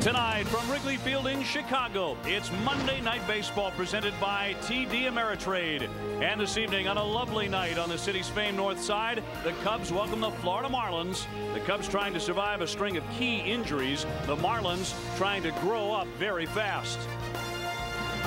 Tonight from Wrigley Field in Chicago, it's Monday Night Baseball presented by TD Ameritrade. And this evening on a lovely night on the city's famed north side, the Cubs welcome the Florida Marlins. The Cubs trying to survive a string of key injuries. The Marlins trying to grow up very fast.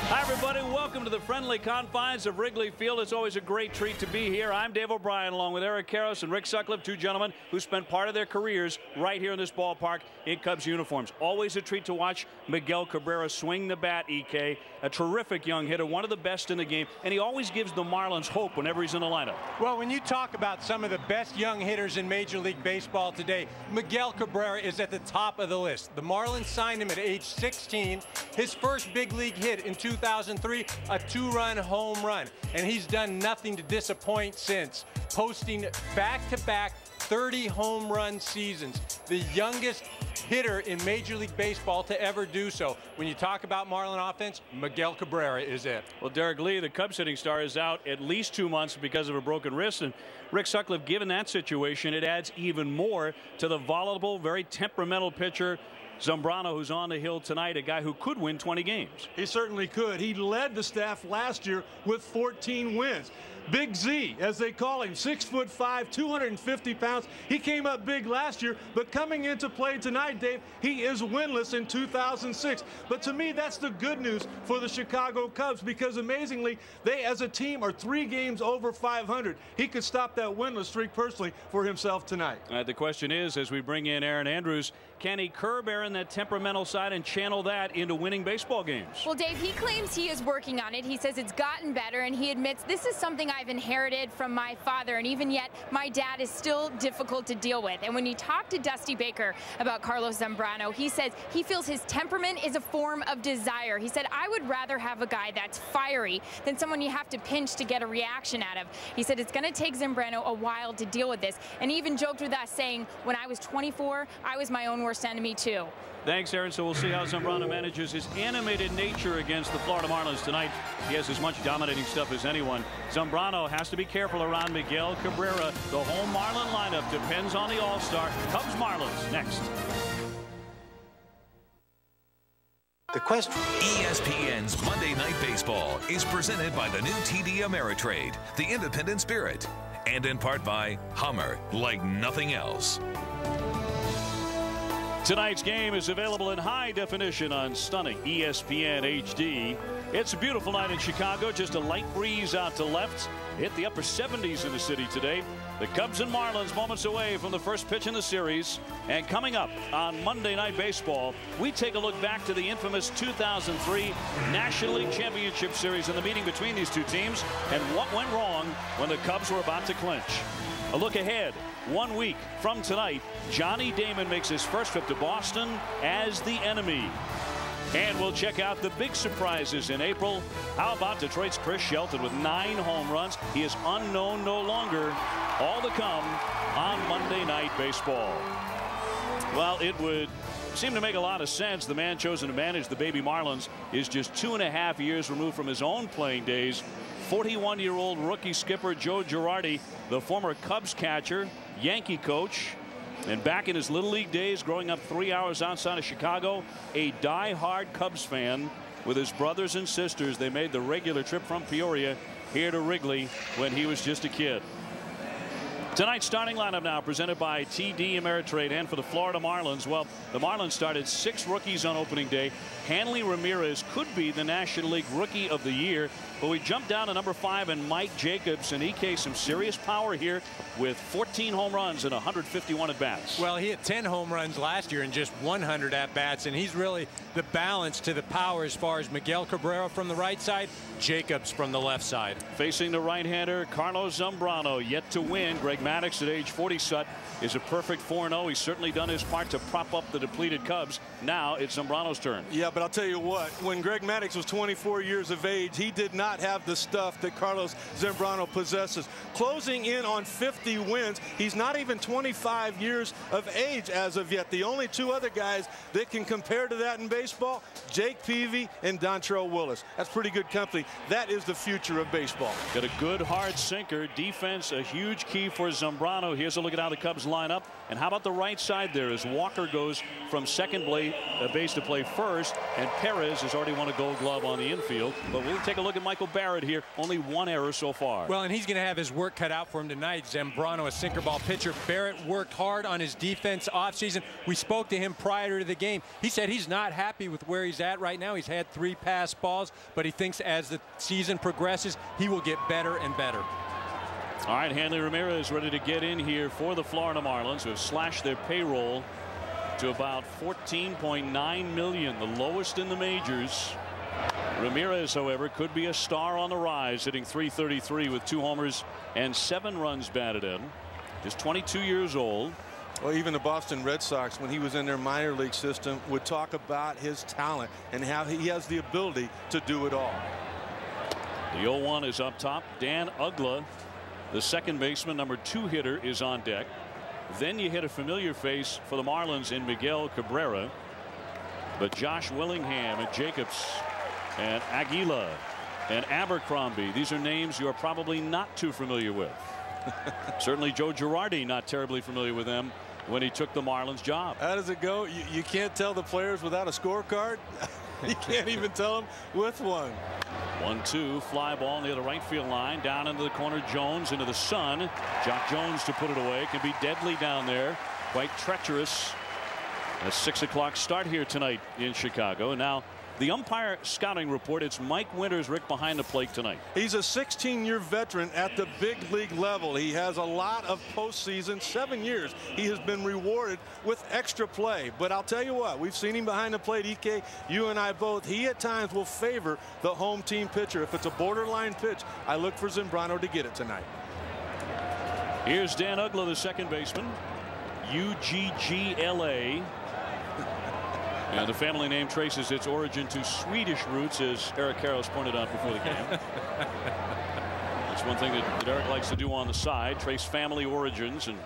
Hi, everybody. Welcome to the friendly confines of Wrigley Field. It's always a great treat to be here. I'm Dave O'Brien, along with Eric Karros and Rick Sutcliffe, two gentlemen who spent part of their careers right here in this ballpark in Cubs uniforms. Always a treat to watch Miguel Cabrera swing the bat, EK. A terrific young hitter, one of the best in the game, and he always gives the Marlins hope whenever he's in the lineup. Well, when you talk about some of the best young hitters in Major League Baseball today, Miguel Cabrera is at the top of the list. The Marlins signed him at age 16. His first big league hit in 2003, a two-run home run, and he's done nothing to disappoint since, posting back-to-back 30 home run seasons, the youngest hitter in Major League Baseball to ever do so. When you talk about Marlin offense, Miguel Cabrera is it. Well, Derek Lee, the Cubs hitting star, is out at least 2 months because of a broken wrist, and Rick Sutcliffe, given that situation, it adds even more to the volatile, very temperamental pitcher Zambrano, who's on the hill tonight, a guy who could win 20 games. He certainly could. He led the staff last year with 14 wins. Big Z, as they call him, 6'5", 250 pounds. He came up big last year, but coming into play tonight, Dave, he is winless in 2006. But to me, that's the good news for the Chicago Cubs, because amazingly, they as a team are 3 games over 500. He could stop that winless streak personally for himself tonight. The question is, as we bring in Aaron Andrews, can he curb Aaron that temperamental side and channel that into winning baseball games? Well, Dave, he claims he is working on it. He says it's gotten better, and he admits this is something I've inherited from my father, and even yet my dad is still difficult to deal with. And when you talk to Dusty Baker about Carlos Zambrano, he says he feels his temperament is a form of desire. He said, I would rather have a guy that's fiery than someone you have to pinch to get a reaction out of. He said it's going to take Zambrano a while to deal with this, and he even joked with us saying, when I was 24, I was my own worst enemy too. Thanks, Aaron. So we'll see how Zambrano manages his animated nature against the Florida Marlins tonight. He has as much dominating stuff as anyone. Zambrano has to be careful around Miguel Cabrera. The home Marlin lineup depends on the All-Star. Cubs Marlins next. The question. ESPN's Monday Night Baseball is presented by the new TD Ameritrade, the independent spirit, and in part by Hummer, like nothing else. Tonight's game is available in high definition on stunning ESPN HD. It's a beautiful night in Chicago. Just a light breeze out to left. Hit the upper 70s in the city today. The Cubs and Marlins moments away from the first pitch in the series. And coming up on Monday Night Baseball, we take a look back to the infamous 2003 National League Championship Series and the meeting between these two teams and what went wrong when the Cubs were about to clinch. A look ahead. 1 week from tonight, Johnny Damon makes his first trip to Boston as the enemy. And we'll check out the big surprises in April. How about Detroit's Chris Shelton with 9 home runs? He is unknown no longer. All to come on Monday Night Baseball. Well, it would seem to make a lot of sense. The man chosen to manage the baby Marlins is just 2.5 years removed from his own playing days. 41-year-old rookie skipper Joe Girardi, the former Cubs catcher, Yankee coach, and back in his Little League days, growing up 3 hours outside of Chicago, a die-hard Cubs fan with his brothers and sisters. They made the regular trip from Peoria here to Wrigley when he was just a kid. Tonight's starting lineup now presented by TD Ameritrade. And for the Florida Marlins, well, the Marlins started 6 rookies on opening day. Hanley Ramirez could be the National League Rookie of the Year, but we jumped down to number 5 and Mike Jacobs, and EK some serious power here with 14 home runs and 151 at bats. Well, he had 10 home runs last year and just 100 at bats, and he's really the balance to the power as far as Miguel Cabrera from the right side, Jacobs from the left side. Facing the right-hander Carlos Zambrano, yet to win. Greg Maddux at age 40, Sut, is a perfect 4-0. He's certainly done his part to prop up the depleted Cubs. Now it's Zambrano's turn. Yeah, but I'll tell you what, when Greg Maddux was 24 years of age, he did not have the stuff that Carlos Zambrano possesses. Closing in on 50 wins. He's not even 25 years of age as of yet. The only 2 other guys that can compare to that in baseball, Jake Peavy and Dontrell Willis. That's pretty good company. That is the future of baseball. Got a good hard sinker. Defense a huge key for Zambrano. Here's a look at how the Cubs line up. And how about the right side there as Walker goes from second base base to play first, and Perez has already won a Gold Glove on the infield. But we'll take a look at Michael Barrett here. Only one error so far. Well, and he's going to have his work cut out for him tonight. Zambrano, a sinker ball pitcher. Barrett worked hard on his defense offseason. We spoke to him prior to the game. He said he's not happy with where he's at right now. He's had 3 passed balls, but he thinks as the season progresses, he will get better and better. All right, Hanley Ramirez ready to get in here for the Florida Marlins, who have slashed their payroll to about $14.9 million, the lowest in the majors. Ramirez, however, could be a star on the rise, hitting .333 with 2 homers and 7 runs batted in. Just 22 years old. Well, even the Boston Red Sox, when he was in their minor league system, would talk about his talent and how he has the ability to do it all. The 0-1 is up top. Dan Uggla, the second baseman, number 2 hitter, is on deck. Then you hit a familiar face for the Marlins in Miguel Cabrera. But Josh Willingham and Jacobs and Aguila and Abercrombie, these are names you are probably not too familiar with. Certainly Joe Girardi not terribly familiar with them when he took the Marlins job. How does it go? You can't tell the players without a scorecard. You can't even tell them with one. 1-2 fly ball near the right field line, down into the corner. Jones into the sun. Jock Jones to put it away. Can be deadly down there, quite treacherous. A 6 o'clock start here tonight in Chicago. And now the umpire scouting report. It's Mike Winters, Rick, behind the plate tonight. He's a 16-year veteran at the big league level. He has a lot of postseason. 7 years he has been rewarded with extra play. But I'll tell you what, we've seen him behind the plate. EK, you and I both. He at times will favor the home team pitcher. If it's a borderline pitch, I look for Zambrano to get it tonight. Here's Dan Uggla, the second baseman. UGGLA. And the family name traces its origin to Swedish roots, as Eric Karros pointed out before the game. That's one thing that Eric likes to do on the side, trace family origins, and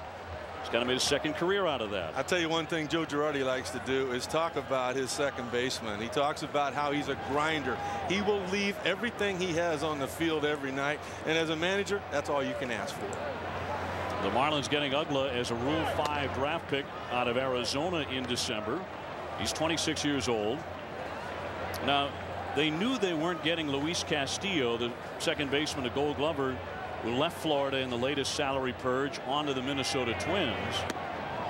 he's kind of made a second career out of that. I'll tell you one thing Joe Girardi likes to do is talk about his second baseman. He talks about how he's a grinder. He will leave everything he has on the field every night, and as a manager, that's all you can ask for. The Marlins getting Uggla as a Rule 5 draft pick out of Arizona in December. He's 26 years old. Now, they knew they weren't getting Luis Castillo, the second baseman, a Gold Glover, who left Florida in the latest salary purge onto the Minnesota Twins.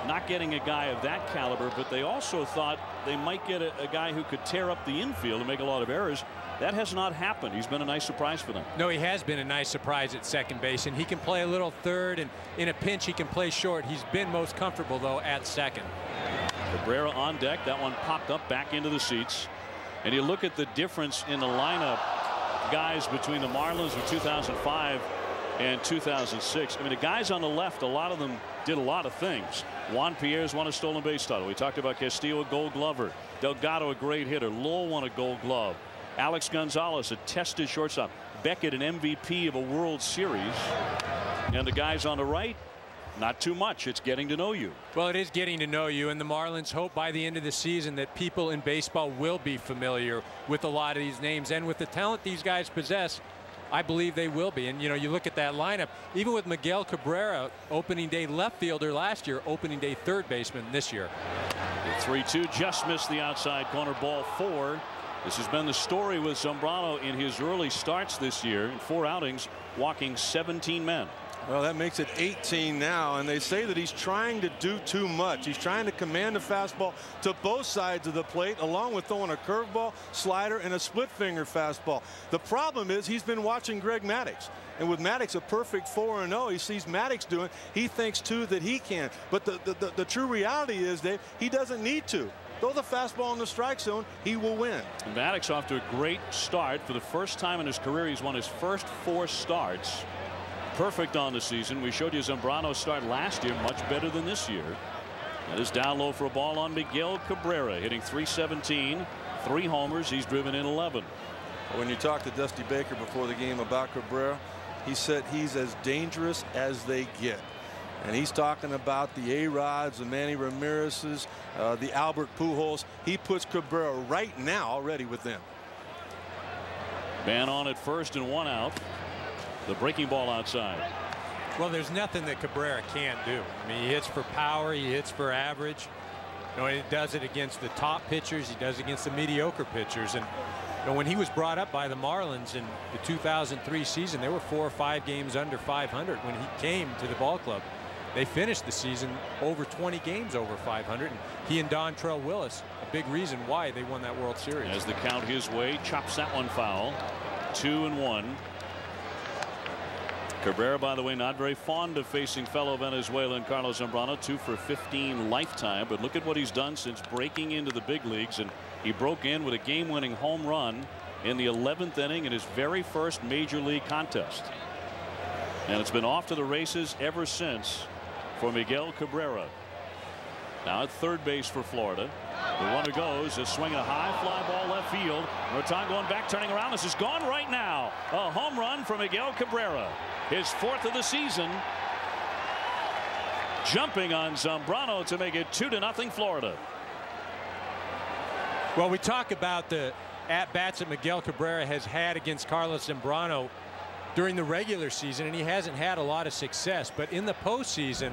Not getting a guy of that caliber, but they also thought they might get a guy who could tear up the infield and make a lot of errors. That has not happened. He's been a nice surprise for them. No, he has been a nice surprise at second base, and he can play a little third, and in a pinch he can play short. He's been most comfortable, though, at second. Cabrera on deck. That one popped up back into the seats. And you look at the difference in the lineup, guys, between the Marlins of 2005 and 2006. I mean, the guys on the left, a lot of them did a lot of things. Juan Pierre's won a stolen base title. We talked about Castillo, a Gold Glover. Delgado, a great hitter. Lowell won a Gold Glove. Alex Gonzalez, a tested shortstop. Beckett, an MVP of a World Series. And the guys on the right, not too much. It's getting to know you. Well, it is getting to know you, and the Marlins hope by the end of the season that people in baseball will be familiar with a lot of these names, and with the talent these guys possess, I believe they will be. And you know, you look at that lineup, even with Miguel Cabrera, opening day left fielder last year, opening day third baseman this year. The 3-2 just missed the outside corner, ball 4. This has been the story with Zambrano in his early starts this year. In 4 outings, walking 17 men. Well, that makes it 18 now, and they say that he's trying to do too much. He's trying to command the fastball to both sides of the plate, along with throwing a curveball, slider, and a split finger fastball. The problem is he's been watching Greg Maddux, and with Maddux a perfect 4-0, he sees Maddux doing, he thinks too that he can. But the true reality is that he doesn't need to. Throw the fastball in the strike zone, he will win. And Maddux off to a great start. For the first time in his career, he's won his first 4 starts. Perfect on the season. We showed you Zambrano's start last year, much better than this year. That is down low for a ball on Miguel Cabrera, hitting .317, 3 homers. He's driven in 11. When you talked to Dusty Baker before the game about Cabrera, he said he's as dangerous as they get. And he's talking about the A-Rods, the Manny Ramirez's, the Albert Pujols. He puts Cabrera right now already with them. Man on at first and 1 out. The breaking ball outside. Well, there's nothing that Cabrera can't do. I mean, he hits for power, he hits for average. You know, he does it against the top pitchers. He does it against the mediocre pitchers. And you know, when he was brought up by the Marlins in the 2003 season, they were 4 or 5 games under 500 when he came to the ball club. They finished the season over 20 games over 500. And he and Dontrell Willis, a big reason why they won that World Series. As the count his way, chops that one foul. 2-1. Cabrera, by the way, not very fond of facing fellow Venezuelan Carlos Zambrano. 2 for 15 lifetime. But look at what he's done since breaking into the big leagues. And he broke in with a game-winning home run in the 11th inning in his very first major league contest. And it's been off to the races ever since for Miguel Cabrera. Now at third base for Florida. The runner goes is swinging a high fly ball left field. Rotan going back, turning around. This is gone right now. A home run for Miguel Cabrera, his 4th of the season, jumping on Zambrano to make it 2-0 Florida. Well, we talk about the at-bats that Miguel Cabrera has had against Carlos Zambrano during the regular season, and he hasn't had a lot of success. But in the postseason,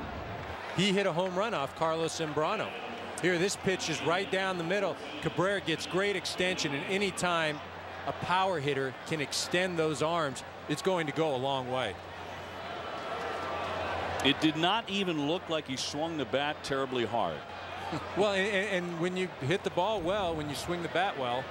he hit a home run off Carlos Zambrano. Here, this pitch is right down the middle. Cabrera gets great extension, and anytime a power hitter can extend those arms, it's going to go a long way. It did not even look like he swung the bat terribly hard. Well, and when you hit the ball well, when you swing the bat well.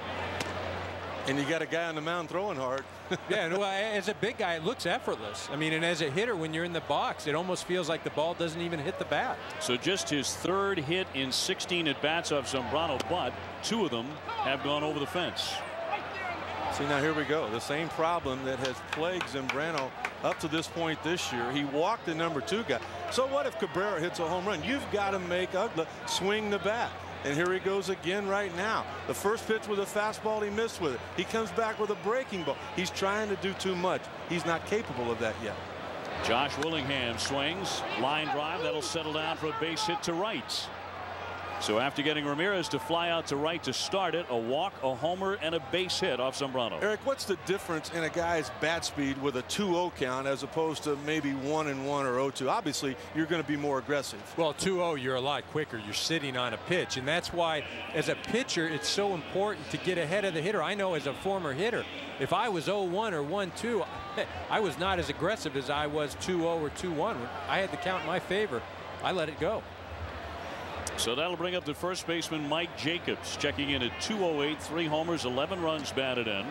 And you got a guy on the mound throwing hard. Yeah, well, as a big guy, it looks effortless. I mean, and as a hitter, when you're in the box, it almost feels like the ball doesn't even hit the bat. So just his 3rd hit in 16 at bats off Zambrano, but 2 of them have gone over the fence. See, now here we go. The same problem that has plagued Zambrano up to this point this year. He walked the number 2 guy. So what if Cabrera hits a home run? You've got to make Uggla swing the bat. And here he goes again right now. The first pitch was a fastball. He missed with it. He comes back with a breaking ball. He's trying to do too much. He's not capable of that yet. Josh Willingham swings. Line drive. That'll settle down for a base hit to right. So after getting Ramirez to fly out to right to start it, a walk, a homer, and a base hit off Zambrano. Eric, what's the difference in a guy's bat speed with a 2-0 count as opposed to maybe 1-1 or 0-2? Obviously, you're going to be more aggressive. Well, 2-0, you're a lot quicker. You're sitting on a pitch, and that's why, as a pitcher, it's so important to get ahead of the hitter. I know as a former hitter, if I was 0-1 or 1-2, I was not as aggressive as I was 2-0 or 2-1. I had the count in my favor. I let it go. So that'll bring up the first baseman Mike Jacobs, checking in at 208, 3 homers, 11 runs batted in.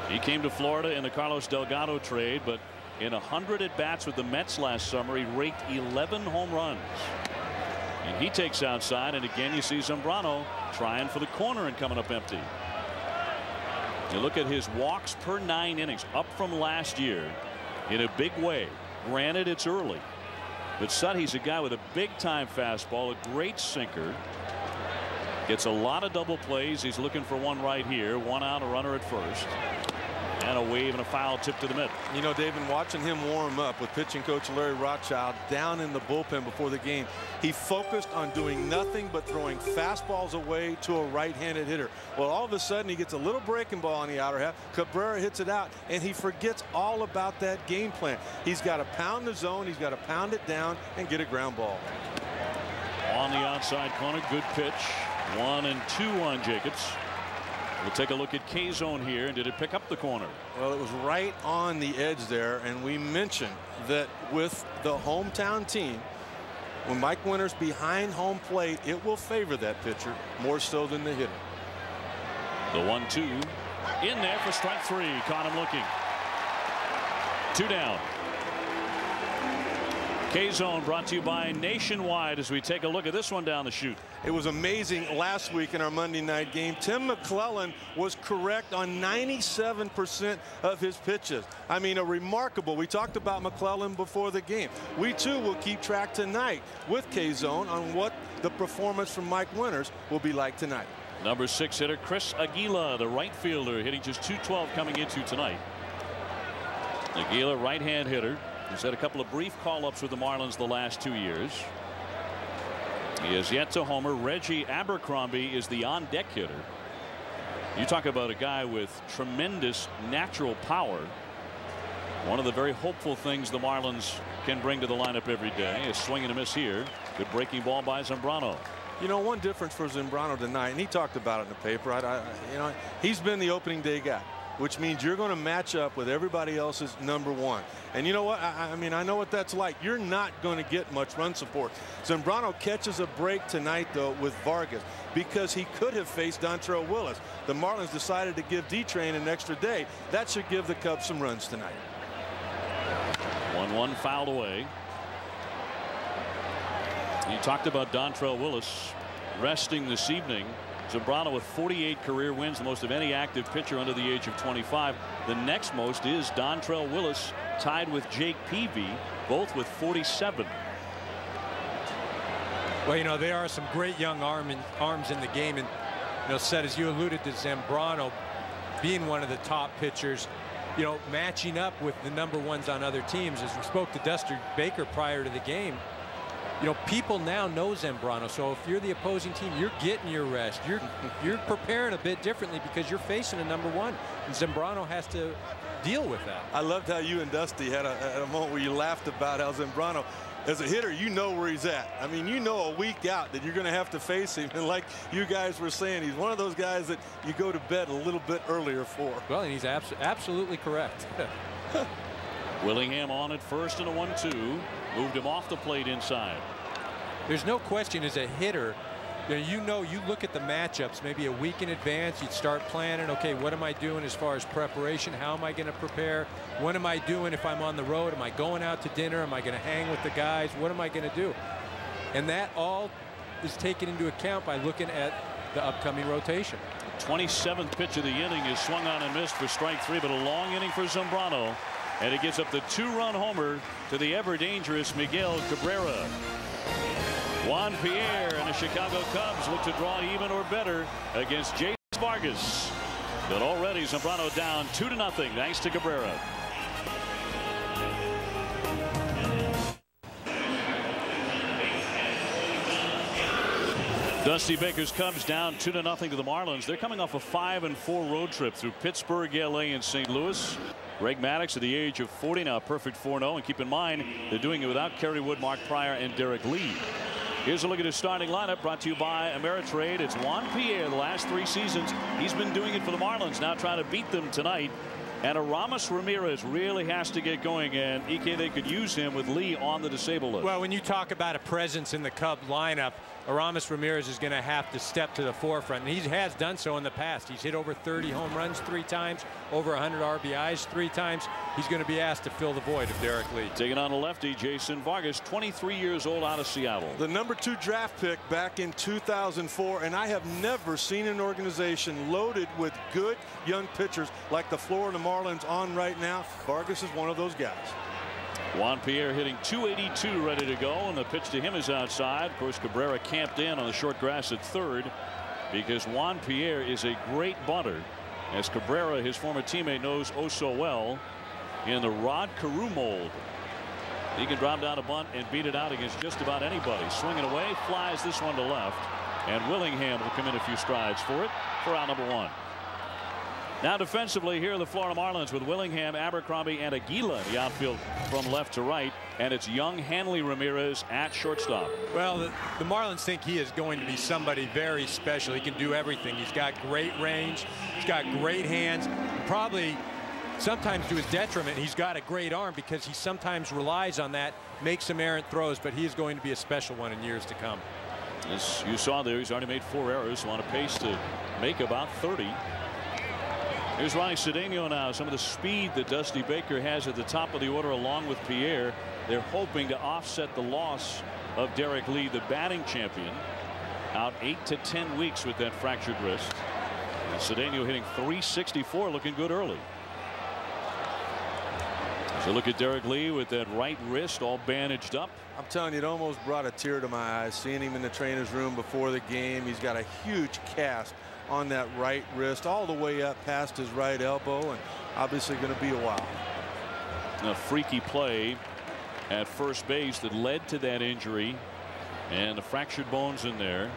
He came to Florida in the Carlos Delgado trade, but in 100 at bats with the Mets last summer, he raked 11 home runs. And he takes outside, and again you see Zambrano trying for the corner and coming up empty. You look at his walks per 9 innings, up from last year in a big way. Granted, it's early. But Suddy's a guy with a big-time fastball, a great sinker. Gets a lot of double plays. He's looking for one right here. 1 out, a runner at first. And a wave and a foul tip to the middle. You know, David, watching him warm up with pitching coach Larry Rothschild down in the bullpen before the game, he focused on doing nothing but throwing fastballs away to a right-handed hitter. Well, all of a sudden, he gets a little breaking ball on the outer half. Cabrera hits it out, and he forgets all about that game plan. He's got to pound the zone. He's got to pound it down and get a ground ball. On the outside corner, good pitch. 1-2 on Jacobs. We'll take a look at K-zone here. And did it pick up the corner? Well, it was right on the edge there. And we mentioned that with the hometown team, when Mike Winter's behind home plate, it will favor that pitcher more so than the hitter. The 1-2 in there for strike 3. Caught him looking. 2 down. K-Zone brought to you by Nationwide as we take a look at this one down the chute. It was amazing last week in our Monday night game. Tim McClellan was correct on 97% of his pitches. I mean, a remarkable. We talked about McClellan before the game. We too will keep track tonight with K-Zone on what the performance from Mike Winters will be like tonight. Number 6 hitter Chris Aguila, the right fielder, hitting just .212 coming into tonight. Aguila, right-hand hitter. He's had a couple of brief call-ups with the Marlins the last 2 years. He has yet to homer. Reggie Abercrombie is the on-deck hitter. You talk about a guy with tremendous natural power. One of the very hopeful things the Marlins can bring to the lineup every day is swing and a miss here. Good breaking ball by Zambrano. You know, one difference for Zambrano tonight, and he talked about it in the paper. You know, he's been the opening day guy, which means you're going to match up with everybody else's number one. And you know what? I mean, I know what that's like. You're not going to get much run support. Zambrano catches a break tonight, though, with Vargas because he could have faced Dontrell Willis. The Marlins decided to give D-Train an extra day. That should give the Cubs some runs tonight. 1-1 fouled away. You talked about Dontrell Willis resting this evening. Zambrano with 48 career wins, the most of any active pitcher under the age of 25. The next most is Dontrell Willis, tied with Jake Peavy, both with 47. Well, you know, there are some great young arms in the game, and you know, Seth, as you alluded to Zambrano being one of the top pitchers, you know, matching up with the number ones on other teams. As we spoke to Dusty Baker prior to the game, you know, people now know Zambrano. So if you're the opposing team, you're getting your rest. You're preparing a bit differently because you're facing a number one, and Zambrano has to deal with that. I loved how you and Dusty had a moment where you laughed about how Zambrano, as a hitter, you know where he's at. I mean, you know a week out that you're going to have to face him. And like you guys were saying, he's one of those guys that you go to bed a little bit earlier for. Well, and he's absolutely correct. Willingham on at first and a 1-2. Moved him off the plate inside. There's no question as a hitter, you know, you look at the matchups maybe a week in advance. You'd start planning. OK, what am I doing as far as preparation? How am I going to prepare? What am I doing if I'm on the road? Am I going out to dinner? Am I going to hang with the guys? What am I going to do? And that all is taken into account by looking at the upcoming rotation. 27th pitch of the inning is swung on and missed for strike 3, but a long inning for Zambrano. And it gives up the 2-run homer to the ever dangerous Miguel Cabrera. Juan Pierre and the Chicago Cubs look to draw even or better against Jason Vargas. But already Zambrano down 2-0 thanks to Cabrera. Dusty Baker's Cubs down 2-0 to the Marlins. They're coming off a 5-4 road trip through Pittsburgh, LA, and St. Louis. Greg Maddux at the age of 40 now, perfect 4-0, and keep in mind they're doing it without Kerry Wood, Mark Pryor, and Derek Lee. Here's a look at his starting lineup, brought to you by Ameritrade. It's Juan Pierre. The last 3 seasons he's been doing it for the Marlins, now trying to beat them tonight. And Aramis Ramirez really has to get going, and EK, they could use him with Lee on the disabled list. Well, when you talk about a presence in the Cub lineup, Aramis Ramirez is going to have to step to the forefront, and he has done so in the past. He's hit over 30 home runs 3 times, over 100 RBIs 3 times. He's going to be asked to fill the void of Derek Lee. Taking on the lefty, Jason Vargas, 23 years old, out of Seattle. The number 2 draft pick back in 2004, and I have never seen an organization loaded with good young pitchers like the Florida Marlins on right now. Vargas is one of those guys. Juan Pierre hitting .282, ready to go, and the pitch to him is outside. Of course, Cabrera camped in on the short grass at third because Juan Pierre is a great bunter, as Cabrera, his former teammate, knows oh so well, in the Rod Carew mold. He can drop down a bunt and beat it out against just about anybody. Swinging away, flies this one to left, and Willingham will come in a few strides for it for out number 1. Now defensively, here are the Florida Marlins with Willingham, Abercrombie, and Aguila in the outfield from left to right. And it's young Hanley Ramirez at shortstop. Well, the Marlins think he is going to be somebody very special. He can do everything. He's got great range. He's got great hands. Probably sometimes to his detriment, he's got a great arm because he sometimes relies on that, makes some errant throws, but he is going to be a special one in years to come. As you saw there, he's already made 4 errors, so on a pace to make about 30. Here's Ronnie Cedeno now. Some of the speed that Dusty Baker has at the top of the order along with Pierre. They're hoping to offset the loss of Derek Lee, the batting champion, out 8 to 10 weeks with that fractured wrist. And Cedeno hitting .364, looking good early. So look at Derek Lee with that right wrist all bandaged up. I'm telling you, it almost brought a tear to my eyes seeing him in the trainer's room before the game. He's got a huge cast on that right wrist all the way up past his right elbow, and obviously going to be a while. A freaky play at first base that led to that injury, and the fractured bones in there,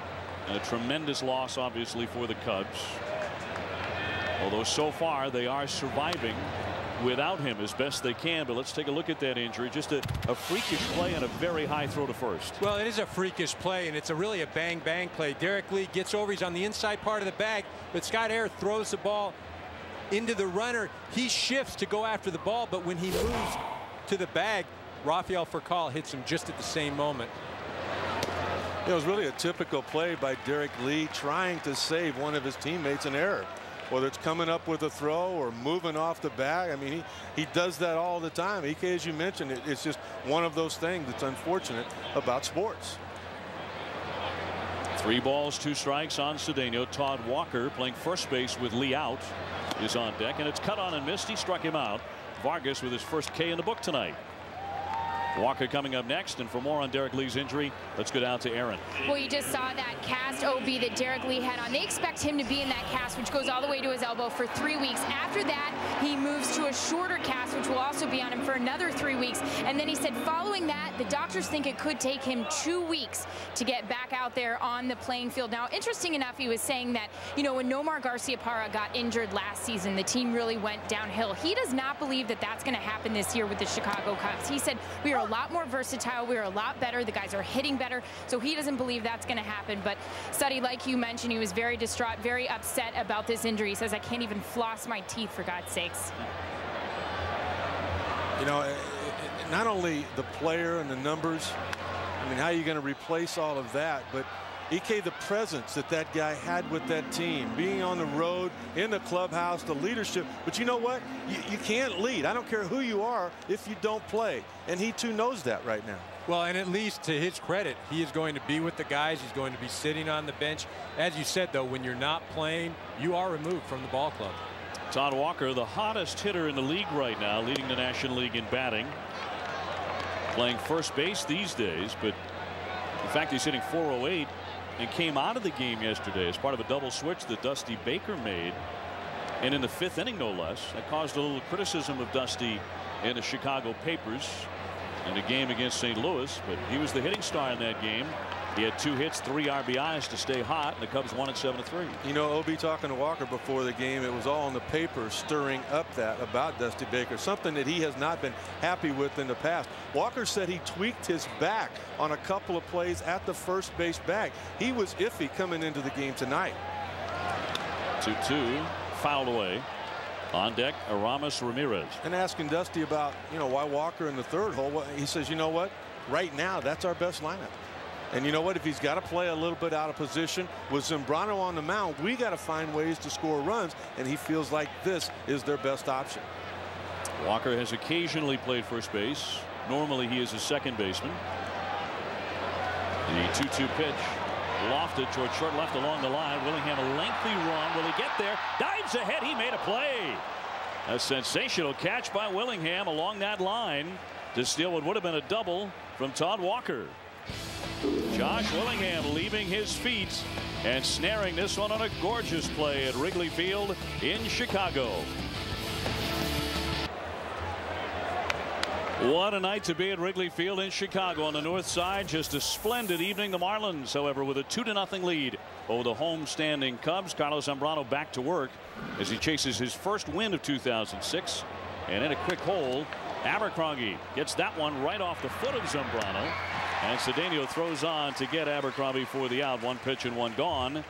and a tremendous loss obviously for the Cubs, although so far they are surviving without him as best they can. But let's take a look at that injury. Just a freakish play and a very high throw to first. Well, it is a freakish play, and it's really a bang-bang play. Derek Lee gets over. He's on the inside part of the bag, but Scott Air throws the ball into the runner. He shifts to go after the ball, but when he moves to the bag, Rafael Furcal hits him just at the same moment. It was really a typical play by Derek Lee, trying to save one of his teammates an error, whether it's coming up with a throw or moving off the bag. I mean, he does that all the time. EK, as you mentioned, it's just one of those things that's unfortunate about sports. 3 balls, 2 strikes on Cedeno. Todd Walker, playing first base with Lee out, is on deck, and it's cut on and missed. He struck him out. Vargas with his first K in the book tonight. Walker coming up next, and for more on Derek Lee's injury, let's go down to Aaron. Well, you just saw that cast OB that Derek Lee had on. They expect him to be in that cast, which goes all the way to his elbow, for 3 weeks. After that, he moves to a shorter cast, which will also be on him for another 3 weeks. And then he said following that, the doctors think it could take him 2 weeks to get back out there on the playing field. Now, interesting enough, he was saying that, you know, when Nomar Garciaparra got injured last season, the team really went downhill. He does not believe that that's going to happen this year with the Chicago Cubs. He said, we are a lot more versatile. We're a lot better. The guys are hitting better. So he doesn't believe that's going to happen. But Suddy, like you mentioned, he was very distraught, very upset about this injury. He says, I can't even floss my teeth, for God's sakes. You know, not only the player and the numbers, I mean, how are you going to replace all of that? But EK, the presence that that guy had with that team, being on the road, in the clubhouse, the leadership. But you know what? You can't lead. I don't care who you are if you don't play. And he too knows that right now. Well, and at least to his credit, he is going to be with the guys. He's going to be sitting on the bench. As you said, though, when you're not playing, you are removed from the ball club. Todd Walker, the hottest hitter in the league right now, leading the National League in batting. Playing first base these days, but in fact, he's hitting .408 and came out of the game yesterday as part of a double switch that Dusty Baker made, and in the 5th inning, no less. That caused a little criticism of Dusty in the Chicago papers in the game against St. Louis, but he was the hitting star in that game. He had 2 hits, 3 RBIs to stay hot, and the Cubs won at 7-3. You know, OB talking to Walker before the game, it was all in the paper stirring up that about Dusty Baker, something that he has not been happy with in the past. Walker said he tweaked his back on a couple of plays at the first base bag. He was iffy coming into the game tonight. 2-2, fouled away. On deck, Aramis Ramirez. And asking Dusty about, you know, why Walker in the 3rd hole. Well, he says, you know what? Right now, that's our best lineup. And you know what? If he's got to play a little bit out of position with Zambrano on the mound, we got to find ways to score runs. And he feels like this is their best option. Walker has occasionally played first base. Normally, he is a second baseman. The 2-2 pitch. Lofted towards short left along the line. Willingham, a lengthy run. Will he get there? Dives ahead. He made a play. A sensational catch by Willingham along that line to steal what would have been a double from Todd Walker. Josh Willingham leaving his feet and snaring this one on a gorgeous play at Wrigley Field in Chicago. What a night to be at Wrigley Field in Chicago on the north side. Just a splendid evening. The Marlins, however, with a 2-0 lead over the home-standing Cubs. Carlos Zambrano back to work as he chases his first win of 2006. And in a quick hole, Abercrombie gets that one right off the foot of Zambrano. And Cedeno throws on to get Abercrombie for the out. 1 pitch and 1 gone.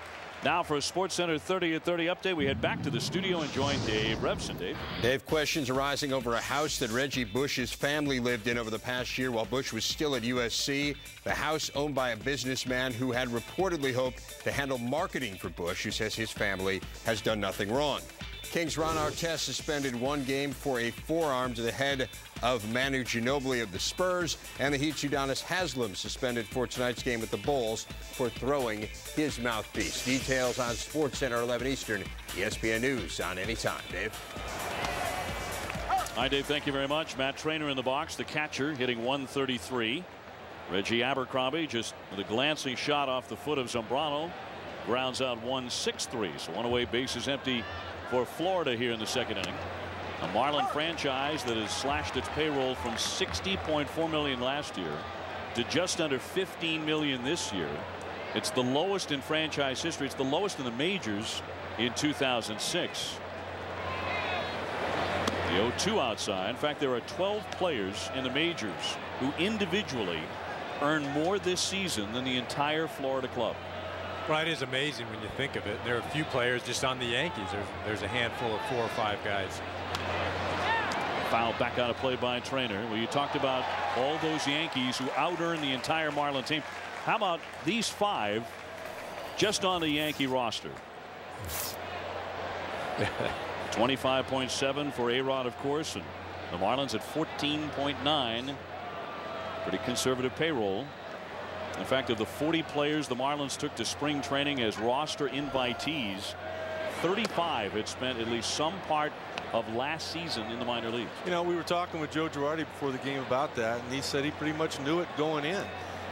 Now for a SportsCenter 30 at 30 update, we head back to the studio and join Dave Revson. Dave. Dave, questions arising over a house that Reggie Bush's family lived in over the past year while Bush was still at USC. The house owned by a businessman who had reportedly hoped to handle marketing for Bush, who says his family has done nothing wrong. Kings Ron Artest suspended 1 game for a forearm to the head of Manu Ginobili of the Spurs, and the Heat's Udonis Haslem suspended for tonight's game with the Bulls for throwing his mouthpiece. Details on SportsCenter 11 Eastern, ESPN News on anytime. Dave. Hi, Dave. Thank you very much. Matt Trainer in the box, the catcher, hitting .133. Reggie Abercrombie just with a glancing shot off the foot of Zambrano, grounds out .163. So 1 away, bases empty for Florida here in the 2nd inning. A Marlin franchise that has slashed its payroll from $60.4 million last year to just under $15 million this year. It's the lowest in franchise history. It's the lowest in the majors in 2006. The 0-2 outside. In fact, there are 12 players in the majors who individually earned more this season than the entire Florida club. Well, it is amazing when you think of it. There are a few players just on the Yankees. There's a handful of 4 or 5 guys. Foul back out of play by Trainer. Well, you talked about all those Yankees who out-earned the entire Marlin team. How about these 5 just on the Yankee roster? 25.7 for A-Rod, of course, and the Marlins at 14.9. Pretty conservative payroll. In fact, of the 40 players the Marlins took to spring training as roster invitees, 35 had spent at least some part of last season in the minor leagues. You know, we were talking with Joe Girardi before the game about that, and he said he pretty much knew it going in.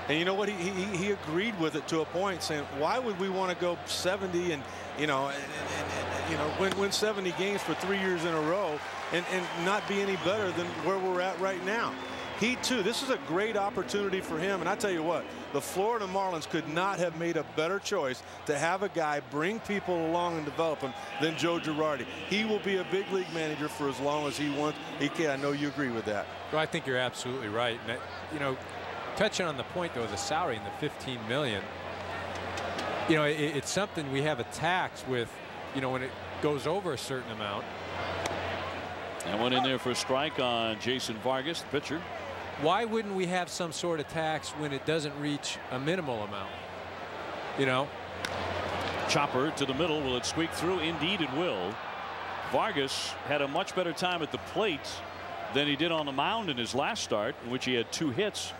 And you know what? He agreed with it to a point, saying, why would we want to go 70 and win 70 games for 3 years in a row and not be any better than where we're at right now? He too, this is a great opportunity for him, and I tell you what, the Florida Marlins could not have made a better choice to have a guy bring people along and develop them than Joe Girardi. He will be a big league manager for as long as he wants. He can. I know you agree with that. Well, I think you're absolutely right. And you know, touching on the point though, the salary and the $15 million. You know, it's something we have a tax with. You know, when it goes over a certain amount. And went in there for a strike on Jason Vargas, the pitcher. Why wouldn't we have some sort of tax when it doesn't reach a minimal amount? You know, chopper to the middle. Will it squeak through? Indeed it will. Vargas had a much better time at the plate than he did on the mound in his last start, in which he had 2 hits.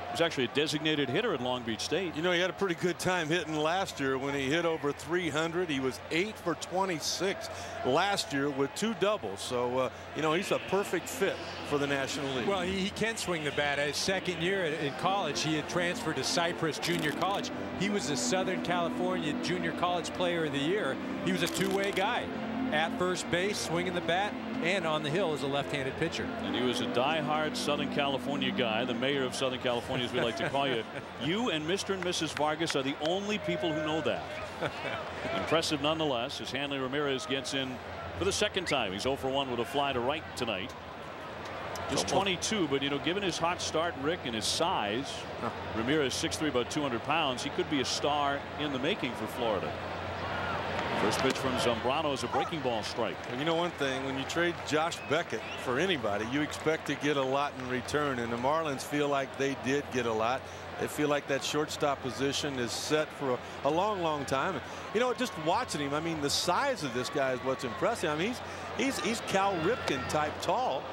He was actually a designated hitter at Long Beach State. You know, he had a pretty good time hitting last year when he hit over 300. He was 8 for 26 last year with 2 doubles. So, you know, he's a perfect fit for the National League. Well, he can swing the bat. His second year in college, he had transferred to Cypress Junior College. He was the Southern California Junior College Player of the Year. He was a 2-way guy. At first base, swinging the bat, and on the hill as a left-handed pitcher. And he was a die-hard Southern California guy, the mayor of Southern California, as we like to call you. You and Mr. and Mrs. Vargas are the only people who know that. Impressive nonetheless, as Hanley Ramirez gets in for the second time. He's 0 for 1 with a fly to right tonight. Just 22, but you know, given his hot start, Rick, and his size, Ramirez 6'3", about 200 pounds, he could be a star in the making for Florida. First pitch from Zambrano is a breaking ball strike. And you know one thing, when you trade Josh Beckett for anybody, you expect to get a lot in return, and the Marlins feel like they did get a lot. They feel like that shortstop position is set for a long time. And, you know, just watching him, I mean, the size of this guy is what's impressive. I mean, he's Cal Ripken type tall.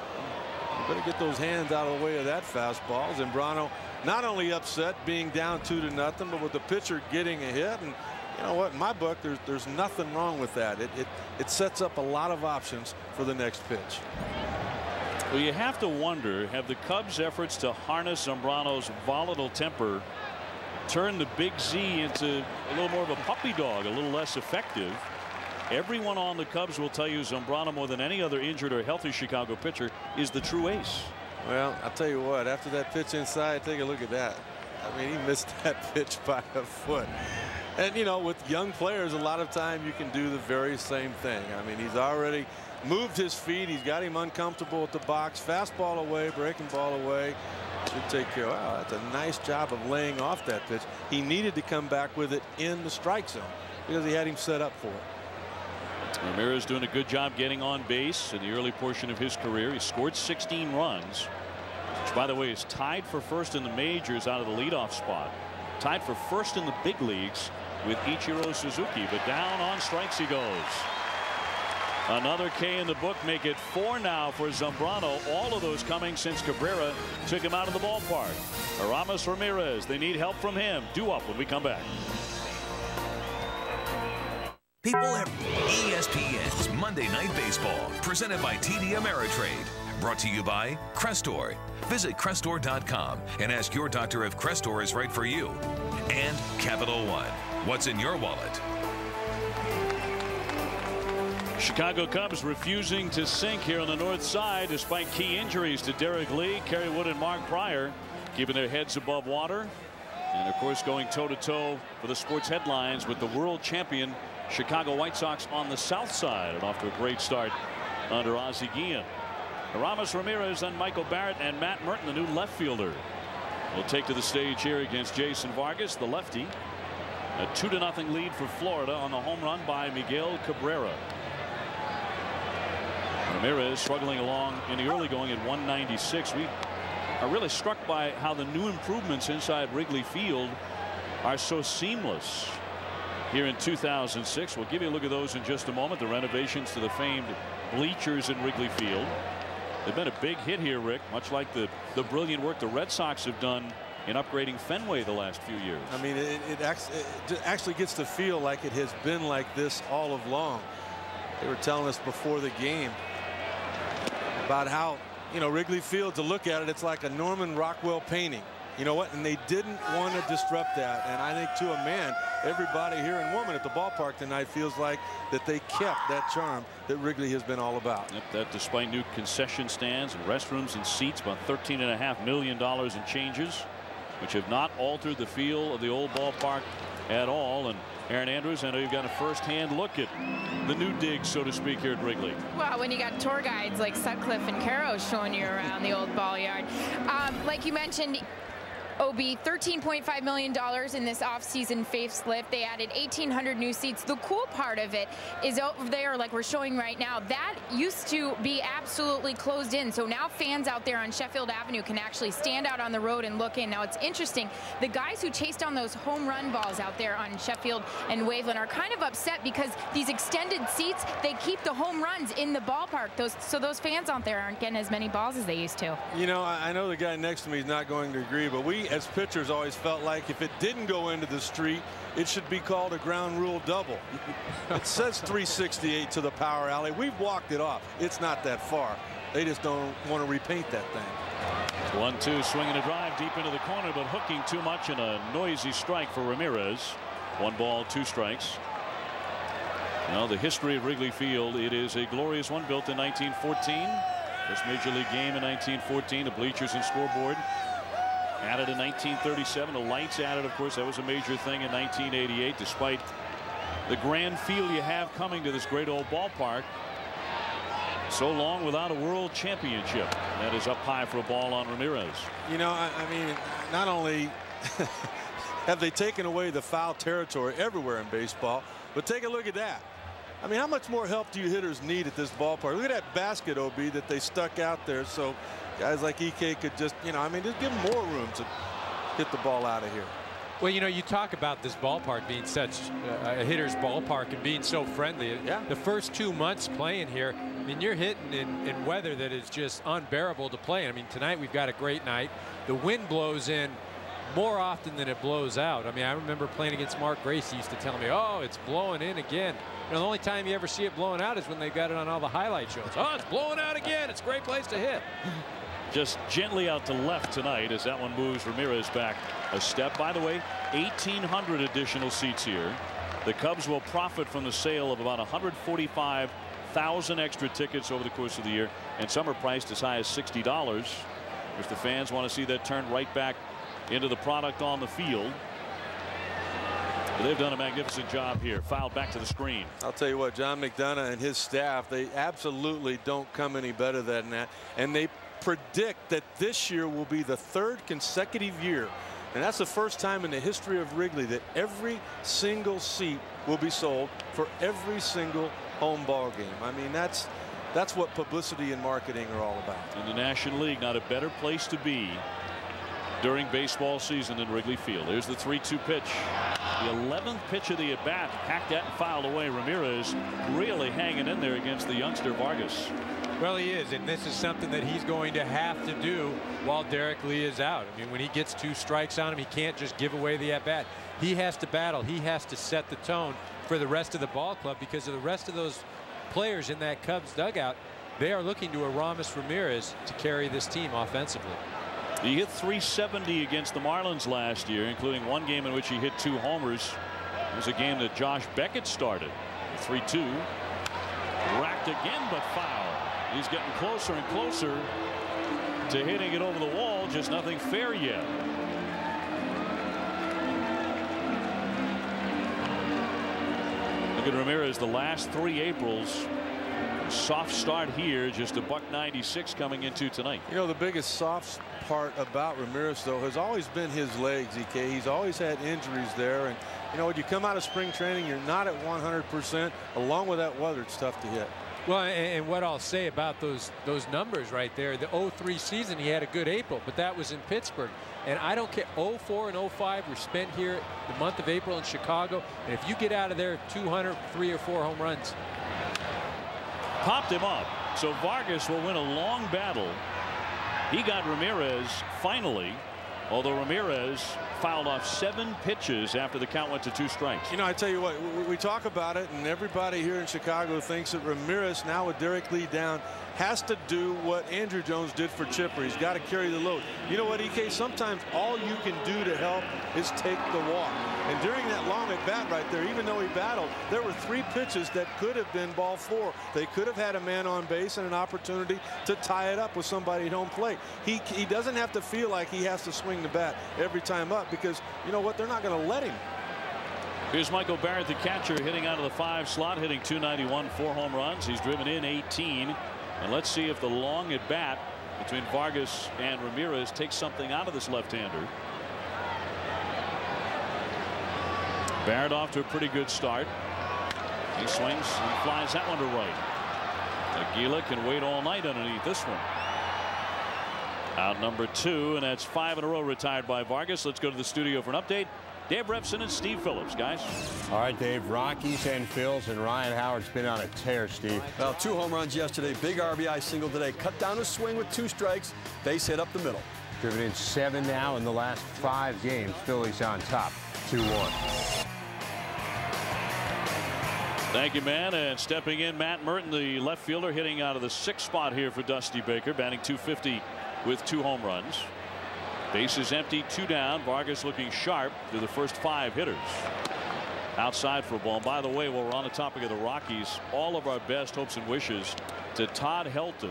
You better get those hands out of the way of that fastball. Zambrano not only upset being down 2-0, but with the pitcher getting a hit. And you know what, in my book, there's nothing wrong with that. It sets up a lot of options for the next pitch. Well, you have to wonder, have the Cubs' efforts to harness Zambrano's volatile temper turned the Big Z into a little more of a puppy dog, a little less effective? Everyone on the Cubs will tell you Zambrano, more than any other injured or healthy Chicago pitcher, is the true ace. Well, I'll tell you what, after that pitch inside, take a look at that. I mean, he missed that pitch by a foot. And, you know, with young players, a lot of time you can do the very same thing. I mean, he's already moved his feet. He's got him uncomfortable at the box. Fastball away, breaking ball away. Should take care. Wow, that's a nice job of laying off that pitch. He needed to come back with it in the strike zone because he had him set up for it. Ramirez doing a good job getting on base in the early portion of his career. He scored 16 runs, which, by the way, is tied for first in the majors out of the leadoff spot. Tied for first in the big leagues with Ichiro Suzuki, but down on strikes he goes. Another K in the book, make it 4 now for Zambrano. All of those coming since Cabrera took him out of the ballpark. Aramis Ramirez, they need help from him. Due up when we come back. People have ESPN's Monday Night Baseball, presented by TD Ameritrade. Brought to you by Crestor. Visit Crestor.com and ask your doctor if Crestor is right for you. And Capital One. What's in your wallet? Chicago Cubs refusing to sink here on the north side despite key injuries to Derek Lee, Kerry Wood, and Mark Pryor, keeping their heads above water. And of course going toe-to-toe for the sports headlines with the world champion Chicago White Sox on the south side, and off to a great start under Ozzie Guillen. Aramis Ramirez, then Michael Barrett and Matt Merton, the new left fielder, will take to the stage here against Jason Vargas, the lefty. A 2-0 lead for Florida on the home run by Miguel Cabrera. Ramirez struggling along in the early going at 196. We are really struck by how the new improvements inside Wrigley Field are so seamless here in 2006. We'll give you a look at those in just a moment. The renovations to the famed bleachers in Wrigley Field. They've been a big hit here, Rick, much like the brilliant work the Red Sox have done in upgrading Fenway the last few years. I mean, it actually gets to feel like it has been like this all along. They were telling us before the game about how, Wrigley Field, to look at it, it's like a Norman Rockwell painting. You know what? And they didn't want to disrupt that. And I think to a man, everybody here and woman at the ballpark tonight feels like that they kept that charm that Wrigley has been all about. Yep, that despite new concession stands and restrooms and seats, about $13.5 million in changes, which have not altered the feel of the old ballpark at all. And Aaron Andrews, I know you've got a first-hand look at the new dig, so to speak, here at Wrigley. Well, when you got tour guides like Sutcliffe and Caro showing you around the old ball yard. Like you mentioned, OB, $13.5 million in this offseason facelift. They added 1,800 new seats. The cool part of it is over there, like we're showing right now, that used to be absolutely closed in. So now fans out there on Sheffield Avenue can actually stand out on the road and look in. Now it's interesting. The guys who chased down those home run balls out there on Sheffield and Waveland are kind of upset because these extended seats, they keep the home runs in the ballpark. So those fans out there aren't getting as many balls as they used to. I know the guy next to me is not going to agree, but we as pitchers always felt like if it didn't go into the street, it should be called a ground rule double. It says 368 to the power alley. We've walked it off. It's not that far. They just don't want to repaint that thing. 1-2, swinging a drive deep into the corner, but hooking too much, and a noisy strike for Ramirez. 1 ball, 2 strikes. Now the history of Wrigley Field, it is a glorious one, built in 1914. First major league game in 1914. The bleachers and scoreboard added in 1937. The lights added, of course. That was a major thing in 1988. Despite the grand feel you have coming to this great old ballpark, so long without a world championship. That is up high for a ball on Ramirez. I mean, not only have they taken away the foul territory everywhere in baseball, but take a look at that. I mean, how much more help do you hitters need at this ballpark? Look at that basket, OB, that they stuck out there. So guys like EK could just, just give them more room to hit the ball out of here. Well, you talk about this ballpark being such a hitter's ballpark and being so friendly. Yeah. The first 2 months playing here, I mean, you're hitting in weather that is just unbearable to play in. I mean, tonight we've got a great night. The wind blows in more often than it blows out. I mean, I remember playing against Mark Grace. He used to tell me, oh, it's blowing in again. The only time you ever see it blowing out is when they've got it on all the highlight shows. Oh, it's blowing out again. It's a great place to hit. Just gently out to left tonight as that one moves Ramirez back a step. By the way, 1,800 additional seats here. The Cubs will profit from the sale of about 145,000 extra tickets over the course of the year, and some are priced as high as $60. If the fans want to see that turned right back into the product on the field. But they've done a magnificent job here. Fouled back to the screen. I'll tell you what, John McDonough and his staff, they absolutely don't come any better than that. And they predict that this year will be the 3rd consecutive year, and that's the first time in the history of Wrigley that every single seat will be sold for every single home ball game. I mean, that's what publicity and marketing are all about. In the National League, not a better place to be during baseball season than Wrigley Field. There's the 3-2 pitch. The 11th pitch of the at-bat, hacked at and fouled away. Ramirez really hanging in there against the youngster Vargas. Well, he is, and this is something that he's going to have to do while Derek Lee is out. I mean, when he gets 2 strikes on him, he can't just give away the at-bat. He has to battle. He has to set the tone for the rest of the ball club, because of the rest of those players in that Cubs dugout. They are looking to Aramis Ramirez to carry this team offensively. He hit 370 against the Marlins last year, including one game in which he hit 2 homers. It was a game that Josh Beckett started. 3-2. Racked again, but foul. He's getting closer and closer to hitting it over the wall. Just nothing fair yet. Look at Ramirez. The last 3 Aprils, soft start here, just a $196 coming into tonight. You know, the biggest soft part about Ramirez, though, has always been his legs, EK. He's always had injuries there. And, you know, when you come out of spring training, you're not at 100%. Along with that weather, it's tough to hit. Well, and what I'll say about those numbers right there, the 03 season, he had a good April, but that was in Pittsburgh. And I don't care, 04 and 05 were spent here the month of April in Chicago. And if you get out of there 200, 3 or 4 home runs. Popped him up. So Vargas will win a long battle. He got Ramirez finally, although Ramirez fouled off 7 pitches after the count went to 2 strikes. You know, I tell you what, we talk about it, and everybody here in Chicago thinks that Ramirez, now with Derek Lee down, has to do what Andrew Jones did for Chipper. He's got to carry the load. You know what, EK? Sometimes all you can do to help is take the walk. And during that long at bat right there, even though he battled, there were 3 pitches that could have been ball 4. They could have had a man on base and an opportunity to tie it up with somebody at home plate. He doesn't have to feel like he has to swing the bat every time up, because you know what, they're not going to let him. Here's Michael Barrett, the catcher, hitting out of the 5 slot, hitting .291, 4 home runs. He's driven in 18. And let's see if the long at bat between Vargas and Ramirez takes something out of this left-hander. Barrett off to a pretty good start. He swings and flies that one to right. Aguila can wait all night underneath this one. Out number 2, and that's 5 in a row retired by Vargas. Let's go to the studio for an update. Dave Repson and Steve Phillips, guys. All right, Dave. Rockies and Phils, and Ryan Howard's been on a tear, Steve. Well, 2 home runs yesterday. Big RBI single today. Cut down a swing with 2 strikes. Base hit up the middle. Driven in 7 now in the last 5 games. Phillies on top, 2-1. Thank you, man. And stepping in, Matt Merton, the left fielder, hitting out of the 6th spot here for Dusty Baker, batting .250 with 2 home runs. Bases empty, 2 down. Vargas looking sharp through the first 5 hitters. Outside for a ball. And by the way, while we're on the topic of the Rockies, all of our best hopes and wishes to Todd Helton,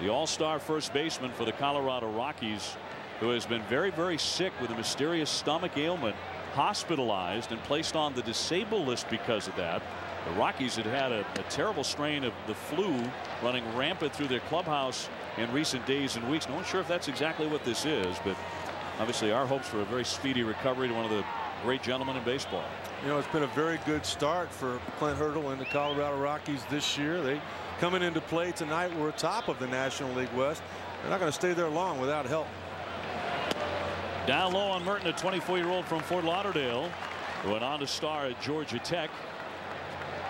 the all-star first baseman for the Colorado Rockies, who has been very, very sick with a mysterious stomach ailment, hospitalized and placed on the disabled list because of that. The Rockies had had a terrible strain of the flu running rampant through their clubhouse in recent days and weeks. No one's sure if that's exactly what this is, but obviously our hopes for a very speedy recovery to one of the great gentlemen in baseball. You know, it's been a very good start for Clint Hurdle and the Colorado Rockies this year. They coming into play tonight. We're atop of the National League West. They're not going to stay there long without help. Down low on Merton, a 24-year-old from Fort Lauderdale, who went on to star at Georgia Tech.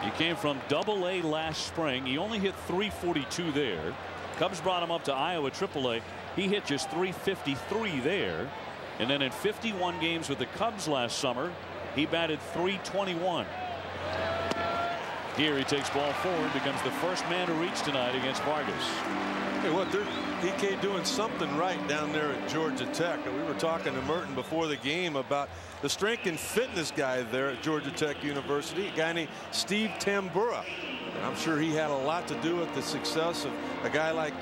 He came from Double-A last spring. He only hit .342 there. Cubs brought him up to Iowa Triple-A. He hit just .353 there. And then in 51 games with the Cubs last summer, he batted .321. Here he takes ball 4 and becomes the first man to reach tonight against Vargas. Hey, what, they're EK doing something right down there at Georgia Tech. We were talking to Merton before the game about the strength and fitness guy there at Georgia Tech University, a guy named Steve Tambura. And I'm sure he had a lot to do with the success of a guy like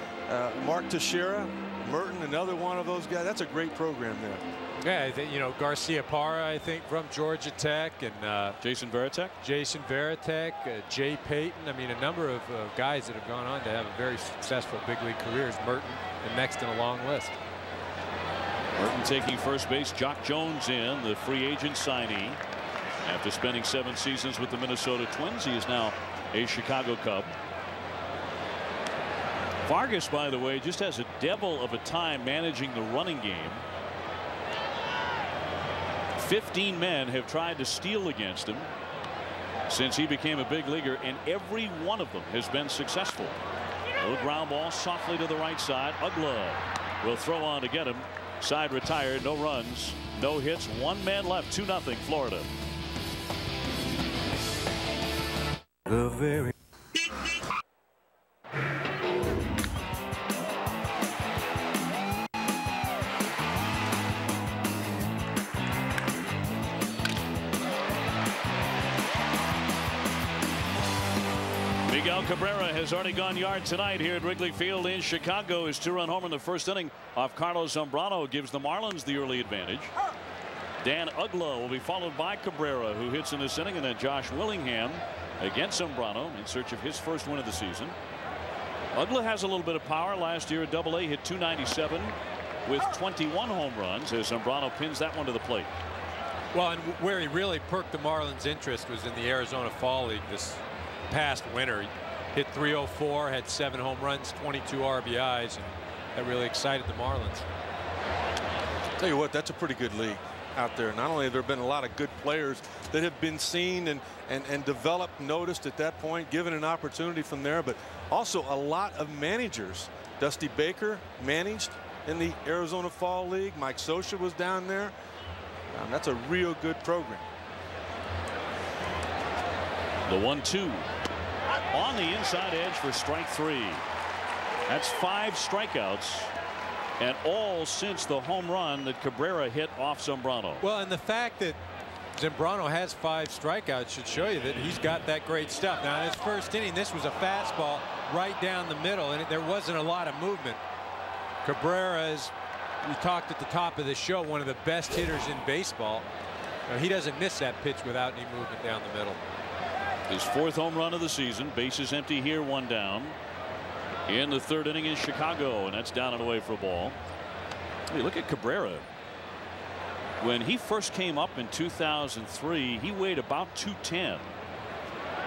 Mark Teixeira, Merton, another one of those guys. That's a great program there. Yeah, I think, you know, Garcia Parra, I think, from Georgia Tech, and Jason Varitek, Jay Payton. I mean, a number of guys that have gone on to have a very successful big league careers. Merton, and next in a long list. Merton taking first base. Jock Jones in, the free agent signee. After spending 7 seasons with the Minnesota Twins, he is now a Chicago Cub. Vargas, by the way, just has a devil of a time managing the running game. 15 men have tried to steal against him since he became a big leaguer, and every one of them has been successful. Little ground ball softly to the right side. Ugla will throw on to get him. Side retired. No runs, no hits, 1 man left. 2-0 Florida. The very Miguel Cabrera has already gone yard tonight here at Wrigley Field in Chicago. His 2-run homer in the first inning off Carlos Zambrano gives the Marlins the early advantage. Dan Ugla will be followed by Cabrera, who hits in this inning, and then Josh Willingham against Zambrano in search of his first win of the season. Uggla has a little bit of power. Last year at AA hit .297 with 21 home runs as Zambrano pins that one to the plate. Well, and where he really perked the Marlins' interest was in the Arizona Fall League this past winter. He hit .304, had 7 home runs, 22 RBIs, and that really excited the Marlins. Tell you what, that's a pretty good league out there. Not only have there been a lot of good players that have been seen and developed, noticed at that point, given an opportunity from there, but also a lot of managers. Dusty Baker managed in the Arizona Fall League. Mike Scioscia was down there. That's a real good program. The 1-2 on the inside edge for strike 3. That's 5 strikeouts, and all since the home run that Cabrera hit off Zambrano. Well, and the fact that Zambrano has 5 strikeouts should show you that he's got that great stuff. Now, in his first inning, this was a fastball right down the middle, and there wasn't a lot of movement. Cabrera is, we talked at the top of the show, one of the best hitters in baseball. He doesn't miss that pitch without any movement down the middle. His 4th home run of the season. Bases empty here, 1 down. In the 3rd inning in Chicago, and that's down and away for a ball. Hey, look at Cabrera. When he first came up in 2003, he weighed about 210.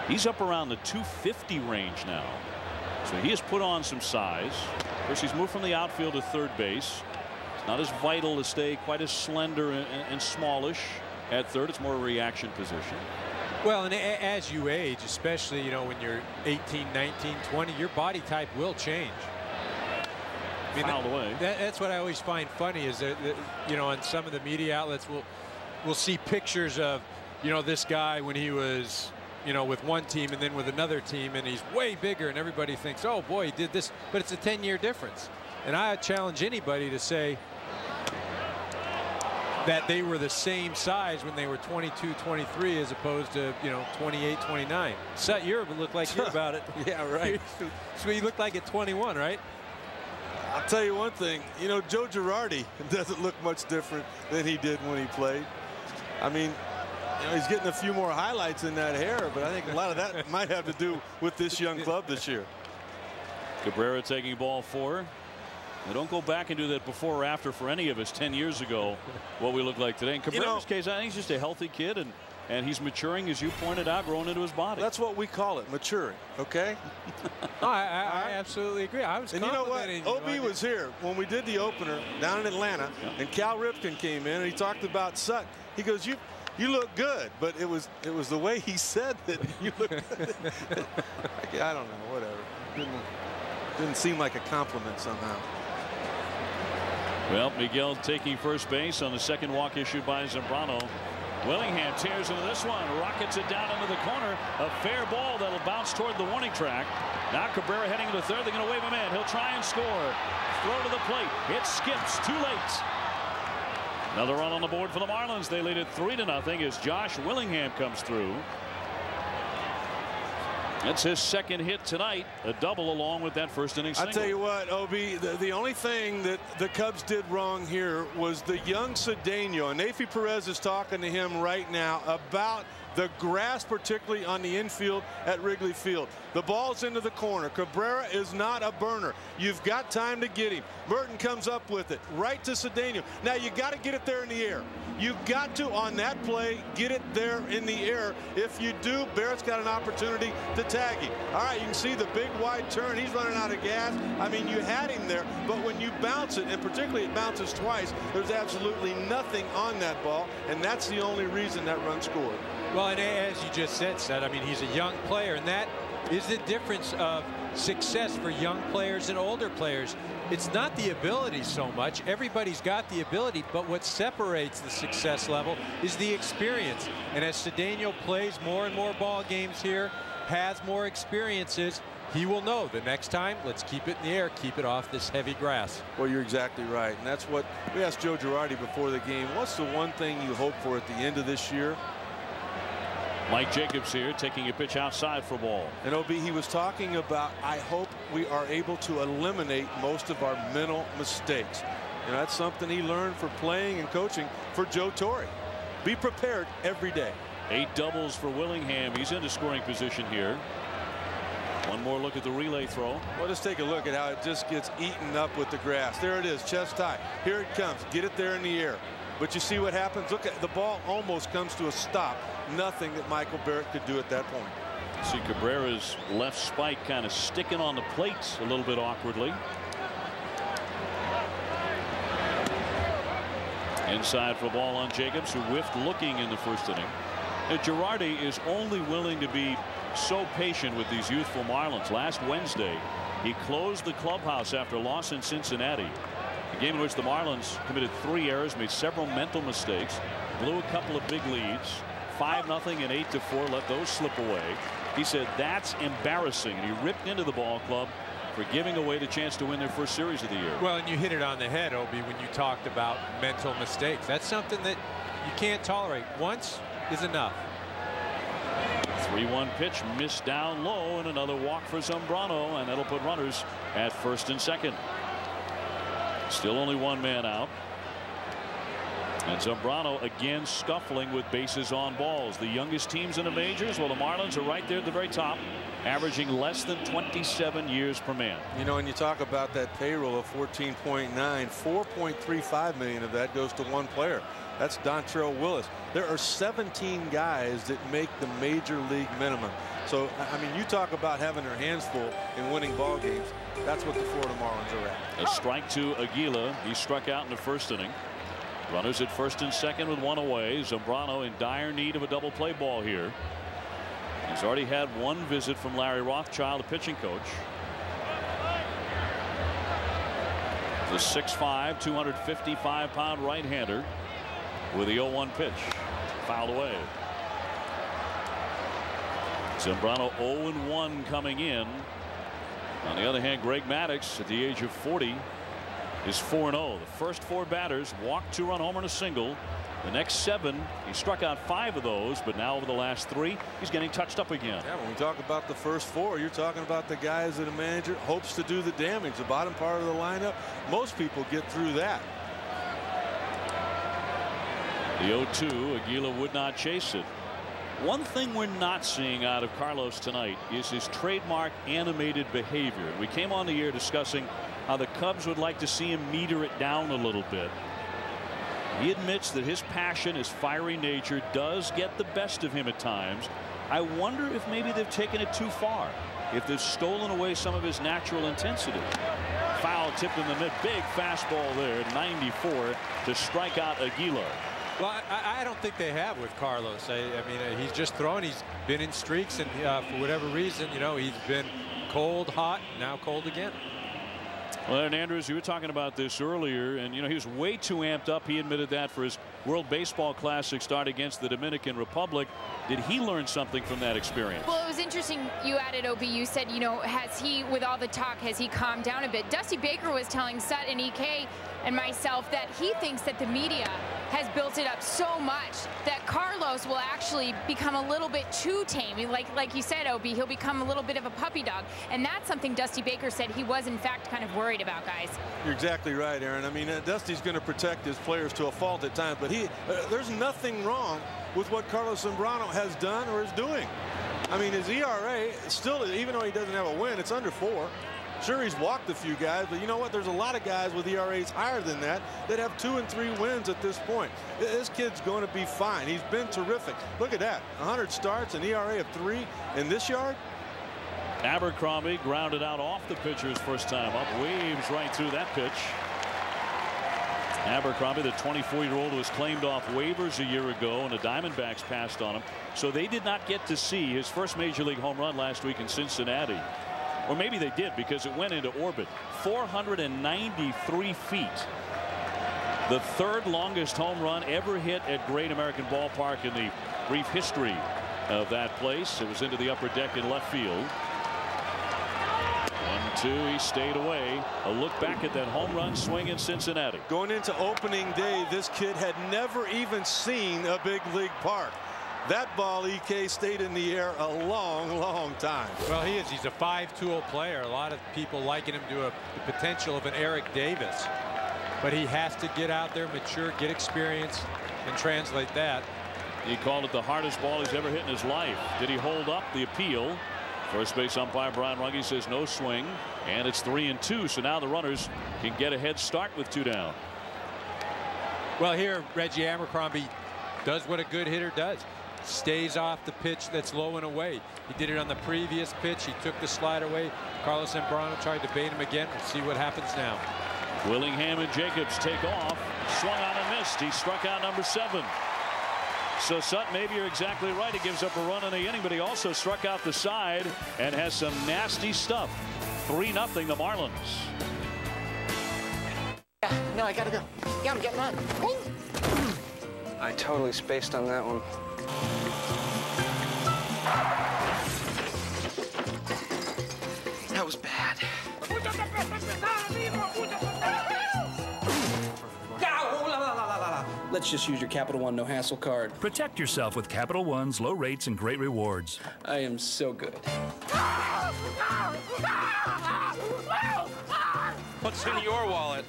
He's up around the 250 range now. So he has put on some size. Of course, he's moved from the outfield to third base. It's not as vital to stay quite as slender and smallish at third. It's more a reaction position. Well, and as you age, especially, you know, when you're 18, 19, 20, your body type will change. I mean, Fouled away. That's what I always find funny is that, you know, on some of the media outlets we'll see pictures of, you know, this guy when he was, you know, with one team and then with another team, and he's way bigger, and everybody thinks, oh boy, he did this, but it's a 10-year difference. And I challenge anybody to say that they were the same size when they were 22, 23, as opposed to, you know, 28, 29. Set year would look like you're about it. Yeah, right. So you look like at 21, right? I'll tell you one thing, you know, Joe Girardi doesn't look much different than he did when he played. I mean, you know, he's getting a few more highlights in that hair, but I think a lot of that might have to do with this young club this year. Cabrera taking ball 4. They don't go back and do that before or after for any of us 10 years ago, what we look like today. In Cabrera's case, I think he's just a healthy kid, and he's maturing, as you pointed out, growing into his body. That's what we call it, maturing, okay? I absolutely agree. I was complimenting you. OB was here when we did the opener down in Atlanta, and Cal Ripken came in, and he talked about Sutton. He goes, you look good, but it was the way he said that you look good. I don't know, whatever. Didn't seem like a compliment somehow. Well, Miguel taking first base on the second walk issued by Zambrano. Willingham tears into this one, rockets it down into the corner. A fair ball that'll bounce toward the warning track. Now Cabrera heading to the third. They're going to wave him in. He'll try and score. Throw to the plate. It skips. Too late. Another run on the board for the Marlins. They lead it 3-0 as Josh Willingham comes through. That's his second hit tonight, a double along with that first inning single. I tell you what, OB, the only thing that the Cubs did wrong here was the young Cedeno, and Nefi Perez is talking to him right now about the grass, particularly on the infield at Wrigley Field. The ball's into the corner. Cabrera is not a burner. You've got time to get him. Merton comes up with it right to Cedeno. Now you got to get it there in the air. You've got to, on that play, get it there in the air. If you do, Barrett's got an opportunity to tag him. All right, you can see the big wide turn. He's running out of gas. I mean, you had him there, but when you bounce it, and particularly it bounces twice, there's absolutely nothing on that ball, and that's the only reason that run scored. Well, and as you just said, Seth, I mean, he's a young player, and that is the difference of success for young players and older players. It's not the ability so much. Everybody's got the ability, but what separates the success level is the experience. And as Cedeno plays more and more ball games here, has more experiences, he will know the next time, let's keep it in the air, keep it off this heavy grass. Well, you're exactly right, and that's what we asked Joe Girardi before the game. What's the one thing you hope for at the end of this year? Mike Jacobs here taking a pitch outside for a ball. And OB, he was talking about, I hope we are able to eliminate most of our mental mistakes. And that's something he learned for playing and coaching for Joe Torre. Be prepared every day. 8 doubles for Willingham. He's into scoring position here. One more look at the relay throw. Well, just take a look at how it just gets eaten up with the grass. There it is, chest high. Here it comes. Get it there in the air. But you see what happens? Look at the ball almost comes to a stop. Nothing that Michael Barrett could do at that point. See Cabrera's left spike kind of sticking on the plates a little bit awkwardly. Inside for a ball on Jacobs, who whiffed looking in the first inning. Girardi is only willing to be so patient with these youthful Marlins. Last Wednesday, he closed the clubhouse after a loss in Cincinnati. A game in which the Marlins committed 3 errors, made several mental mistakes, blew a couple of big leads, 5-0 and 8-4, let those slip away. He said that's embarrassing, and he ripped into the ball club for giving away the chance to win their first series of the year. Well, and you hit it on the head, Obi, when you talked about mental mistakes. That's something that you can't tolerate. Once is enough. 3-1 pitch missed down low, and another walk for Zambrano, and that'll put runners at first and second. Still only one man out. And Zambrano again scuffling with bases on balls. The youngest teams in the majors, well, the Marlins are right there at the very top, averaging less than 27 years per man. You know, when you talk about that payroll of 14.9, 4.35 million of that goes to one player. That's Dontrell Willis. There are 17 guys that make the major league minimum. So, I mean, you talk about having their hands full in winning ball games. That's what the Florida Marlins are at. A strike to Aguila. He struck out in the first inning. Runners at first and second with one away. Zambrano in dire need of a double play ball here. He's already had one visit from Larry Rothschild, the pitching coach. The 6'5", 255-pound right-hander with the 0-1 pitch. Fouled away. Zambrano 0-1 coming in. On the other hand, Greg Maddux at the age of 40 is 4-0. The first 4 batters walked, 2-run homer and a single. The next 7, he struck out 5 of those, but now over the last 3, he's getting touched up again. Yeah, when we talk about the first 4, you're talking about the guys that a manager hopes to do the damage. The bottom part of the lineup, most people get through that. The 0-2, Aguila would not chase it. One thing we're not seeing out of Carlos tonight is his trademark animated behavior. We came on the air discussing how the Cubs would like to see him meter it down a little bit. He admits that his passion, his fiery nature, does get the best of him at times. I wonder if maybe they've taken it too far, if they've stolen away some of his natural intensity. Foul tipped in the mid, big fastball there, 94 to strike out Aguila. Well, I don't think they have with Carlos. I mean, he's just throwing. He's been in streaks, and for whatever reason, you know, he's been cold, hot, now cold again. Well, and Andrews, you were talking about this earlier, and you know he was way too amped up. He admitted that for his World Baseball Classic start against the Dominican Republic. Did he learn something from that experience? Well, it was interesting. You added, Obi, you said, you know, has he, with all the talk, has he calmed down a bit? Dusty Baker was telling Sutton, EK, and myself that he thinks that the media has built it up so much that Carlos will actually become a little bit too tame. Like you said, Obi, he'll become a little bit of a puppy dog, and that's something Dusty Baker said he was in fact kind of worried about, guys. You're exactly right, Aaron. I mean, Dusty's going to protect his players to a fault at times, but there's nothing wrong with what Carlos Zambrano has done or is doing. I mean, his ERA still, even though he doesn't have a win, it's under 4. Sure, he's walked a few guys, but you know what? There's a lot of guys with ERAs higher than that have 2 and 3 wins at this point. This kid's going to be fine. He's been terrific. Look at that. 100 starts, an ERA of 3 in this yard. Abercrombie grounded out off the pitcher's first time up. Waves right through that pitch. Abercrombie, the 24-year-old, was claimed off waivers a year ago, and the Diamondbacks passed on him. So they did not get to see his first major league home run last week in Cincinnati. Or maybe they did, because it went into orbit. 493 feet. The 3rd longest home run ever hit at Great American Ballpark in the brief history of that place. It was into the upper deck in left field. 1-2, he stayed away. A look back at that home run swing in Cincinnati. Going into opening day, this kid had never even seen a big league park. That ball, EK, stayed in the air a long, long time. Well, he is. He's a 5-tool player. A lot of people liken him to the potential of an Eric Davis. But he has to get out there, mature, get experience, and translate that. He called it the hardest ball he's ever hit in his life. Did he hold up the appeal? First base umpire Brian Runge says no swing, and it's 3-2. So now the runners can get a head start with 2 down. Well, here Reggie Abercrombie does what a good hitter does. Stays off the pitch that's low and away. He did it on the previous pitch. He took the slide away. Carlos Zambrano tried to bait him again. We'll see what happens now. Willingham and Jacobs take off. Swung on and missed. He struck out number 7. So Sutton, maybe you're exactly right. He gives up a run in the inning, but he also struck out the side and has some nasty stuff. 3-0 the Marlins. No, I gotta go. Yeah, I'm getting on. I totally spaced on that one. That was bad. Let's just use your Capital One no-hassle card. Protect yourself with Capital One's low rates and great rewards. I am so good. What's in your wallet?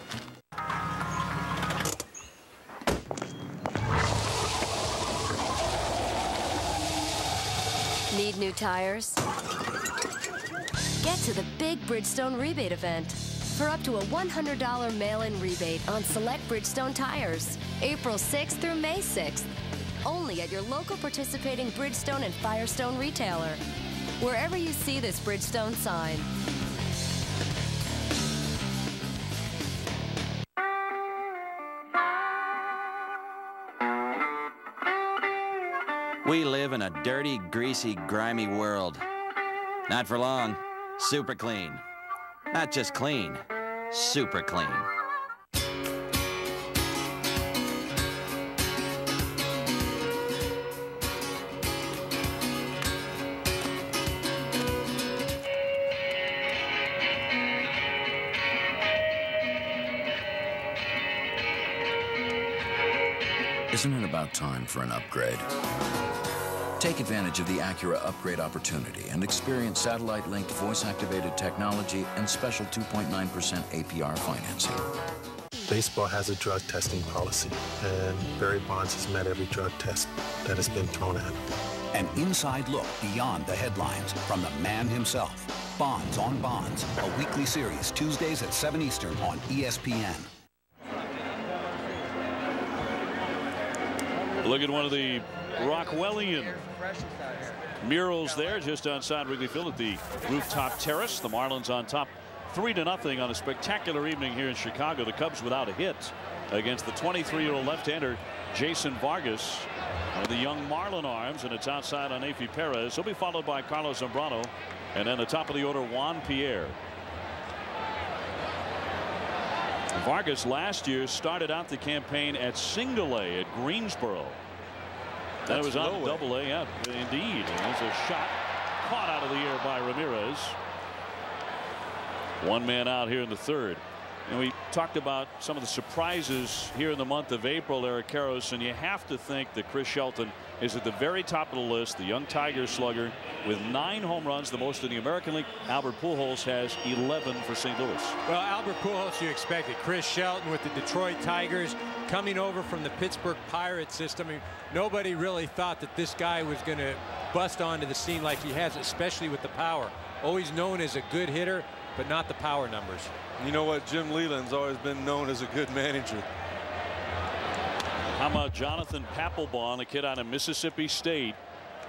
Need new tires? Get to the big Bridgestone rebate event for up to a $100 mail-in rebate on select Bridgestone tires, April 6th through May 6th. Only at your local participating Bridgestone and Firestone retailer, wherever you see this Bridgestone sign. We live in a dirty, greasy, grimy world. Not for long. Super clean. Not just clean, super clean. Isn't it about time for an upgrade? Take advantage of the Acura upgrade opportunity and experience satellite-linked voice-activated technology and special 2.9% APR financing. Baseball has a drug testing policy, and Barry Bonds has met every drug test that has been thrown at him. An inside look beyond the headlines from the man himself. Bonds on Bonds, a weekly series, Tuesdays at 7 Eastern on ESPN. Look at one of the Rockwellian murals there just outside Wrigley Field at the rooftop terrace. The Marlins on top 3-0 on a spectacular evening here in Chicago. The Cubs without a hit against the 23-year-old left-hander Jason Vargas, one of the young Marlin arms, and it's outside on Efi Perez. He'll be followed by Carlos Zambrano, and then the top of the order Juan Pierre. Vargas last year started out the campaign at single A at Greensboro. Then it was on double A. Yeah, indeed. There's a shot caught out of the air by Ramirez. One man out here in the third. And we talked about some of the surprises here in the month of April, Eric Karros, and you have to think that Chris Shelton is at the very top of the list, the young Tiger slugger with 9 home runs, the most in the American League. Albert Pujols has 11 for St. Louis. Well, Albert Pujols, you expected. Chris Shelton with the Detroit Tigers coming over from the Pittsburgh Pirates system. I mean, nobody really thought that this guy was going to bust onto the scene like he has, especially with the power. Always known as a good hitter, but not the power numbers. You know what? Jim Leland's always been known as a good manager. How about Jonathan Papelbon, a kid out of Mississippi State,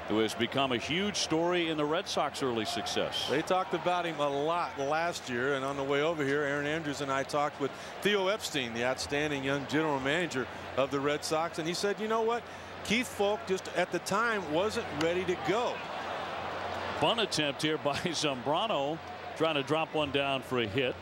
who has become a huge story in the Red Sox early success. They talked about him a lot last year, and on the way over here, Aaron Andrews and I talked with Theo Epstein, the outstanding young general manager of the Red Sox, and he said, you know what? Keith Folk just at the time wasn't ready to go. Bunt attempt here by Zambrano, trying to drop one down for a hit.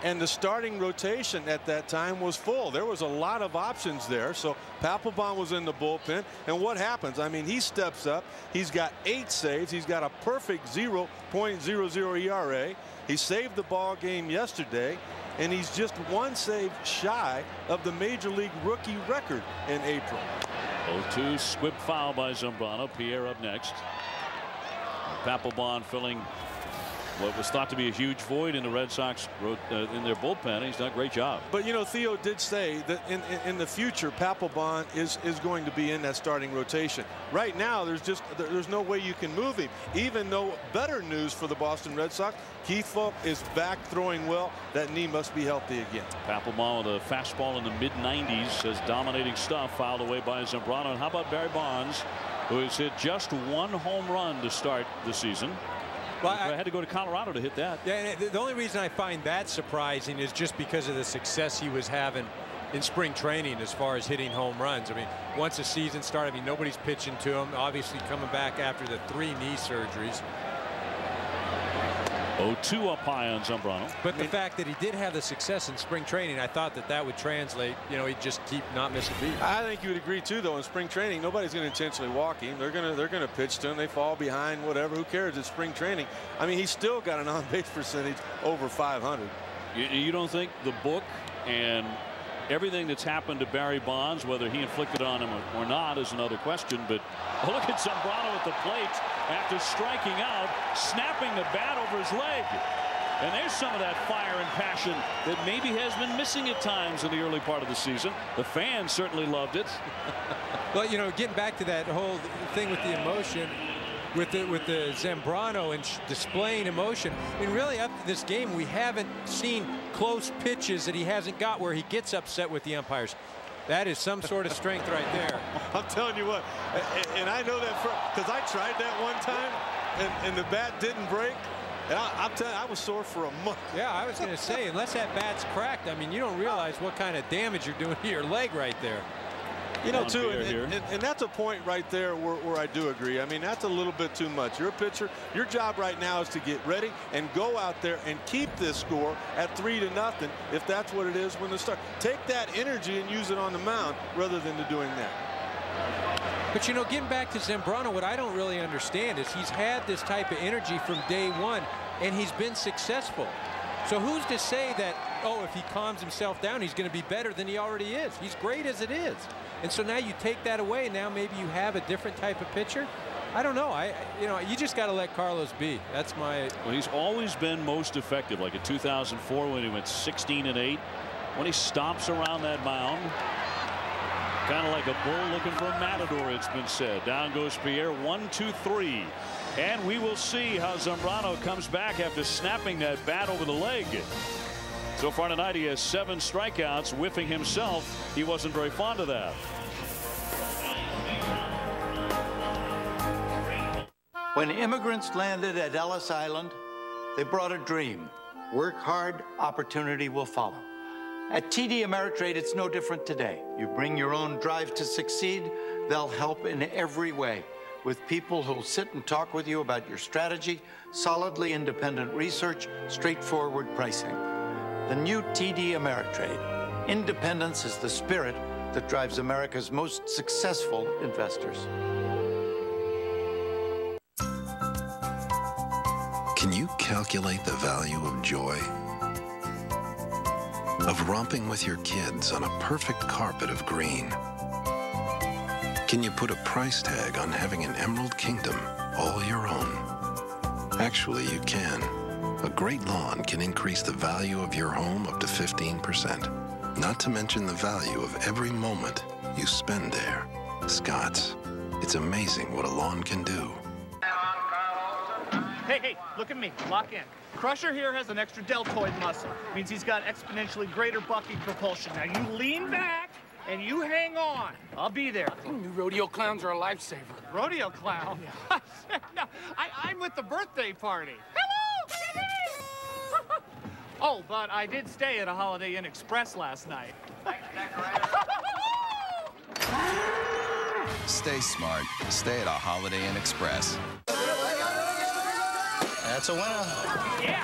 And the starting rotation at that time was full. There was a lot of options there. So Papelbon was in the bullpen. And what happens? I mean, he steps up. He's got 8 saves. He's got a perfect 0.00 ERA. He saved the ball game yesterday. And he's just 1 save shy of the major league rookie record in April. 0-2 squib foul by Zambrano. Pierre up next. Papelbon filling what was thought to be a huge void in the Red Sox in their bullpen. He's done a great job. But, you know, Theo did say that in the future, Papelbon is going to be in that starting rotation. Right now, there's no way you can move him. Even though better news for the Boston Red Sox, Keith Falk is back throwing well. That knee must be healthy again. Papelbon with a fastball in the mid-90s, says dominating stuff, fouled away by Zambrano. And how about Barry Bonds, who has hit just 1 home run to start the season? Well, I had to go to Colorado to hit that. Yeah, and the only reason I find that surprising is just because of the success he was having in spring training as far as hitting home runs. I mean, once the season started, I mean, nobody's pitching to him. Obviously coming back after the 3 knee surgeries. 0-2 up high on Zambrano. But the fact that he did have the success in spring training, I thought that would translate. You know, he'd just keep not missing beat. I think you would agree too, though. In spring training, nobody's going to intentionally walk him. They're going to pitch to him. They fall behind, whatever. Who cares? It's spring training. I mean, he's still got an on-base percentage over 500. You don't think the book and everything that's happened to Barry Bonds, whether he inflicted on him or not, is another question. But look at Zambrano at the plate after striking out, snapping the bat over his leg. And there's some of that fire and passion that maybe has been missing at times in the early part of the season. The fans certainly loved it. Well, you know, getting back to that whole thing with the emotion, with the Zambrano and displaying emotion. I mean, really, up to this game, we haven't seen close pitches that he hasn't got where he gets upset with the umpires. That is some sort of strength right there. I'm telling you what, and I know that because I tried that one time, and the bat didn't break. And I'm telling you, I was sore for a month. Yeah, I was going to say, unless that bat's cracked, I mean, you don't realize what kind of damage you're doing to your leg right there. You know, too, and that's a point right there where I do agree. I mean, that's a little bit too much. You're a pitcher. Your job right now is to get ready and go out there and keep this score at 3-0 if that's what it is when they start. Take that energy and use it on the mound rather than to doing that. But, you know, getting back to Zambrano, what I don't really understand is he's had this type of energy from day one, and he's been successful. So who's to say that, oh, if he calms himself down, he's going to be better than he already is? He's great as it is. And so now you take that away, and now maybe you have a different type of pitcher. I don't know. You know, you just got to let Carlos be. That's my. Well, he's always been most effective, like in 2004 when he went 16-8. When he stomps around that mound, kind of like a bull looking for a matador, it's been said. Down goes Pierre, 1-2-3. And we will see how Zambrano comes back after snapping that bat over the leg. So far tonight, he has 7 strikeouts, whiffing himself. He wasn't very fond of that. When immigrants landed at Ellis Island, they brought a dream. Work hard, opportunity will follow. At TD Ameritrade, it's no different today. You bring your own drive to succeed, they'll help in every way. With people who'll sit and talk with you about your strategy, solidly independent research, straightforward pricing. The new TD Ameritrade. Independence is the spirit that drives America's most successful investors. Can you calculate the value of joy? Of romping with your kids on a perfect carpet of green? Can you put a price tag on having an Emerald Kingdom all your own? Actually, you can. A great lawn can increase the value of your home up to 15%. Not to mention the value of every moment you spend there. Scott's. It's amazing what a lawn can do. Hey, look at me. Lock in. Crusher here has an extra deltoid muscle. Means he's got exponentially greater bucking propulsion. Now you lean back and you hang on. I'll be there. New rodeo clowns are a lifesaver. Rodeo clown? No, I'm with the birthday party. Hello! Oh, but I did stay at a Holiday Inn Express last night. Stay smart. Stay at a Holiday Inn Express. That's a winner. Yeah.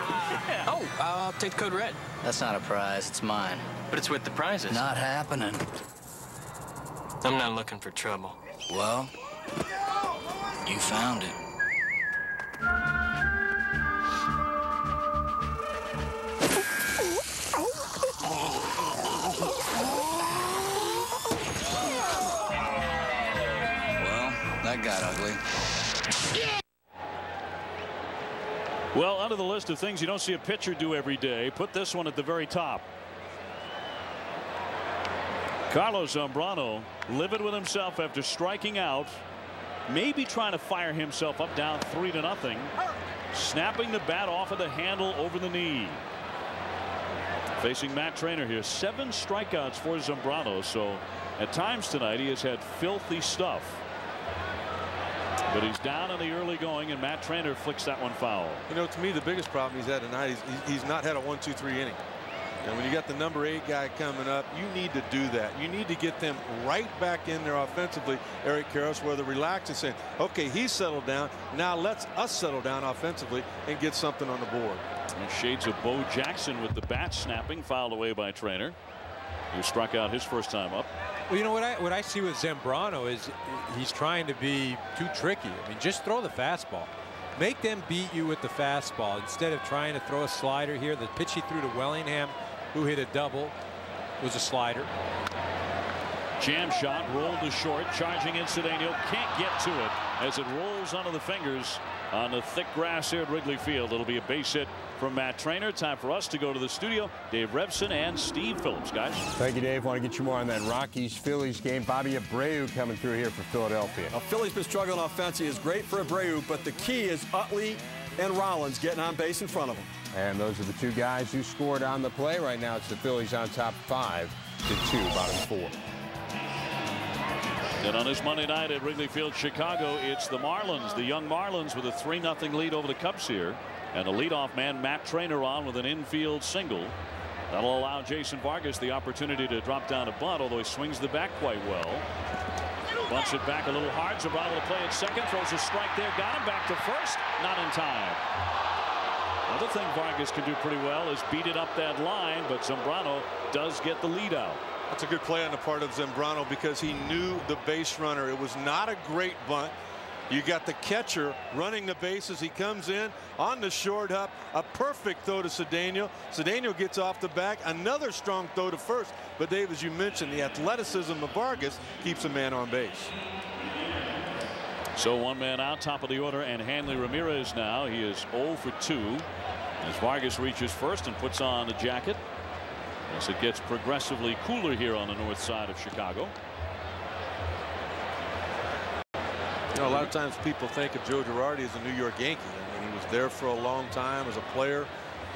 Oh, I'll take the code red. That's not a prize. It's mine. But it's with the prizes. Not happening. I'm not looking for trouble. Well, you found it. Well, that got ugly. Well, under the list of things you don't see a pitcher do every day, put this one at the very top. Carlos Zambrano livid with himself after striking out, maybe trying to fire himself up, down 3-0, snapping the bat off of the handle over the knee. Facing Matt Trainer here, 7 strikeouts for Zambrano, so at times tonight he has had filthy stuff. But he's down in the early going, and Matt Trainer flicks that one foul. You know, to me, the biggest problem he's had tonight, he's not had a 1-2-3 inning. And when you got the number 8 guy coming up, you need to do that. You need to get them right back in there offensively, Eric Karros, where they're relaxed and saying, okay, he's settled down. Now let's us settle down offensively and get something on the board. And shades of Bo Jackson with the bat snapping, fouled away by Trainer, who struck out his first time up. Well, you know what I see with Zambrano is he's trying to be too tricky. I mean, just throw the fastball. Make them beat you with the fastball instead of trying to throw a slider here. The pitch he threw to Wellingham, who hit a double, was a slider. Jam shot rolled to short, charging in Cedeno, can't get to it as it rolls onto the fingers on the thick grass here at Wrigley Field. It'll be a base hit from Matt Trainer. Time for us to go to the studio. Dave Revson and Steve Phillips, guys. Thank you, Dave. Want to get you more on that Rockies-Phillies game. Bobby Abreu coming through here for Philadelphia. Now, Philly's been struggling offensively. Is great for Abreu, but the key is Utley and Rollins getting on base in front of him. And those are the 2 guys who scored on the play. Right now, it's the Phillies on top 5-2, bottom 4. And on this Monday night at Wrigley Field, Chicago, it's the Marlins, the young Marlins, with a 3-0 lead over the Cubs here. And the leadoff man, Matt Trainer, on with an infield single. That'll allow Jason Vargas the opportunity to drop down a bunt, although he swings the bat quite well. Bunts it back a little hard. Zambrano to play at second, throws a strike there, got him back to first, not in time. Another thing Vargas can do pretty well is beat it up that line, but Zambrano does get the lead out. That's a good play on the part of Zambrano because he knew the base runner. It was not a great bunt. You got the catcher running the bases. He comes in on the short hop. A perfect throw to Cedeno. Cedeno gets off the back. Another strong throw to first. But Dave, as you mentioned, the athleticism of Vargas keeps a man on base. So 1 man out, top of the order, and Hanley Ramirez now. He is 0 for 2 as Vargas reaches first and puts on the jacket as it gets progressively cooler here on the north side of Chicago. You know, a lot of times people think of Joe Girardi as a New York Yankee. I mean, he was there for a long time as a player,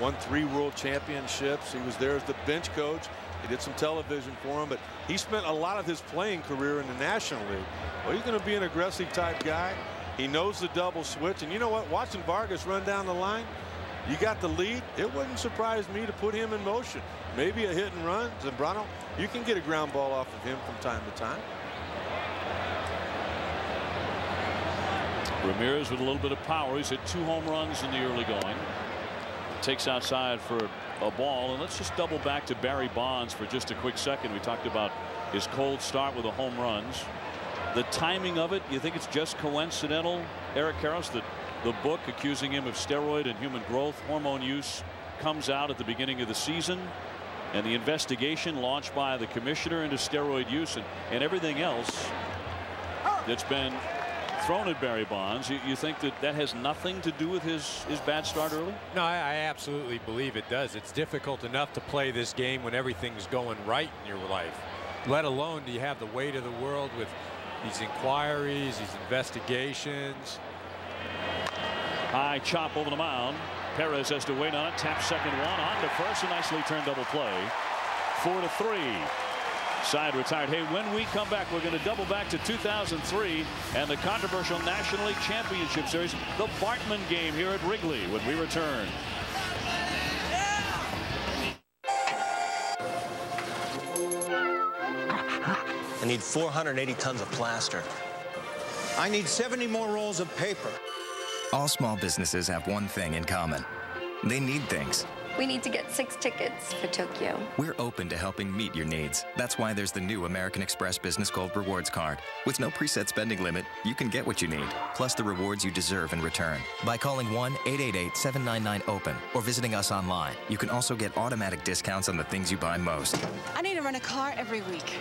won 3 world championships. He was there as the bench coach. He did some television for him, but he spent a lot of his playing career in the National League. Well, he's going to be an aggressive type guy. He knows the double switch. And you know what? Watching Vargas run down the line, you got the lead. It wouldn't surprise me to put him in motion. Maybe a hit and run. Zambrano, you can get a ground ball off of him from time to time. Ramirez with a little bit of power. He's hit 2 home runs in the early going. Takes outside for a ball. And let's just double back to Barry Bonds for just a quick second. We talked about his cold start with the home runs. The timing of it, you think it's just coincidental, Eric Karros, that the book accusing him of steroid and human growth hormone use comes out at the beginning of the season, and the investigation launched by the commissioner into steroid use and everything else that's been thrown at Barry Bonds. You think that has nothing to do with his bad start early? No, I absolutely believe it does. It's difficult enough to play this game when everything's going right in your life, let alone do you have the weight of the world with these inquiries, these investigations. High chop over the mound. Perez has to wait on it. Tap second one. On to first. A nicely turned double play. 4-3. Side retired. Hey, when we come back, we're going to double back to 2003 and the controversial National League Championship Series, the Bartman game here at Wrigley, when we return. I need 480 tons of plaster. I need 70 more rolls of paper. All small businesses have one thing in common. They need things. We need to get 6 tickets for Tokyo. We're open to helping meet your needs. That's why there's the new American Express Business Gold Rewards Card. With no preset spending limit, you can get what you need, plus the rewards you deserve in return. By calling 1-888-799-OPEN or visiting us online, you can also get automatic discounts on the things you buy most. I need to rent a car every week.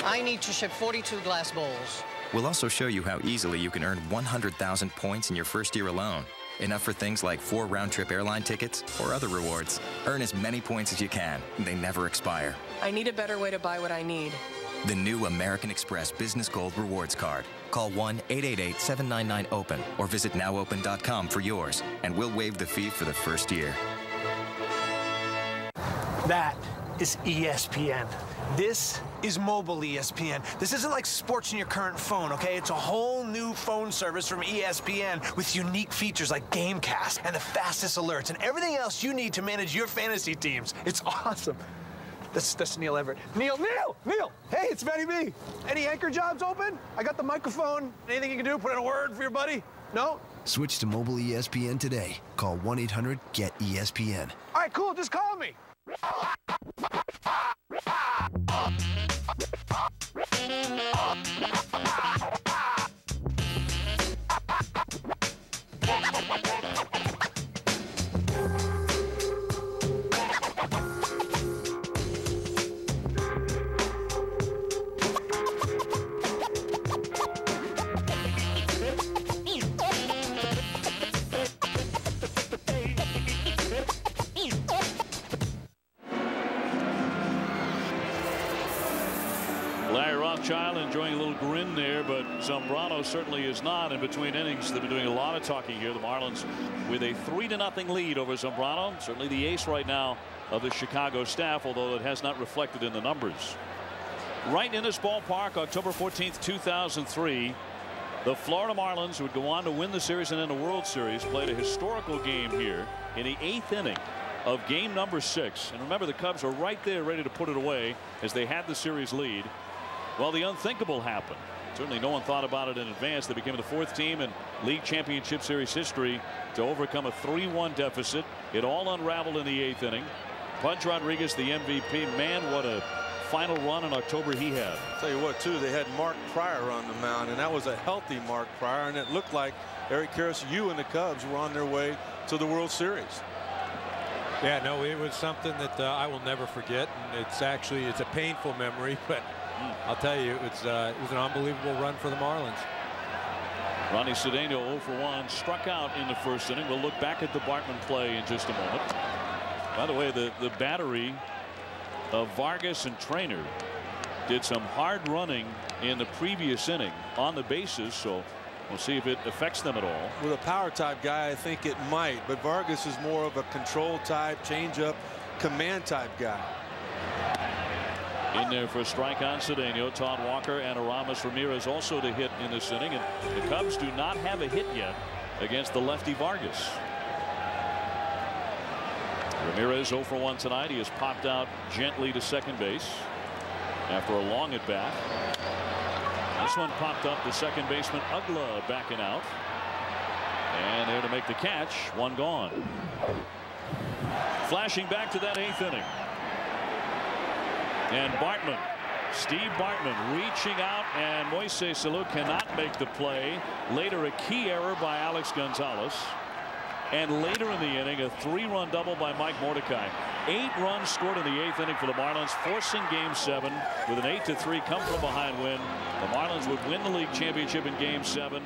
I need to ship 42 glass bowls. We'll also show you how easily you can earn 100,000 points in your first year alone. Enough for things like 4 round-trip airline tickets or other rewards. Earn as many points as you can. They never expire. I need a better way to buy what I need. The new American Express Business Gold Rewards Card. Call 1-888-799-OPEN or visit nowopen.com for yours, and we'll waive the fee for the first year. That is ESPN. This is mobile ESPN. This isn't like sports in your current phone, okay? It's a whole new phone service from ESPN with unique features like Gamecast and the fastest alerts and everything else you need to manage your fantasy teams. It's awesome. That's Neil Everett. Neil! Hey, it's Benny B. Any anchor jobs open? I got the microphone. Anything you can do? Put in a word for your buddy? No? Switch to mobile ESPN today. Call 1-800-GET-ESPN. All right, cool. Just call me. Child enjoying a little grin there, but Zambrano certainly is not. In between innings, they've been doing a lot of talking here. The Marlins with a 3-0 lead over Zambrano. Certainly the ace right now of the Chicago staff, although it has not reflected in the numbers. Right in this ballpark, October 14th, 2003, the Florida Marlins would go on to win the series and then the World Series. Played a historical game here in the 8th inning of game number 6. And remember, the Cubs were right there ready to put it away as they had the series lead. Well, the unthinkable happened. Certainly no one thought about it in advance. They became the 4th team in League Championship Series history to overcome a 3-1 deficit. It all unraveled in the 8th inning. Pudge Rodriguez, the MVP. Man, what a final run in October he had. I'll tell you what, too, they had Mark Pryor on the mound, and that was a healthy Mark Pryor, and it looked like Eric Karras, you and the Cubs were on their way to the World Series. Yeah, no, it was something that I will never forget, and it's a painful memory, but I'll tell you, it was an unbelievable run for the Marlins. Ronnie Cedeno 0 for 1, struck out in the 1st inning. We'll look back at the Bartman play in just a moment. By the way, the battery of Vargas and Trainer did some hard running in the previous inning on the bases, so we'll see if it affects them at all. With a power type guy, I think it might, but Vargas is more of a control type, changeup, command type guy. In there for a strike on Cedeno. Todd Walker and Aramis Ramirez also to hit in this inning, and the Cubs do not have a hit yet against the lefty Vargas. Ramirez 0 for 1 tonight. He has popped out gently to second base after a long at bat. This one popped up to second baseman Ugla backing out, and there to make the catch. One gone. Flashing back to that 8th inning. And Bartman, Steve Bartman reaching out, and Moises Salou cannot make the play. Later a key error by Alex Gonzalez. And later in the inning, a 3-run double by Mike Mordecai. 8 runs scored in the 8th inning for the Marlins, forcing game 7 with an 8-3 come from behind win. The Marlins would win the league championship in game 7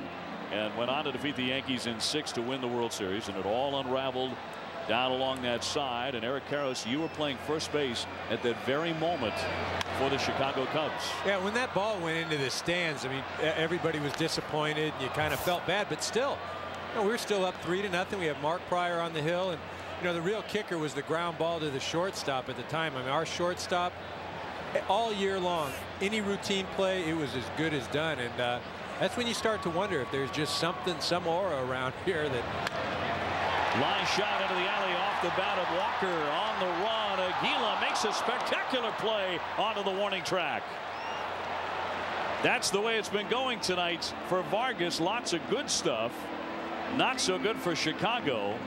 and went on to defeat the Yankees in 6 to win the World Series. And it all unraveled down along that side. And Eric Karras, you were playing first base at that very moment for the Chicago Cubs. Yeah, when that ball went into the stands, I mean, everybody was disappointed. You kind of felt bad, but still, you know, we're still up 3-0. We have Mark Pryor on the hill, and you know, the real kicker was the ground ball to the shortstop at the time. I mean, our shortstop all year long, any routine play, it was as good as done. And that's when you start to wonder if there's just something, some aura around here that. Line shot into the alley off the bat of Walker on the run. Aguila makes a spectacular play onto the warning track. That's the way it's been going tonight for Vargas. Lots of good stuff. Not so good for Chicago.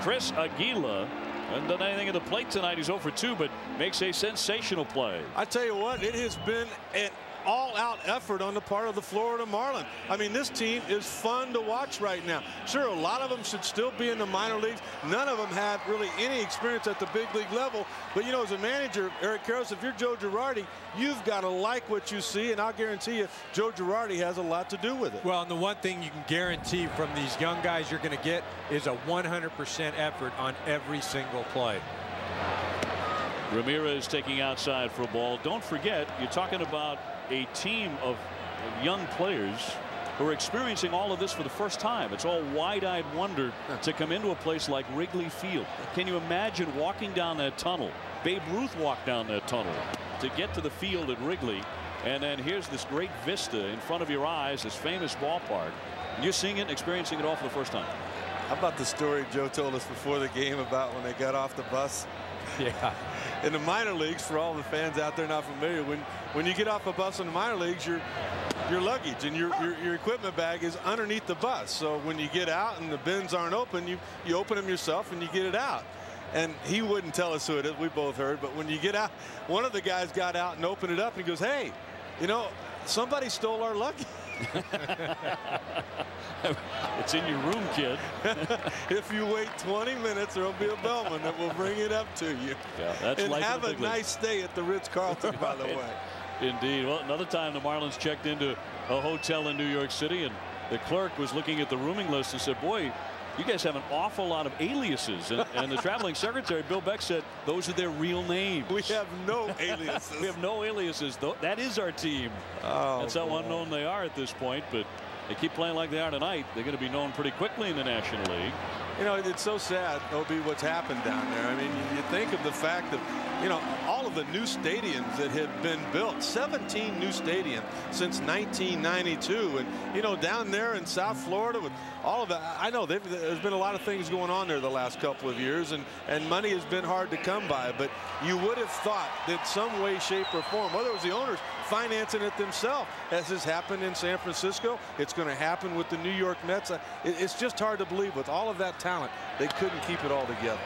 Chris Aguila hasn't done anything at the plate tonight. He's 0 for 2, but makes a sensational play. I tell you what, it has been an all-out effort on the part of the Florida Marlins. I mean, this team is fun to watch right now. Sure, a lot of them should still be in the minor leagues. None of them have really any experience at the big league level. But, you know, as a manager, Eric Karros, if you're Joe Girardi, you've got to like what you see, and I'll guarantee you Joe Girardi has a lot to do with it. Well, and the one thing you can guarantee from these young guys you're going to get is a 100% effort on every single play. Ramirez taking outside for a ball. Don't forget, you're talking about a team of young players who are experiencing all of this for the first time. It's all wide-eyed wonder to come into a place like Wrigley Field. Can you imagine walking down that tunnel? Babe Ruth walked down that tunnel to get to the field at Wrigley, and then here's this great vista in front of your eyes, this famous ballpark. And you're seeing it and experiencing it all for the first time. How about the story Joe told us before the game about when they got off the bus? Yeah. In the minor leagues, for all the fans out there not familiar, when you get off a bus in the minor leagues, your luggage and your equipment bag is underneath the bus. So when you get out and the bins aren't open, you open them yourself and you get it out. And he wouldn't tell us who it is. We both heard. But when you get out, one of the guys got out and opened it up and he goes, "Hey, you know, somebody stole our luggage." It's in your room, kid. If you wait 20 minutes, there'll be a bellman that will bring it up to you. Yeah, that's and life have a nice stay at the Ritz-Carlton, by the way. Indeed. Well, another time the Marlins checked into a hotel in New York City, and the clerk was looking at the rooming list and said, "Boy, you guys have an awful lot of aliases." And the traveling secretary, Bill Beck, said those are their real names. We have no aliases. We have no aliases. That is our team. Oh, that's how unknown they are at this point. But they keep playing like they are tonight. They're going to be known pretty quickly in the National League. You know, it's so sad, Obi, what's happened down there. I mean, you think of the fact that, you know, all of the new stadiums that have been built, 17 new stadiums since 1992. And, you know, down there in South Florida with all of that, I know there's been a lot of things going on there the last couple of years, and money has been hard to come by. But you would have thought that some way, shape, or form, whether it was the owners financing it themselves, as has happened in San Francisco, it's going to happen with the New York Mets. It's just hard to believe with all of that talent, they couldn't keep it all together.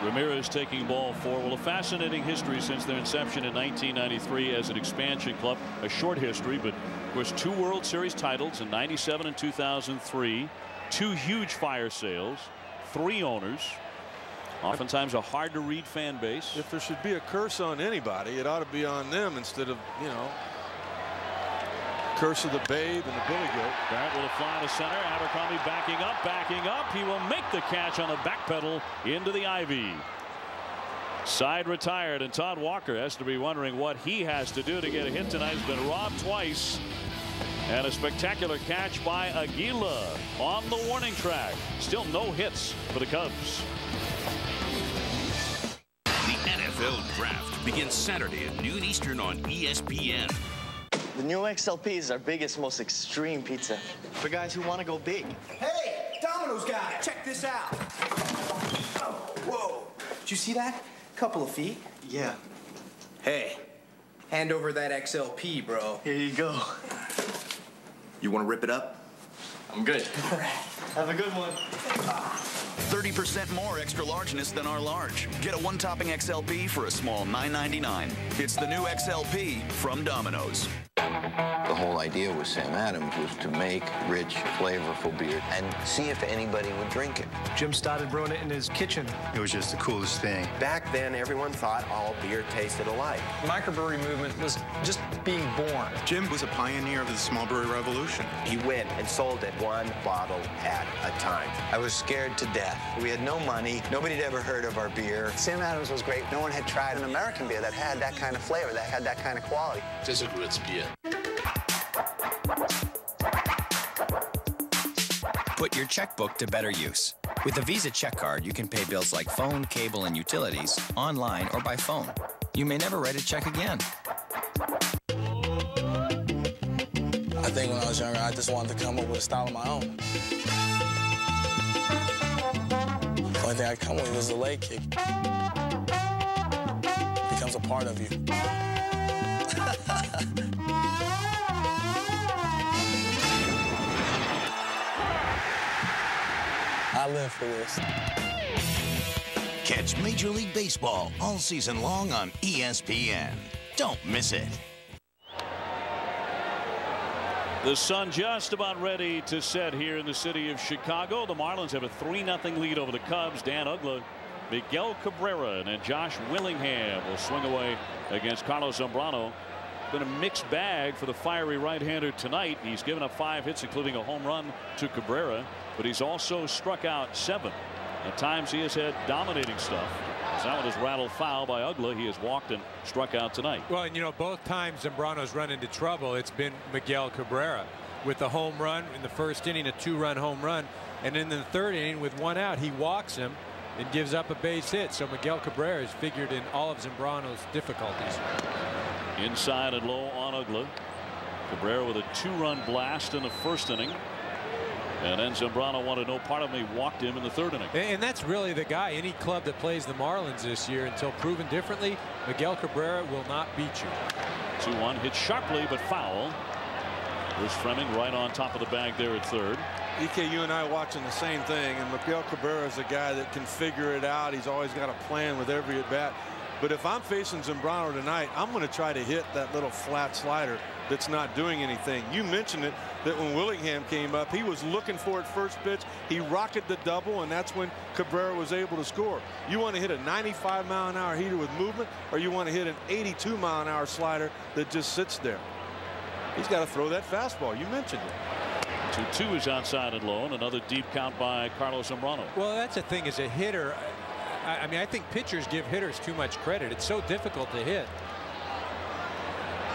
Ramirez taking ball 4. Well, a fascinating history since their inception in 1993 as an expansion club. A short history, but of course 2 World Series titles in '97 and 2003. 2 huge fire sales. 3 owners. Oftentimes a hard to read fan base. If there should be a curse on anybody, it ought to be on them instead of, you know, curse of the Babe and the Billy Goat. Barrett will fly to center. Abercrombie backing up. He will make the catch on the back pedal into the ivy. Side retired, and Todd Walker has to be wondering what he has to do to get a hit tonight. He's been robbed twice. And a spectacular catch by Aguila on the warning track. Still no hits for the Cubs. The NFL Draft begins Saturday at noon Eastern on ESPN. The new XLP is our biggest, most extreme pizza for guys who want to go big. Hey, Domino's guy, check this out. Oh, whoa. Did you see that? Couple of feet. Yeah. Hey, hand over that XLP, bro. Here you go. You want to rip it up? I'm good. All right. Have a good one. 30% more extra largeness than our large. Get a 1-topping XLP for a small $9.99. It's the new XLP from Domino's. The whole idea with Sam Adams was to make rich, flavorful beer and see if anybody would drink it. Jim started brewing it in his kitchen. It was just the coolest thing. Back then, everyone thought all beer tasted alike. The microbrewery movement was just being born. Jim was a pioneer of the small brewery revolution. He went and sold it 1 bottle at a time. I was scared to death. We had no money. Nobody had ever heard of our beer. Sam Adams was great. No one had tried an American beer that had that kind of flavor, that had that kind of quality. This is a good beer. Put your checkbook to better use. With a Visa check card, you can pay bills like phone, cable, and utilities online or by phone. You may never write a check again. I think when I was younger, I just wanted to come up with a style of my own. The only thing I come with was a leg kick. It becomes a part of you. I live for this. Catch Major League Baseball all season long on ESPN. Don't miss it. The sun just about ready to set here in the city of Chicago. The Marlins have a 3-0 lead over the Cubs. Dan Uggla, Miguel Cabrera, and Josh Willingham will swing away against Carlos Zambrano. Been a mixed bag for the fiery right-hander tonight. He's given up 5 hits, including a home run to Cabrera, but he's also struck out 7. At times he has had dominating stuff. That one is rattled foul by Uggla. He has walked and struck out tonight. Well, and you know, both times Zambrano's run into trouble, it's been Miguel Cabrera with the home run in the first inning, a 2-run home run, and in the third inning with 1 out, he walks him and gives up a base hit. So Miguel Cabrera is figured in all of Zambrano's difficulties. Inside and low on Uggla. Cabrera with a 2-run blast in the first inning. And then Zambrano wanted no part of him. He walked him in the third inning. And that's really the guy. Any club that plays the Marlins this year, until proven differently, Miguel Cabrera will not beat you. 2-1 hit sharply but foul. Bruce Fleming right on top of the bag there at third. EK, you and I watching the same thing, and Miguel Cabrera is a guy that can figure it out. He's always got a plan with every at bat. But if I'm facing Zambrano tonight, I'm going to try to hit that little flat slider that's not doing anything. You mentioned it, that when Willingham came up, he was looking for it first pitch. He rocketed the double, and that's when Cabrera was able to score. You want to hit a 95-mile-an-hour heater with movement, or you want to hit an 82-mile-an-hour slider that just sits there. He's got to throw that fastball. You mentioned it. 2-2 is outside and low, and another deep count by Carlos Zambrano. Well, that's the thing, as a hitter, I mean, I think pitchers give hitters too much credit. It's so difficult to hit.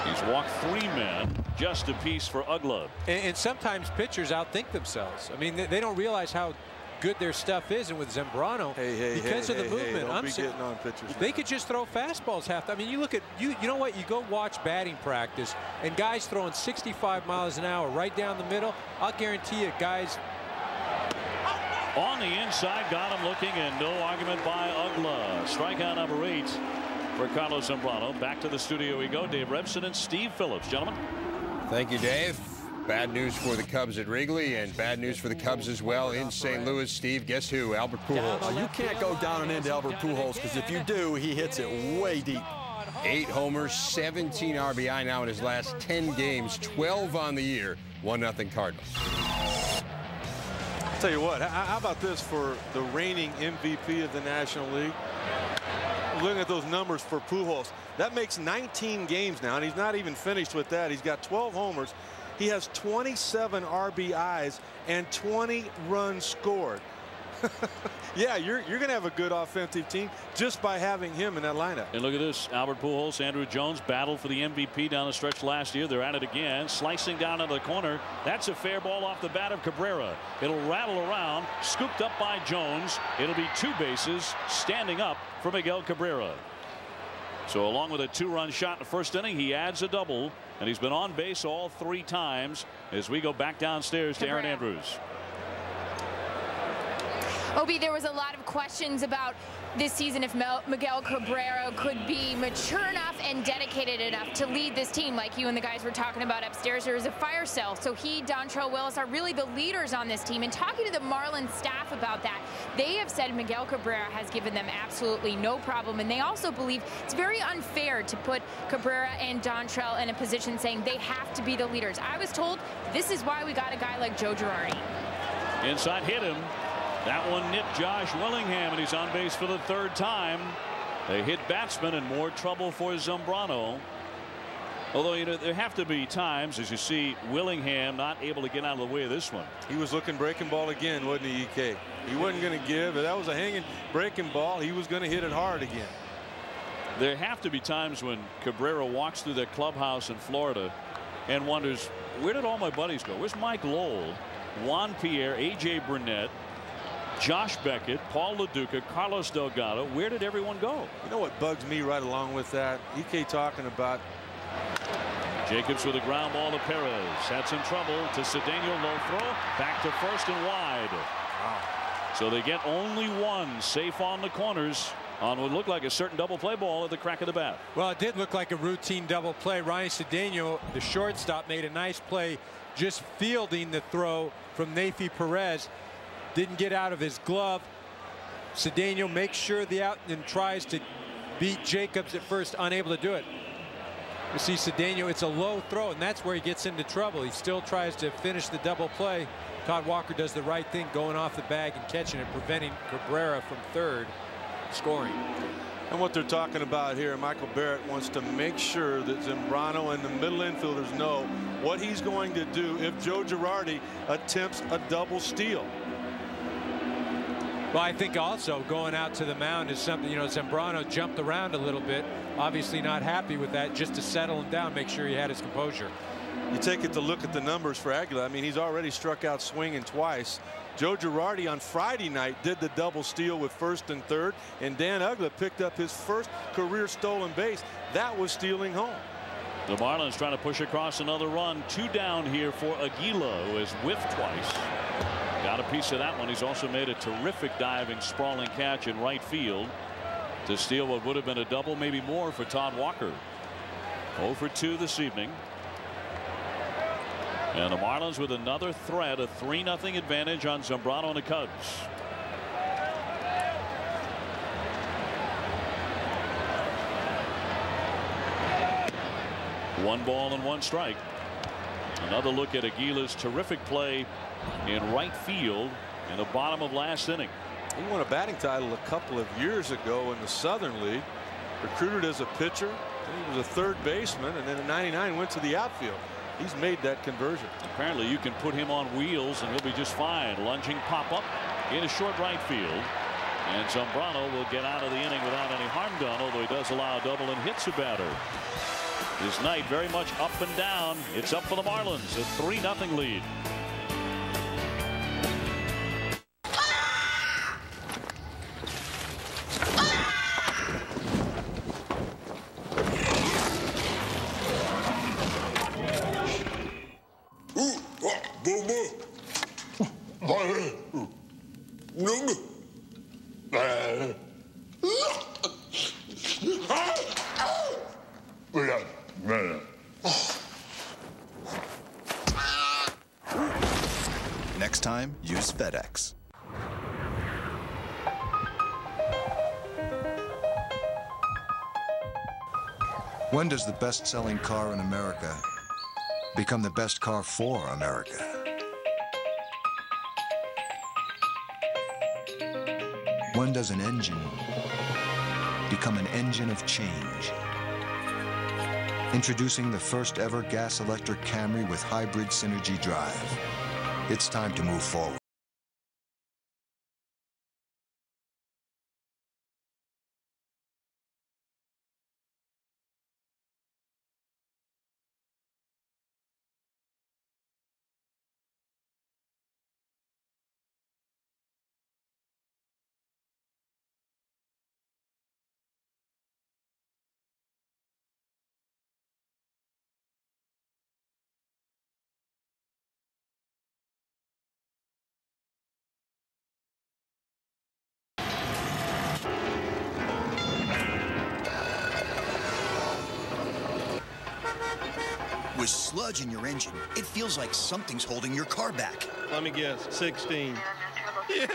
He's walked 3 men, just a piece for Uggla. And sometimes pitchers outthink themselves. I mean, they don't realize how good their stuff is. And with Zambrano, because of the movement, don't be getting on pitchers. They could just throw fastballs half. I mean, you look at you know what? You go watch batting practice, and guys throwing 65 miles an hour right down the middle. I'll guarantee you, guys. On the inside, got him looking, and no argument by Uggla. Strikeout number 8 for Carlos Zambrano. Back to the studio we go. Dave Rebson and Steve Phillips. Gentlemen. Thank you, Dave. Bad news for the Cubs at Wrigley, and bad news for the Cubs as well in St. Louis. Steve, guess who? Albert Pujols. Oh, you can't go down and into Albert Pujols, because if you do, he hits it way deep. 8 homers, 17 RBI now in his last 10 games, 12 on the year, 1-0 Cardinals. I'll tell you what, how about this for the reigning MVP of the National League? Looking at those numbers for Pujols, that makes 19 games now, and he's not even finished with that. He's got 12 homers. He has 27 RBIs and 20 runs scored. Yeah, you're going to have a good offensive team just by having him in that lineup. And look at this. Albert Pujols, Andrew Jones battled for the MVP down the stretch last year. They're at it again. Slicing down into the corner. That's a fair ball off the bat of Cabrera. It'll rattle around. Scooped up by Jones. It'll be 2 bases. Standing up for Miguel Cabrera. So along with a 2-run shot in the first inning, he adds a double. And he's been on base all 3 times as we go back downstairs to Aaron Andrews. Obi, there was a lot of questions about this season if Miguel Cabrera could be mature enough and dedicated enough to lead this team like you and the guys were talking about upstairs. There is a fire sale. So he, Dontrelle Willis are really the leaders on this team. And talking to the Marlins staff about that, they have said Miguel Cabrera has given them absolutely no problem. And they also believe it's very unfair to put Cabrera and Dontrelle in a position saying they have to be the leaders. I was told this is why we got a guy like Joe Girardi. Inside hit him. That one nipped Josh Willingham, and he's on base for the 3rd time. They hit batsman, and more trouble for Zambrano. Although, you know, there have to be times, as you see, Willingham not able to get out of the way of this one. He was looking breaking ball again, wasn't he, EK? He wasn't going to give. That was a hanging breaking ball. He was going to hit it hard again. There have to be times when Cabrera walks through that clubhouse in Florida and wonders, where did all my buddies go? Where's Mike Lowell, Juan Pierre, A.J. Burnett, Josh Beckett, Paul LaDuca, Carlos Delgado? Where did everyone go? You know what bugs me right along with that? EK talking about Jacobs with a ground ball to Perez. Had some trouble to Cedeno. Low throw. Back to first and wide. Wow. So they get only 1 safe on the corners on what looked like a certain double play ball at the crack of the bat. Well, it did look like a routine double play. Ryan Cedeno, the shortstop, made a nice play just fielding the throw from Neifi Perez. Didn't get out of his glove. Cedeno makes sure the out and tries to beat Jacobs at first, unable to do it. You see Cedeno, it's a low throw, and that's where he gets into trouble. He still tries to finish the double play. Todd Walker does the right thing, going off the bag and catching it, preventing Cabrera from third scoring. And what they're talking about here, Michael Barrett wants to make sure that Zambrano and the middle infielders know what he's going to do if Joe Girardi attempts a double steal. Well, I think also going out to the mound is something, Zambrano jumped around a little bit, obviously not happy with that, just to settle him down, make sure he had his composure. You take it to look at the numbers for Aguilar. I mean, he's already struck out swinging twice. Joe Girardi on Friday night did the double steal with first and third, and Dan Uggla picked up his first career stolen base. That was stealing home. The Marlins trying to push across another run. 2 down here for Aguilar, who has whiffed twice. Got a piece of that one. He's also made a terrific diving, sprawling catch in right field to steal what would have been a double, maybe more, for Todd Walker. 0 for 2 this evening. And the Marlins with another threat, a 3-0 advantage on Zambrano and the Cubs. One ball and 1 strike. Another look at Aguilar's terrific play in right field in the bottom of last inning. He won a batting title a couple of years ago in the Southern League. Recruited as a pitcher. Then he was a third baseman, and then in '99 went to the outfield. He's made that conversion. Apparently you can put him on wheels and he'll be just fine. Lunging pop-up into short right field. And Zambrano will get out of the inning without any harm done, although he does allow a double and hits a batter. This night very much up and down. It's up for the Marlins, a 3-0 lead. Next time, use FedEx. When does the best-selling car in America become the best car for America? When does an engine become an engine of change? Introducing the first ever gas-electric Camry with hybrid Synergy drive. It's time to move forward. With sludge in your engine, it feels like something's holding your car back. Let me guess, 16. Yeah.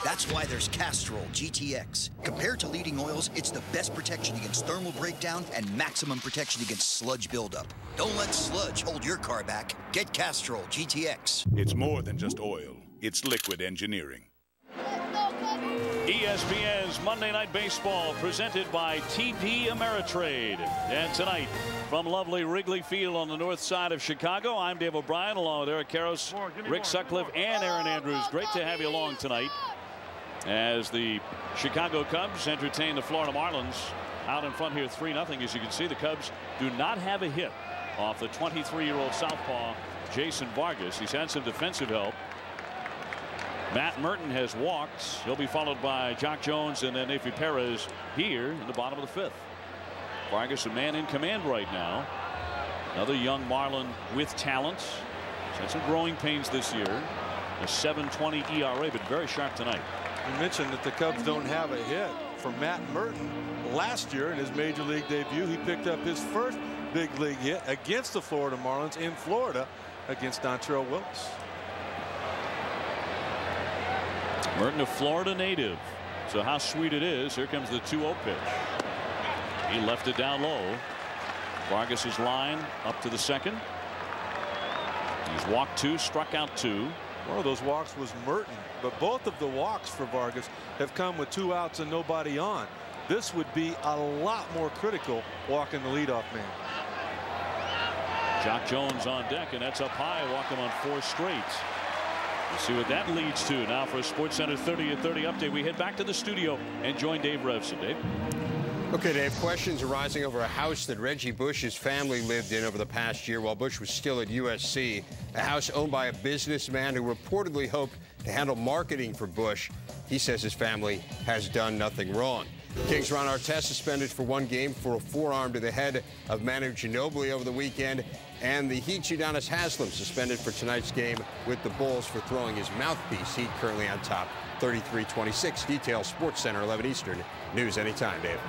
That's why there's Castrol GTX. Compared to leading oils, it's the best protection against thermal breakdown and maximum protection against sludge buildup. Don't let sludge hold your car back. Get Castrol GTX. It's more than just oil. It's liquid engineering. ESPN's Monday Night Baseball presented by TD Ameritrade. And tonight from lovely Wrigley Field on the north side of Chicago, I'm Dave O'Brien along with Eric Karros, Rick Sutcliffe, and Aaron Andrews. Great to have you along tonight as the Chicago Cubs entertain the Florida Marlins. Out in front here 3-0. As you can see, the Cubs do not have a hit off the 23-year-old southpaw Jason Vargas. He's had some defensive help. Matt Merton has walked. He'll be followed by Jock Jones and then Neifi Perez here in the bottom of the 5th. Vargas a man in command right now. Another young Marlin with talent. He's had some growing pains this year. A 7.20 ERA, but very sharp tonight. You mentioned that the Cubs don't have a hit for Matt Merton. Last year in his major league debut, he picked up his first big league hit against the Florida Marlins in Florida against Dontrelle Willis. Merton, a Florida native. So how sweet it is. Here comes the 2-0 pitch. He left it down low. Vargas's line up to the second. He's walked 2, struck out 2. One of those walks was Merton, but both of the walks for Vargas have come with 2 outs and nobody on. This would be a lot more critical walking the leadoff man. Jock Jones on deck, and that's up high, walking on 4 straight. We'll see what that leads to. Now for a SportsCenter 30 at 30 update, we head back to the studio and join Dave Revson. Dave. Okay, Dave, questions arising over a house that Reggie Bush's family lived in over the past year while Bush was still at USC. A house owned by a businessman who reportedly hoped to handle marketing for Bush. He says his family has done nothing wrong. Kings' Ron Artest suspended for 1 game for a forearm to the head of Manu Ginobili over the weekend. And the Heat's Udonis Haslem suspended for tonight's game with the Bulls for throwing his mouthpiece. Heat currently on top, 33-26. Details, SportsCenter, 11 Eastern. News anytime, Dave.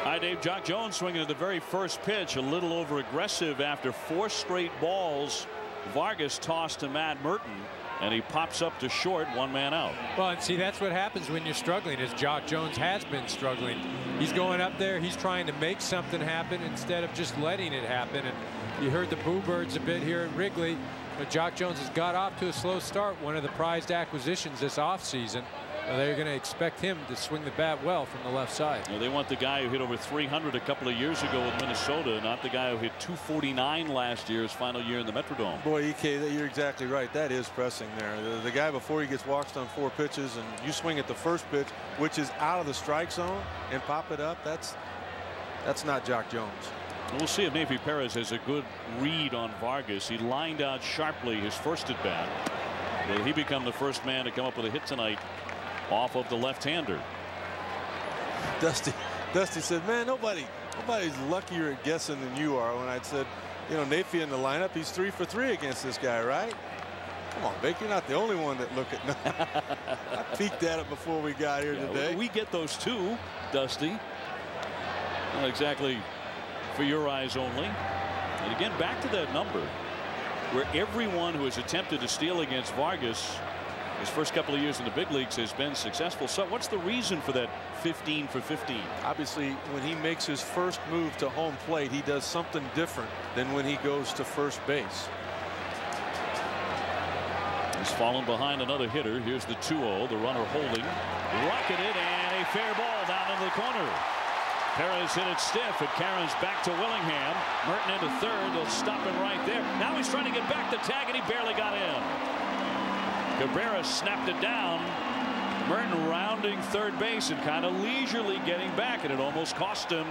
Hi, Dave. Jock Jones swinging at the very first pitch, a little over aggressive after 4 straight balls. Vargas tossed to Matt Merton, and he pops up to short, 1 man out. Well, and see, that's what happens when you're struggling, as Jock Jones has been struggling. He's going up there, he's trying to make something happen instead of just letting it happen. And you heard the boo birds a bit here at Wrigley. But Jock Jones has got off to a slow start, one of the prized acquisitions this offseason. They're going to expect him to swing the bat well from the left side. They want the guy who hit over 300 a couple of years ago with Minnesota, not the guy who hit 249 last year, his final year in the Metrodome. Boy, EK, you're exactly right. That is pressing there. The guy before he gets walked on 4 pitches and you swing at the first pitch, which is out of the strike zone, and pop it up, that's not Jock Jones. We'll see if Neifi Perez has a good read on Vargas. He lined out sharply his first at bat. Will he become the first man to come up with a hit tonight off of the left-hander? Dusty said, man, nobody's luckier at guessing than you are. When I said, you know, Neifi in the lineup, he's 3 for 3 against this guy, right? Come on, Vic, you're not the only one that look at. I peeked at it before we got here today. We get those too, Dusty. Not exactly for your eyes only. And again, back to that number where everyone who has attempted to steal against Vargas his first couple of years in the big leagues has been successful. So what's the reason for that 15 for 15? Obviously, when he makes his first move to home plate, he does something different than when he goes to first base. He's fallen behind another hitter. Here's the 2-0, the runner holding, rocketed, and a fair ball down into the corner. Perez hit it stiff, and Caron's back to Willingham. Merton into third. They'll stop him right there. Now he's trying to get back the tag, and he barely got in. Cabrera snapped it down. Merton rounding third base and kind of leisurely getting back, and it almost cost him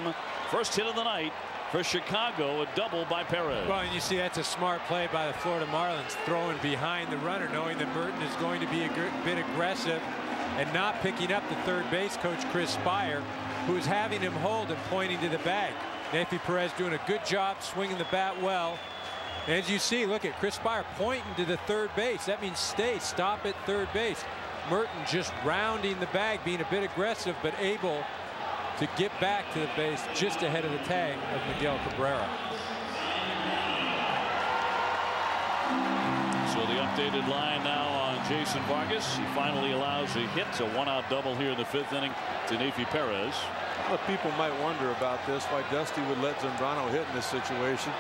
first hit of the night for Chicago, a double by Perez. Well, and you see that's a smart play by the Florida Marlins, throwing behind the runner, knowing that Merton is going to be a bit aggressive and not picking up the third base coach Chris Spire, who is having him hold and pointing to the bag. Neifi Perez doing a good job swinging the bat well. As you see, look at Chris Spire pointing to the third base. That means stop at third base. Merton just rounding the bag, being a bit aggressive, but able to get back to the base just ahead of the tag of Miguel Cabrera. So the updated line now on Jason Vargas. He finally allows a hit, a 1-out double here in the 5th inning to Neifi Perez. A lot of people might wonder about this, why Dusty would let Zambrano hit in this situation.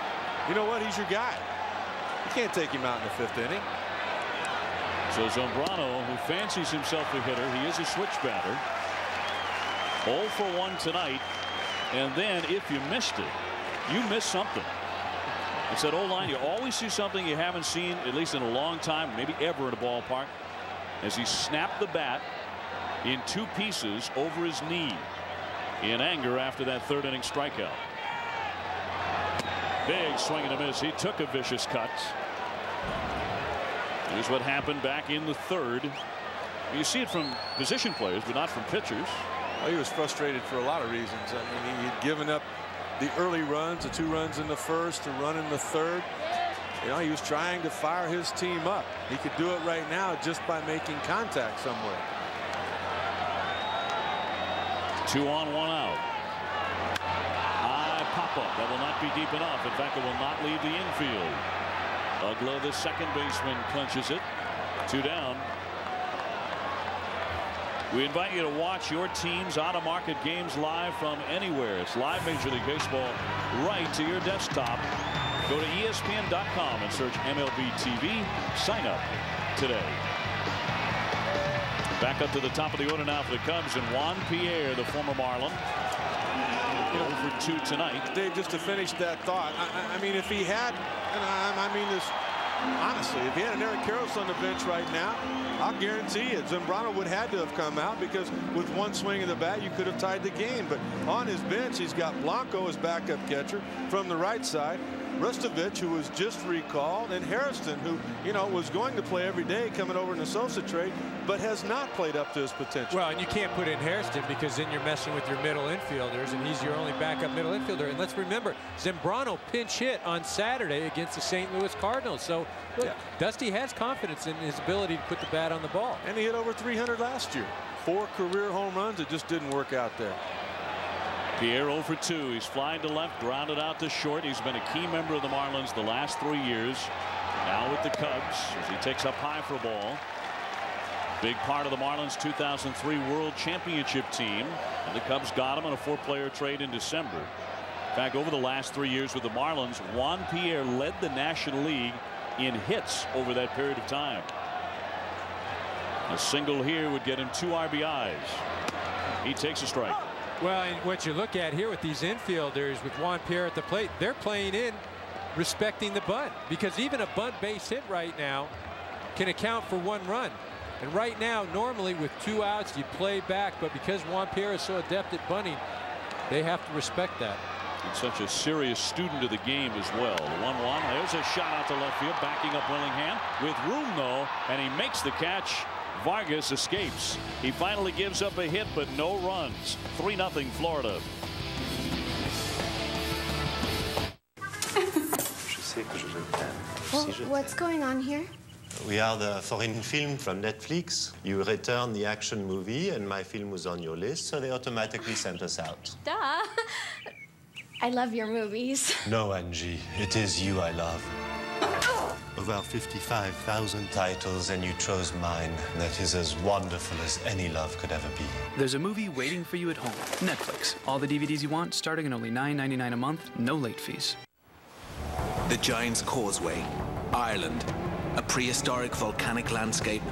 You know what? He's your guy. You can't take him out in the 5th inning. So Zambrano, who fancies himself a hitter, he is a switch batter. 0 for 1 tonight. And then if you missed it, you missed something. It's that old line. You always see something you haven't seen, at least in a long time, maybe ever in a ballpark, as he snapped the bat in 2 pieces over his knee in anger after that 3rd inning strikeout. Big swing and a miss. He took a vicious cut. Here's what happened back in the 3rd. You see it from position players, but not from pitchers. Well, he was frustrated for a lot of reasons. I mean, he had given up the early runs, the 2 runs in the 1st, a run in the 3rd. You know, he was trying to fire his team up. He could do it right now just by making contact somewhere. 2 on, 1 out. High pop-up. That will not be deep enough. In fact, it will not leave the infield. Ugla, the second baseman, punches it. 2 down. We invite you to watch your team's out-of-market games live from anywhere. It's live Major League Baseball right to your desktop. Go to ESPN.com and search MLB TV. Sign up today. Back up to the top of the order now for the Cubs, and Juan Pierre, the former Marlin, 0 for 2 tonight. Dave, just to finish that thought, I mean, if he had, and I mean this honestly, if he had an Eric Karros on the bench right now, I'll guarantee you Zambrano would have had to have come out, because with one swing of the bat you could have tied the game. But on his bench he's got Blanco as backup catcher from the right side, Rustovich, who was just recalled, and Harrison, who, you know, was going to play every day coming over in the Sosa trade, but has not played up to his potential. Well, and you can't put in Harrison, because then you're messing with your middle infielders, and he's your only backup middle infielder. And let's remember, Zambrano pinch hit on Saturday against the St. Louis Cardinals. So look, yeah, Dusty has confidence in his ability to put the bat on the ball. And he hit over 300 last year. 4 career home runs. It just didn't work out there. Pierre 0 for 2. He's flying to left, grounded out to short. He's been a key member of the Marlins the last 3 years. Now with the Cubs as he takes up high for a ball. Big part of the Marlins 2003 World Championship team. And the Cubs got him on a 4-player trade in December. In fact, over the last 3 years with the Marlins, Juan Pierre led the National League in hits over that period of time. A single here would get him 2 RBIs. He takes a strike. Well, and what you look at here with these infielders with Juan Pierre at the plate, they're playing in respecting the bunt, because even a bunt base hit right now can account for 1 run. And right now, normally with 2 outs, you play back, but because Juan Pierre is so adept at bunting, they have to respect that. And such a serious student of the game as well. The 1-1. There's a shot out to left field, backing up Willingham with room though, and he makes the catch. Vargas escapes. He finally gives up a hit, but no runs. 3-0 Florida. Well, what's going on here? We are the foreign film from Netflix. You return the action movie, and my film was on your list, so they automatically sent us out. Duh. I love your movies. No, Angie, it is you I love. Over 55,000 titles, and you chose mine. That is as wonderful as any love could ever be. There's a movie waiting for you at home. Netflix. All the DVDs you want, starting at only $9.99 a month, no late fees. The Giant's Causeway, Ireland. A prehistoric volcanic landscape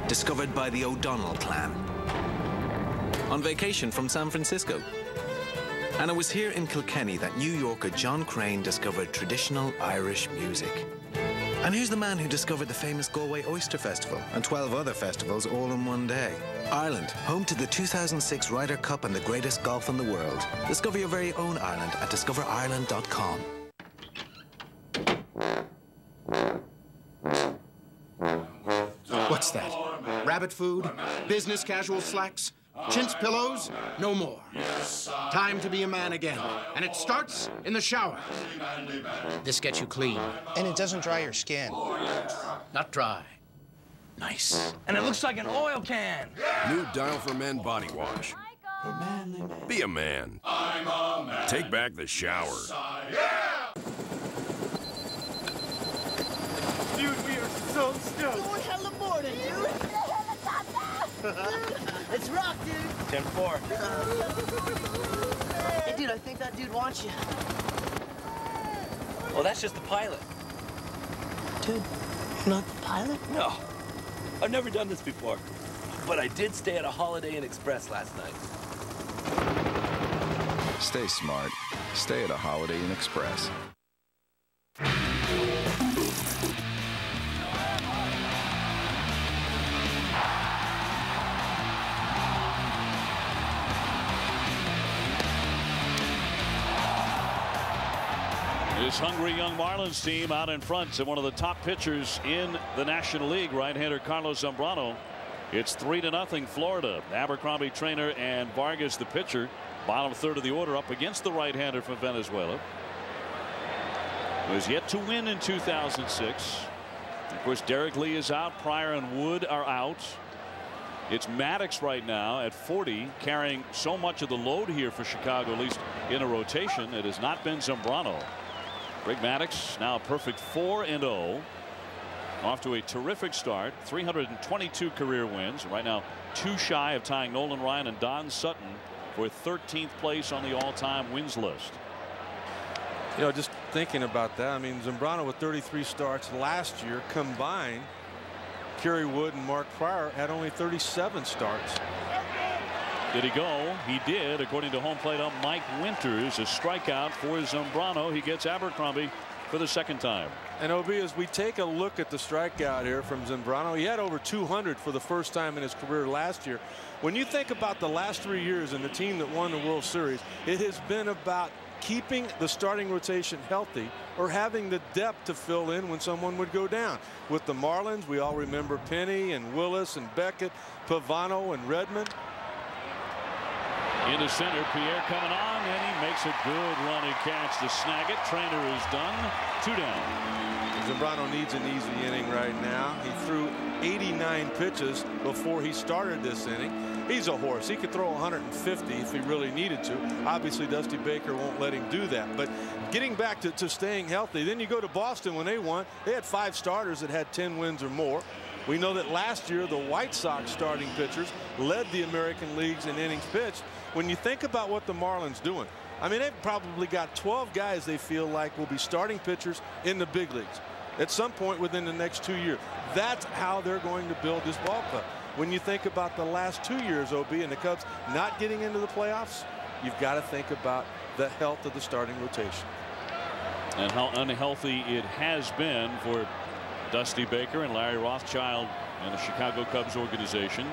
discovered by the O'Donnell clan. On vacation from San Francisco. And it was here in Kilkenny that New Yorker John Crane discovered traditional Irish music. And here's the man who discovered the famous Galway Oyster Festival and 12 other festivals all in one day. Ireland, home to the 2006 Ryder Cup and the greatest golf in the world. Discover your very own Ireland at discoverireland.com. What's that? Rabbit food? Business casual slacks? Chintz pillows? No more. Time to be a man again. And it starts in the shower. This gets you clean. And it doesn't dry your skin. Not dry. Nice. And it looks like an oil can. New Dial for Men body wash. Be a man. I'm a man. Take back the shower. Yeah! Dude, we are so stoked. Going hella morning, dude. Let's rock, dude. 10-4. Hey, dude, I think that dude wants you. Well, that's just the pilot. Dude, you're not the pilot? No. I've never done this before. But I did stay at a Holiday Inn Express last night. Stay smart. Stay at a Holiday Inn Express. This hungry young Marlins team out in front to one of the top pitchers in the National League, right-hander Carlos Zambrano. It's 3-0 Florida. Abercrombie trainer and Vargas the pitcher. Bottom third of the order up against the right-hander from Venezuela. Was yet to win in 2006. Of course, Derek Lee is out. Pryor and Wood are out. It's Maddox right now at 40, carrying so much of the load here for Chicago, at least in a rotation. It has not been Zambrano. Greg Maddux now a perfect 4-0. Off to a terrific start. 322 career wins. Right now 2 shy of tying Nolan Ryan and Don Sutton for 13th place on the all-time wins list. You know, just thinking about that, I mean, Zambrano with 33 starts last year combined. Kerry Wood and Mark Pryor had only 37 starts. Did he go? He did, according to home plate ump Mike Winters. A strikeout for Zambrano. He gets Abercrombie for the 2nd time. And OB, as we take a look at the strikeout here from Zambrano, he had over 200 for the first time in his career last year. When you think about the last 3 years and the team that won the World Series, it has been about keeping the starting rotation healthy or having the depth to fill in when someone would go down. With the Marlins, we all remember Penny and Willis and Beckett, Pavano and Redmond. Into center, Pierre coming on, and he makes a good running catch to snag it. Trainer is done. 2 down. Zambrano needs an easy inning right now. He threw 89 pitches before he started this inning. He's a horse. He could throw 150 if he really needed to. Obviously, Dusty Baker won't let him do that. But getting back to staying healthy, then you go to Boston when they won. They had 5 starters that had 10 wins or more. We know that last year the White Sox starting pitchers led the American leagues in innings pitched. When you think about what the Marlins doing, I mean, they've probably got 12 guys they feel like will be starting pitchers in the big leagues at some point within the next 2 years. That's how they're going to build this ball club. When you think about the last 2 years, OB, and the Cubs not getting into the playoffs, you've got to think about the health of the starting rotation. And how unhealthy it has been for Dusty Baker and Larry Rothschild and the Chicago Cubs organization.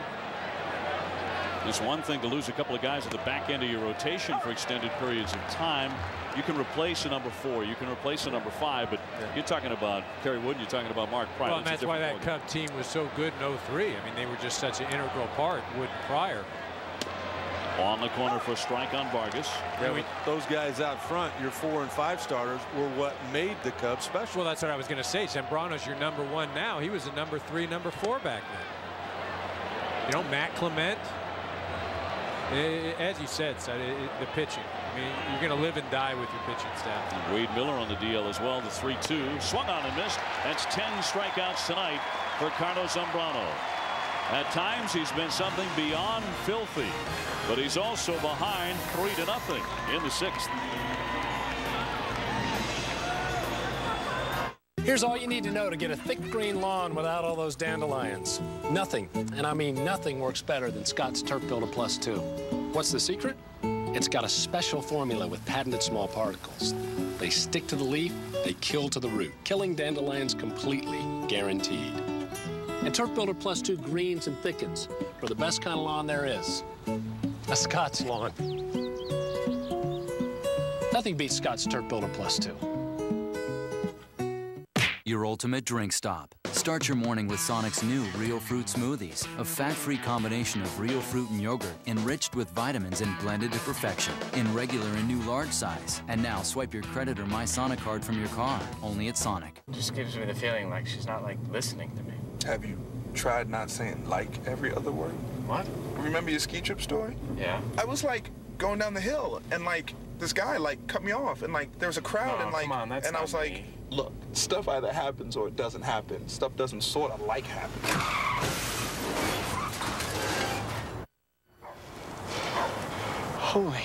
It's one thing to lose a couple of guys at the back end of your rotation for extended periods of time. You can replace a number 4, you can replace a number 5, but you're talking about Kerry Wood, you're talking about Mark Pryor. Well, and that's why that Cub team was so good in 03. I mean, they were just such an integral part, Wood and Pryor. On the corner for a strike on Vargas. Yeah, with those guys out front, your 4 and 5 starters were what made the Cubs special. Well, that's what I was going to say. Zambrano's your number 1 now. He was a number 3, number 4 back then. You know, Matt Clement. As you said, the pitching. I mean, you're going to live and die with your pitching staff. And Wade Miller on the DL as well. The 3-2 swung on and missed. That's 10 strikeouts tonight for Carlos Zambrano. At times he's been something beyond filthy, but he's also behind 3-0 in the 6th. Here's all you need to know to get a thick green lawn without all those dandelions. Nothing, and I mean nothing, works better than Scott's Turf Builder Plus 2. What's the secret? It's got a special formula with patented small particles. They stick to the leaf, they kill to the root, killing dandelions completely, guaranteed. And Turf Builder Plus 2 greens and thickens for the best kind of lawn there is. A Scott's lawn. Nothing beats Scott's Turf Builder Plus 2. Your ultimate drink stop. Start your morning with Sonic's new Real Fruit Smoothies, a fat-free combination of real fruit and yogurt enriched with vitamins and blended to perfection in regular and new large size. And now swipe your credit or My Sonic card from your car, only at Sonic. Just gives me the feeling like she's not listening to me. Have you tried not saying every other word? What? Remember your ski trip story? Yeah. I was going down the hill and this guy cut me off and there was a crowd and come on, that's and I was me. Look, stuff either happens or it doesn't happen. Stuff doesn't sort of happen. Holy.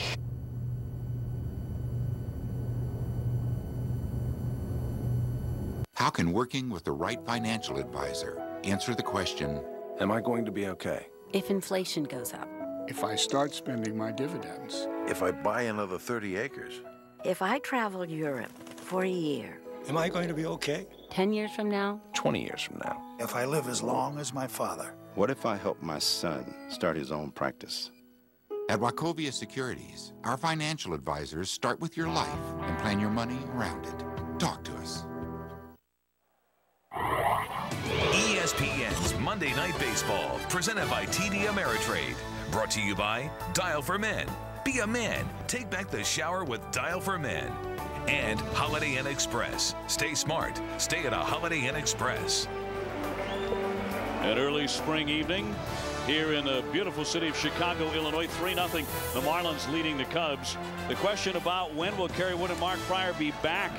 How can working with the right financial advisor answer the question, am I going to be okay? If inflation goes up. If I start spending my dividends. If I buy another 30 acres. If I travel Europe for a year. Am I going to be okay? 10 years from now? 20 years from now. If I live as long as my father. What if I help my son start his own practice? At Wachovia Securities, our financial advisors start with your life and plan your money around it. Talk to us. ESPN's Monday Night Baseball, presented by TD Ameritrade. Brought to you by Dial for Men. Be a man. Take back the shower with Dial for Men. And Holiday Inn Express. Stay smart. Stay at a Holiday Inn Express. An early spring evening here in the beautiful city of Chicago, Illinois. 3-0. The Marlins leading the Cubs. The question about when will Kerry Wood and Mark Pryor be back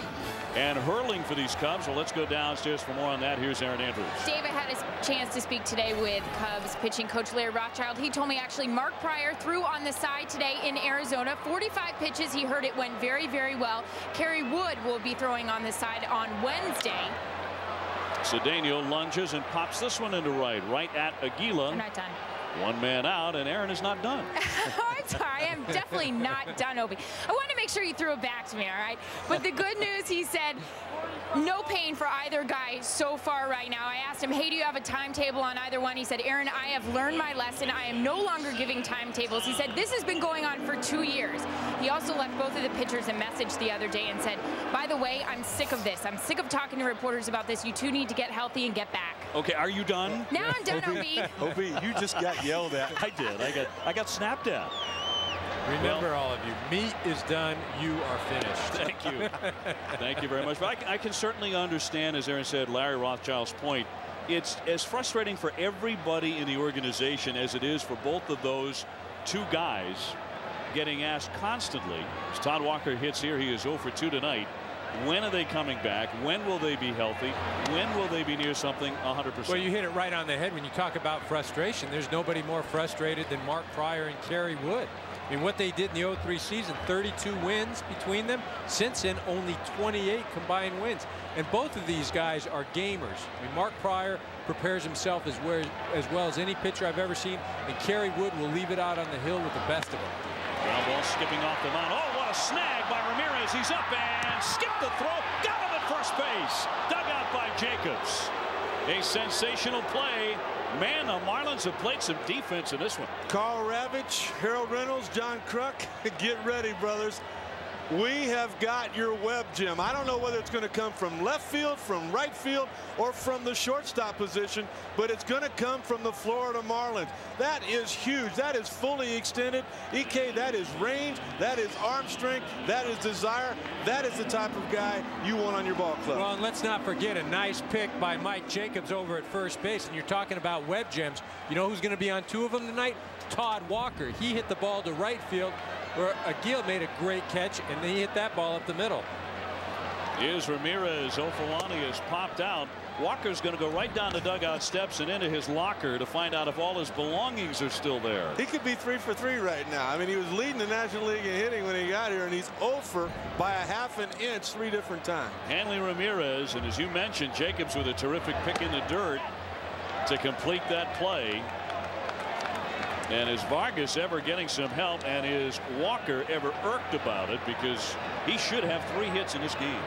and hurling for these Cubs? Well, let's go downstairs for more on that. Here's Aaron Andrews. David had a chance to speak today with Cubs pitching coach Larry Rothschild. He told me actually Mark Pryor threw on the side today in Arizona. 45 pitches. He heard it went very, very well. Kerry Wood will be throwing on the side on Wednesday. Cedeno lunges and pops this one into right at Aguila. I'm not done. One man out, and Aaron is not done. I'm sorry, I'm definitely not done, Obi. I wanted to make sure you threw it back to me, all right? But the good news, he said, no pain for either guy so far right now. I asked him, hey, do you have a timetable on either one? He said, Aaron, I have learned my lesson. I am no longer giving timetables. He said, this has been going on for 2 years. He also left both of the pitchers a message the other day and said, by the way, I'm sick of this. I'm sick of talking to reporters about this. You two need to get healthy and get back. Okay, are you done? Now I'm done, Obi. Obi, you just got yelled at. I did. I got snapped at. Remember, all of you, meat is done. You are finished. Thank you. Thank you very much. But I can certainly understand, as Aaron said, Larry Rothschild's point. It's as frustrating for everybody in the organization as it is for both of those two guys getting asked constantly. As Todd Walker hits here, he is 0 for 2 tonight. When are they coming back? When will they be healthy? When will they be near something 100%? Well, you hit it right on the head when you talk about frustration. There's nobody more frustrated than Mark Pryor and Kerry Wood. I mean, what they did in the 03 season, 32 wins between them. Since then, only 28 combined wins. And both of these guys are gamers. I mean, Mark Pryor prepares himself as well as any pitcher I've ever seen. And Kerry Wood will leave it out on the hill with the best of them. Ground ball skipping off the mound. Oh, what a snag by Ramirez. He's up and skipped the throw. Got him at first base. Dug out by Jacobs. A sensational play. Man, the Marlins have played some defense in this one. Carl Ravitch, Harold Reynolds, John Kruk. Get ready, brothers. We have got your web, Jim. I don't know whether it's going to come from left field, from right field, or from the shortstop position, but it's going to come from the Florida Marlins. That is huge. That is fully extended. EK, that is range. That is arm strength. That is desire. That is the type of guy you want on your ball club. Well, and let's not forget a nice pick by Mike Jacobs over at first base. And you're talking about web gems. You know who's going to be on 2 of them tonight? Todd Walker. He hit the ball to right field, where Aguila made a great catch, and then he hit that ball up the middle. Here's Ramirez. 0 for 1. He has popped out. Walker's going to go right down the dugout steps and into his locker to find out if all his belongings are still there. He could be 3 for 3 right now. I mean, he was leading the National League in hitting when he got here, and he's 0 for by a ½ an inch 3 different times. Hanley Ramirez, and as you mentioned, Jacobs with a terrific pick in the dirt to complete that play. And is Vargas ever getting some help, and is Walker ever irked about it, because he should have 3 hits in this game?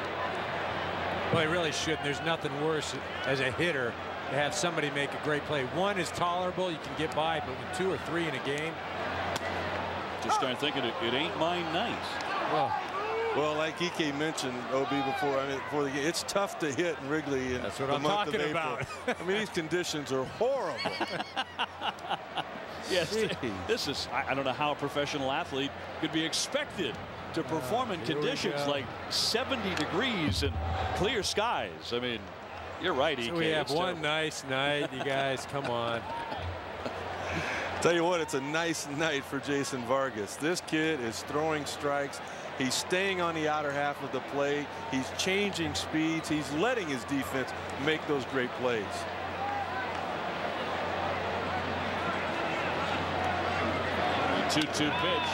Well, he really shouldn't. There's nothing worse as a hitter to have somebody make a great play. 1 is tolerable, you can get by, but with 2 or 3 in a game, just start thinking it ain't mine nice. Well, like EK mentioned, OB, before the game, it's tough to hit in Wrigley in That's what the I'm month talking of April. about. I mean, these conditions are horrible. Yes, this is, I don't know how a professional athlete could be expected to perform in conditions like 70 degrees and clear skies. I mean, you're right, EK. So we have one nice night. You guys, come on. Tell you what, it's a nice night for Jason Vargas. This kid is throwing strikes. He's staying on the outer half of the plate. He's changing speeds. He's letting his defense make those great plays. The 2-2 pitch.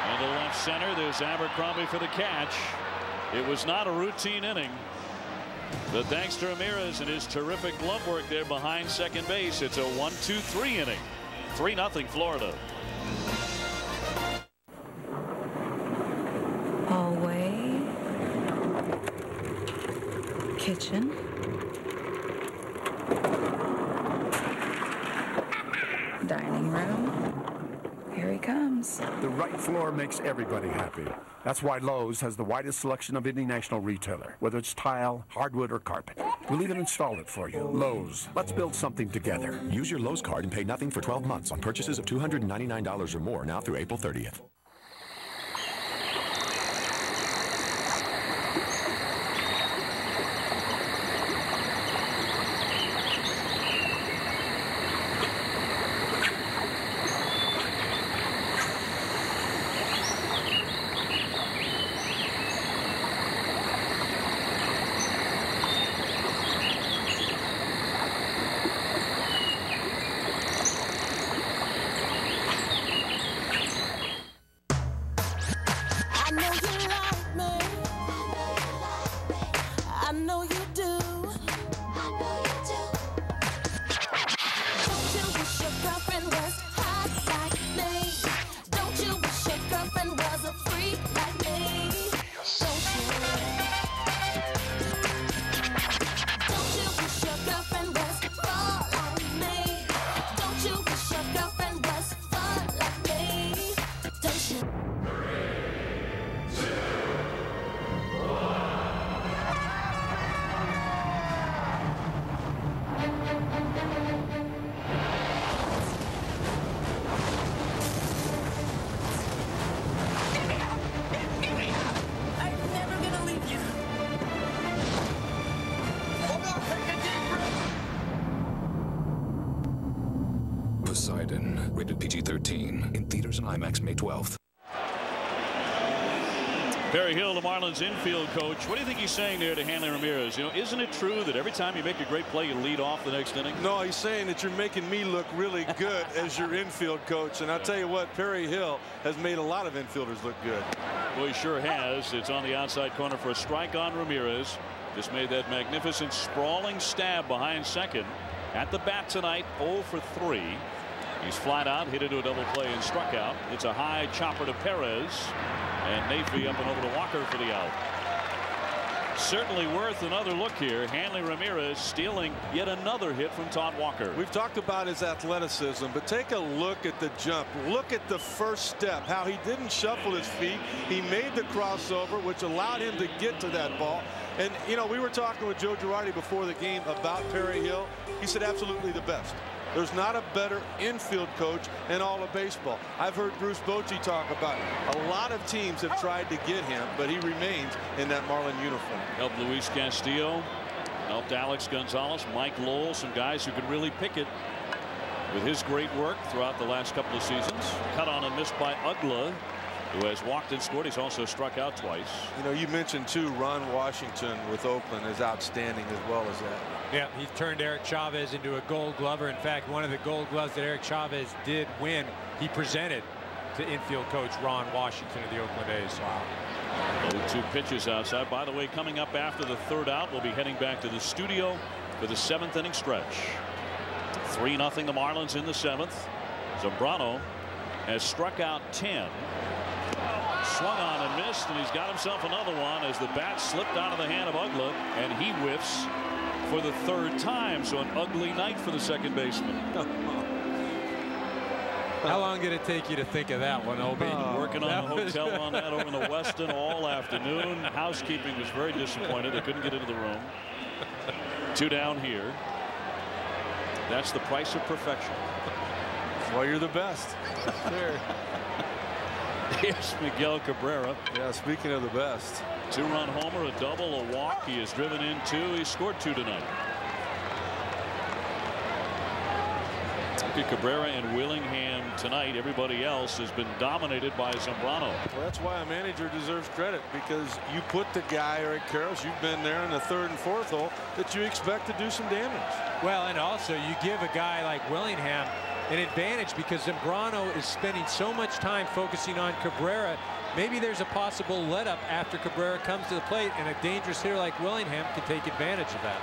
On the left center, there's Abercrombie for the catch. It was not a routine inning, but thanks to Ramirez and his terrific glove work there behind second base, it's a 1-2-3 inning. 3-0 Florida. Hallway, kitchen, dining room. Here he comes. The right floor makes everybody happy. That's why Lowe's has the widest selection of any national retailer, whether it's tile, hardwood, or carpet. We'll even install it for you. Lowe's, let's build something together. Use your Lowe's card and pay nothing for 12 months on purchases of $299 or more now through April 30th. you do. I know you do. Don't you wish your girlfriend was hot like me? Don't you wish your girlfriend was a freak like me? Don't you? Don't you wish your girlfriend was fun like me? Don't you wish your girlfriend was fun like me? Don't you? I'm never gonna leave you. Poseidon, rated PG-13, in theaters and IMAX May 12th. Perry Hill, the Marlins infield coach. What do you think he's saying there to Hanley Ramirez? You know, isn't it true that every time you make a great play, you lead off the next inning? No, he's saying that you're making me look really good as your infield coach. And I'll tell you what, Perry Hill has made a lot of infielders look good. Well, he sure has. It's on the outside corner for a strike on Ramirez. Just made that magnificent sprawling stab behind second. At the bat tonight, 0 for 3. He's flat out, hit into a double play and struck out. It's a high chopper to Perez. And Nafee up and over to Walker for the out. Certainly worth another look here. Hanley Ramirez stealing yet another hit from Todd Walker. We've talked about his athleticism, but take a look at the jump. Look at the first step, how he didn't shuffle his feet. He made the crossover, which allowed him to get to that ball. And, you know, we were talking with Joe Girardi before the game about Perry Hill. He said absolutely the best. There's not a better infield coach in all of baseball. I've heard Bruce Bochy talk about it. A lot of teams have tried to get him, but he remains in that Marlin uniform. Helped Luis Castillo, helped Alex Gonzalez, Mike Lowell, some guys who could really pick it with his great work throughout the last couple of seasons. Cut on and missed by Ugla, who has walked and scored. He's also struck out twice. You know, you mentioned too, Ron Washington with Oakland is outstanding as well as that. Yeah, he turned Eric Chavez into a Gold Glover. In fact, one of the Gold Gloves that Eric Chavez did win, he presented to infield coach Ron Washington of the Oakland A's. Wow. 2 pitches outside. By the way, coming up after the third out, we'll be heading back to the studio for the 7th inning stretch. 3-0 the Marlins in the 7th. Zambrano has struck out 10. Swung on and missed, and he's got himself another one as the bat slipped out of the hand of Ugla, and he whiffs for the 3rd time. So an ugly night for the second baseman. How long did it take you to think of that one, Obi? Working on the hotel on that over in the Westin all afternoon. Housekeeping was very disappointed. They couldn't get into the room. 2 down here. That's the price of perfection. That's why you're the best. There. Here's Miguel Cabrera. Yeah, speaking of the best. 2-run homer, a double, a walk. He has driven in 2. He scored 2 tonight. Look at Cabrera and Willingham tonight. Everybody else has been dominated by Zambrano. Well, that's why a manager deserves credit, because you put the guy, Eric Karros, you've been there in the 3rd and 4th hole, that you expect to do some damage. Well, and also you give a guy like Willingham an advantage because Zambrano is spending so much time focusing on Cabrera. Maybe there's a possible let up after Cabrera comes to the plate, and a dangerous hitter like Willingham can take advantage of that.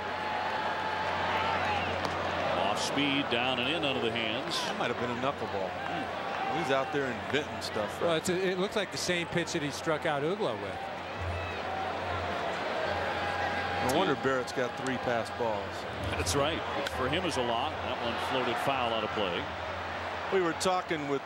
Off speed, down and in under the hands. That might have been a knuckleball. He's out there inventing stuff. Right? Well, it looks like the same pitch that he struck out Ugla with. No wonder Barrett's got 3 passed balls. That's right. Which for him is a lot. That one floated foul out of play. We were talking with,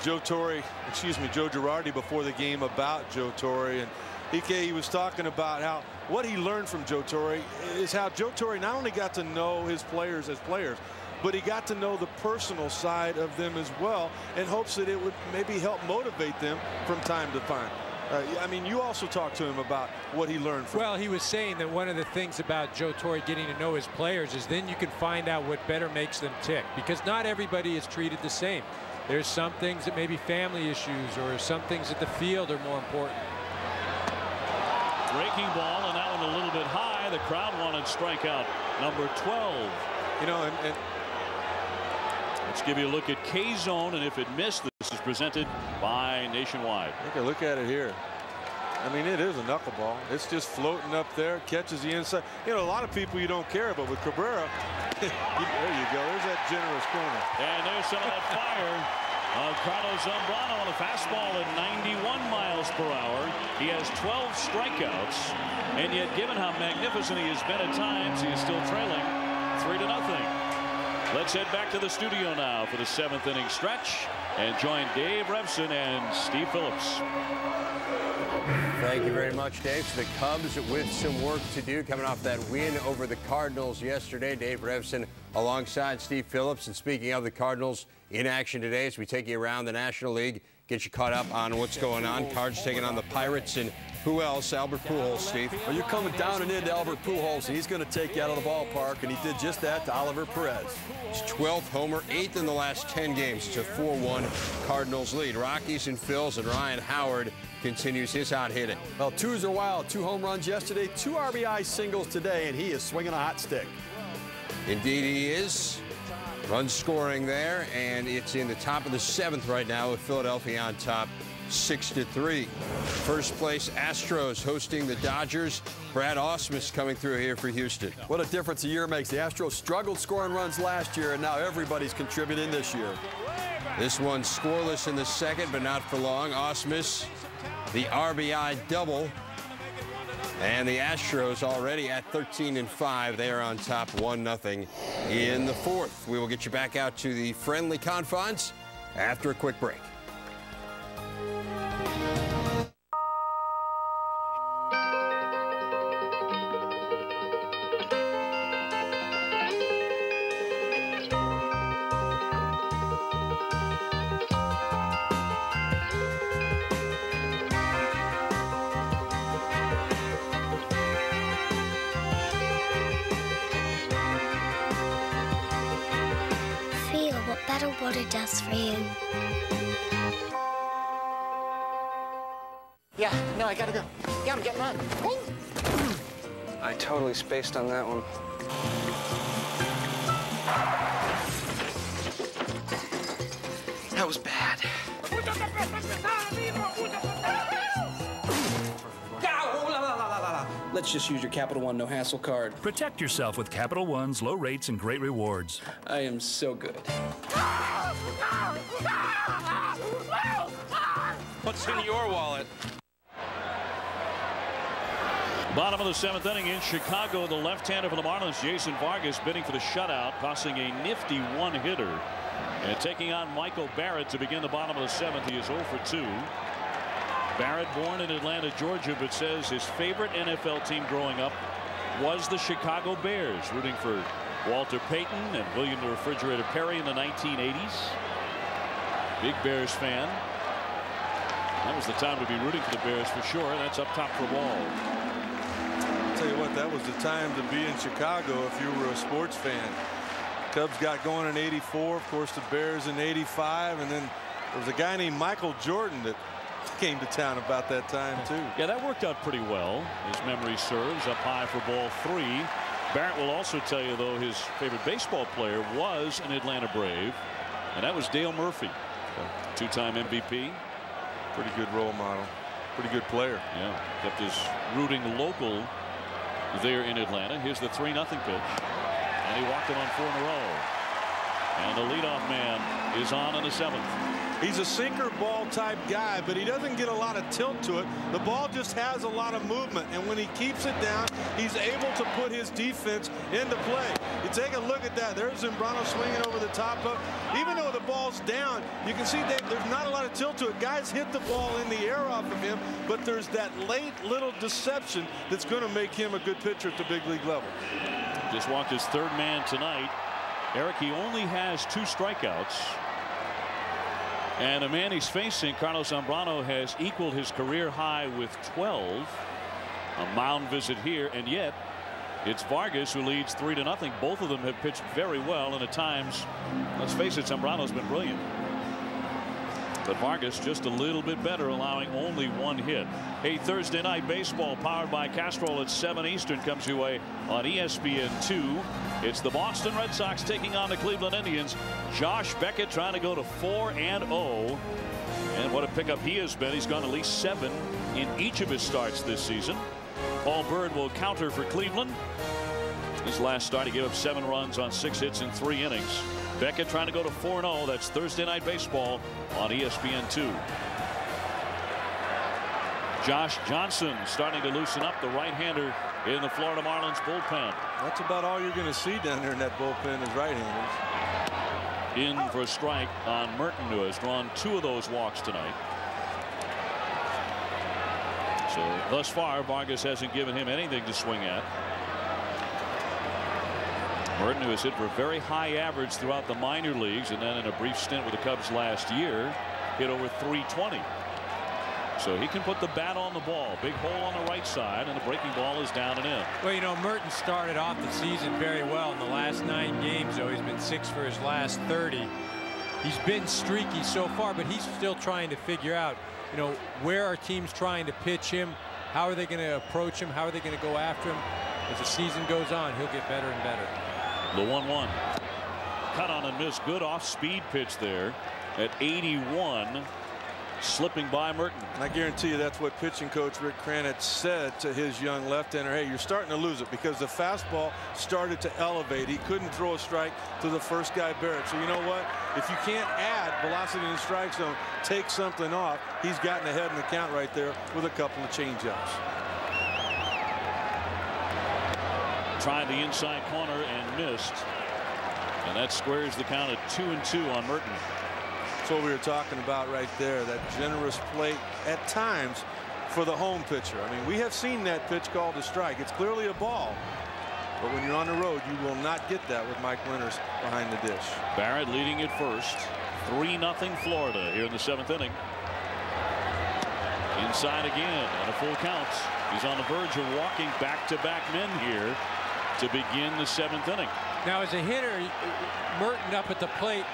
Joe Girardi before the game about Joe Torre, and he was talking about how what he learned from Joe Torre is how Joe Torre not only got to know his players as players, but he got to know the personal side of them as well, in hopes that it would maybe help motivate them from time to time. I mean, you also talked to him about what he learned from. Well, he was saying that one of the things about Joe Torre getting to know his players is then you can find out what better makes them tick, because not everybody is treated the same. There's some things that may be family issues, or some things at the field are more important. Breaking ball, and that one a little bit high. The crowd wanted strikeout number 12. And let's give you a look at K-Zone, and if it missed, this is presented by Nationwide. Take a look at it here. I mean, it is a knuckleball. It's just floating up there, catches the inside. You know, a lot of people you don't care, but with Cabrera, there you go. There's that generous corner. And there's some of that fire of Carlos Zambrano on a fastball at 91 miles per hour. He has 12 strikeouts, and yet given how magnificent he has been at times, he is still trailing 3-0. Let's head back to the studio now for the 7th inning stretch and join Dave Revson and Steve Phillips. Thank you very much, Dave. So the Cubs with some work to do coming off that win over the Cardinals yesterday. Dave Revson alongside Steve Phillips. And speaking of the Cardinals, in action today as we take you around the National League, get you caught up on what's going on. Cards taking on the Pirates, and who else? Albert Pujols, Steve. Well, you're coming down and into Albert Pujols, and he's going to take you out of the ballpark, and he did just that to Oliver Perez. His 12th homer, 8th in the last 10 games. It's a 4-1 Cardinals lead. Rockies and Phils, and Ryan Howard continues his hot hitting. Well, twos are wild. 2 home runs yesterday, 2 RBI singles today, and he is swinging a hot stick. Indeed he is. Run scoring there, and it's in the top of the 7th right now with Philadelphia on top 6-3. First place Astros hosting the Dodgers. Brad Ausmus coming through here for Houston. What a difference a year makes. The Astros struggled scoring runs last year, and now everybody's contributing this year. This one scoreless in the 2nd, but not for long. Ausmus, the RBI double. And the Astros already at 13-5. They are on top 1-0 in the 4th. We will get you back out to the friendly confines after a quick break. What it does for you. Yeah, no, I gotta go. Yeah, I'm getting on. I totally spaced on that one. That was bad. Let's just use your Capital One no hassle card. Protect yourself with Capital One's low rates and great rewards. I am so good. What's in your wallet? Bottom of the 7th inning in Chicago, the left-hander for the Marlins, Jason Vargas, bidding for the shutout, tossing a nifty one-hitter. And taking on Michael Barrett to begin the bottom of the 7th. He is 0 for 2. Barrett, born in Atlanta, Georgia, but says his favorite NFL team growing up was the Chicago Bears, rooting for Walter Payton and William the Refrigerator Perry in the 1980s. Big Bears fan. That was the time to be rooting for the Bears for sure. That's up top for ball. I'll tell you what, that was the time to be in Chicago if you were a sports fan. Cubs got going in '84, of course the Bears in '85, and then there was a guy named Michael Jordan that came to town about that time too. Yeah, that worked out pretty well, as memory serves. Up high for ball 3. Barrett will also tell you, though, his favorite baseball player was an Atlanta Brave, and that was Dale Murphy, two-time MVP. Pretty good role model, pretty good player. Yeah, kept his rooting local there in Atlanta. Here's the 3-0 pitch, and he walked it on 4 in a row. And the leadoff man is on in the 7th. He's a sinker ball type guy, but he doesn't get a lot of tilt to it. The ball just has a lot of movement, and when he keeps it down, he's able to put his defense into play. You take a look at that. There's Zambrano swinging over the top of. Even though the ball's down, you can see that there's not a lot of tilt to it. Guys hit the ball in the air off of him, but there's that late little deception that's going to make him a good pitcher at the big league level. Just walked his 3rd man tonight. Eric, he only has 2 strikeouts. And the man he's facing, Carlos Zambrano, has equaled his career high with 12. A mound visit here, and yet it's Vargas who leads 3-0. Both of them have pitched very well, and at times, let's face it, Zambrano's been brilliant. But Vargas just a little bit better, allowing only 1 hit. Hey, Thursday night baseball powered by Castrol at 7 Eastern comes your way on ESPN2. It's the Boston Red Sox taking on the Cleveland Indians. Josh Beckett trying to go to 4-0. And what a pickup he has been. He's gone at least 7 in each of his starts this season. Paul Byrd will counter for Cleveland. His last start, he gave up 7 runs on 6 hits in 3 innings. Beckett trying to go to 4-0. That's Thursday Night Baseball on ESPN2. Josh Johnson starting to loosen up, the right-hander in the Florida Marlins bullpen. That's about all you're going to see down there in that bullpen is right-handers. In for a strike on Merton, who has drawn 2 of those walks tonight. So thus far, Vargas hasn't given him anything to swing at. Merton, who has hit for a very high average throughout the minor leagues, and then in a brief stint with the Cubs last year, hit over 320. So he can put the bat on the ball. Big hole on the right side, and the breaking ball is down and in. Well, you know, Merton started off the season very well. In the last 9 games, though, he's been 6 for his last 30. He's been streaky so far, but he's still trying to figure out, you know, where are teams trying to pitch him? How are they going to approach him? How are they going to go after him? As the season goes on, he'll get better and better. The 1-1. Cut on and miss. Good off-speed pitch there at 81. Slipping by Merton. I guarantee you that's what pitching coach Rick Cranitz said to his young left-hander. Hey, you're starting to lose it because the fastball started to elevate. He couldn't throw a strike to the first guy, Barrett. So you know what? If you can't add velocity in the strike zone, take something off. He's gotten ahead in the count right there with a couple of changeups. Tried the inside corner and missed. And that squares the count at 2-2 on Merton. That's what we were talking about right there, that generous plate at times for the home pitcher. I mean, we have seen that pitch called a strike. It's clearly a ball. But when you're on the road, you will not get that with Mike Winters behind the dish. Barrett leading at first. 3-0 Florida here in the 7th inning. Inside again and a full count. He's on the verge of walking back-to-back men here to begin the 7th inning. Now, as a hitter, Merton up at the plate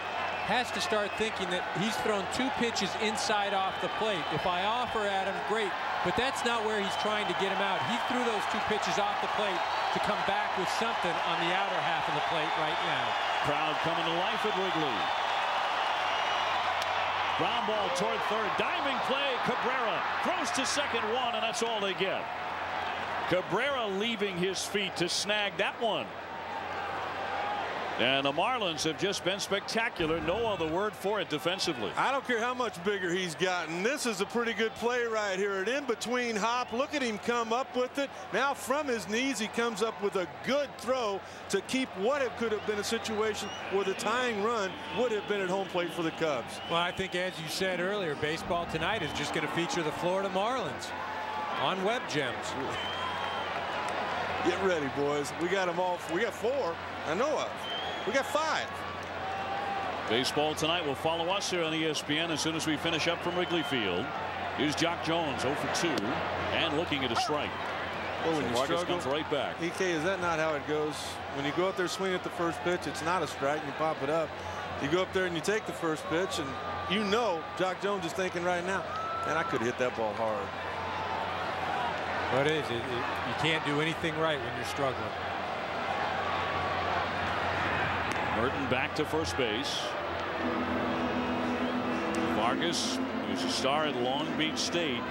has to start thinking that he's thrown 2 pitches inside off the plate. If I offer at him, great, but that's not where he's trying to get him out. He threw those 2 pitches off the plate to come back with something on the outer half of the plate right now. Crowd coming to life at Wrigley. Ground ball toward third. Diving play. Cabrera throws to second, 1, and that's all they get. Cabrera leaving his feet to snag that one. And the Marlins have just been spectacular. No other word for it defensively. I don't care how much bigger he's gotten. This is a pretty good play right here. An in-between hop. Look at him come up with it. Now from his knees, he comes up with a good throw to keep what it could have been a situation where the tying run would have been at home plate for the Cubs. Well, I think, as you said earlier, baseball tonight is just going to feature the Florida Marlins on Web Gems. Get ready, boys. We got them all. We got 4 I know of. We got 5. Baseball tonight will follow us here on ESPN as soon as we finish up from Wrigley Field. Here's Jock Jones 0 for 2 and looking at a strike. Well, when so you Vargas struggle, comes right back. EK, is that not how it goes? When you go up there swing at the first pitch, it's not a strike and you pop it up. You go up there and you take the first pitch, and you know Jock Jones is thinking right now, and I could hit that ball hard. What is it? You can't do anything right when you're struggling. Merton back to first base. Vargas, who's a star at Long Beach State,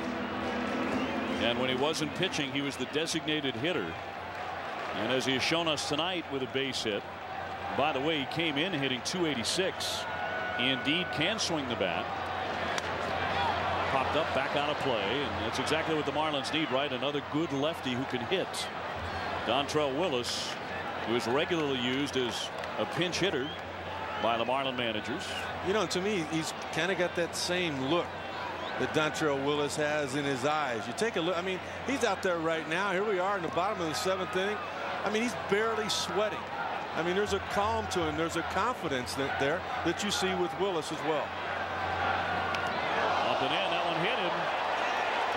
and when he wasn't pitching, he was the designated hitter. And as he has shown us tonight with a base hit, by the way, he came in hitting .286. He indeed can swing the bat. Popped up, back out of play, and that's exactly what the Marlins need, right? Another good lefty who can hit. Dontrell Willis, who is regularly used as a pinch hitter by the Marlin managers. You know, to me, he's kind of got that same look that Dontrell Willis has in his eyes. You take a look. I mean, he's out there right now. Here we are in the bottom of the 7th inning. I mean, he's barely sweating. I mean, there's a calm to him. There's a confidence there that you see with Willis as well. Up and in. That one hit him.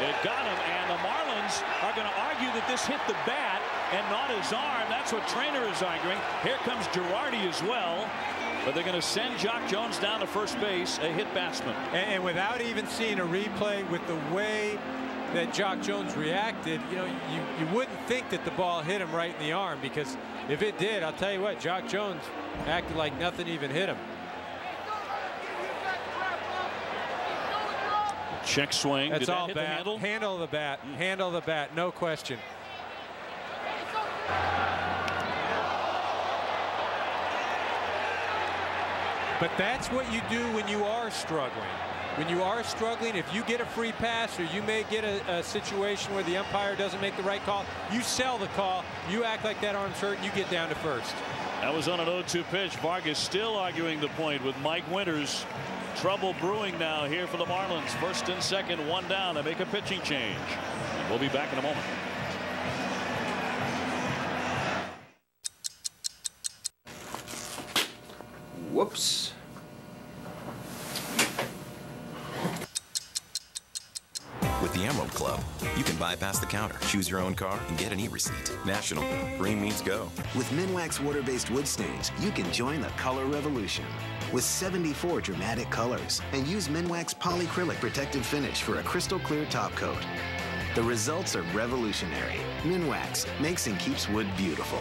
It got him. And the Marlins are going to argue that this hit the bat and not his arm. That's what Trainer is arguing. Here comes Girardi as well. But they're going to send Jock Jones down to first base, a hit batsman. And without even seeing a replay, with the way that Jock Jones reacted, you know, you wouldn't think that the ball hit him right in the arm, because if it did, I'll tell you what, Jock Jones acted like nothing even hit him. Check swing. That's Did that all hit bat. the handle? Handle the bat. Handle the bat. No question. But that's what you do when you are struggling. When you are struggling, if you get a free pass or you may get a situation where the umpire doesn't make the right call, you sell the call. You act like that arm's hurt and you get down to first. That was on an 0-2 pitch. Vargas still arguing the point with Mike Winters. Trouble brewing now here for the Marlins. First and second, one down. They make a pitching change. And we'll be back in a moment. Whoops. With the Emerald Club, you can bypass the counter, choose your own car, and get an e-receipt. National. Green means go. With Minwax water-based wood stains, you can join the color revolution. With 74 dramatic colors, and use Minwax polycrylic protective finish for a crystal clear top coat. The results are revolutionary. Minwax makes and keeps wood beautiful.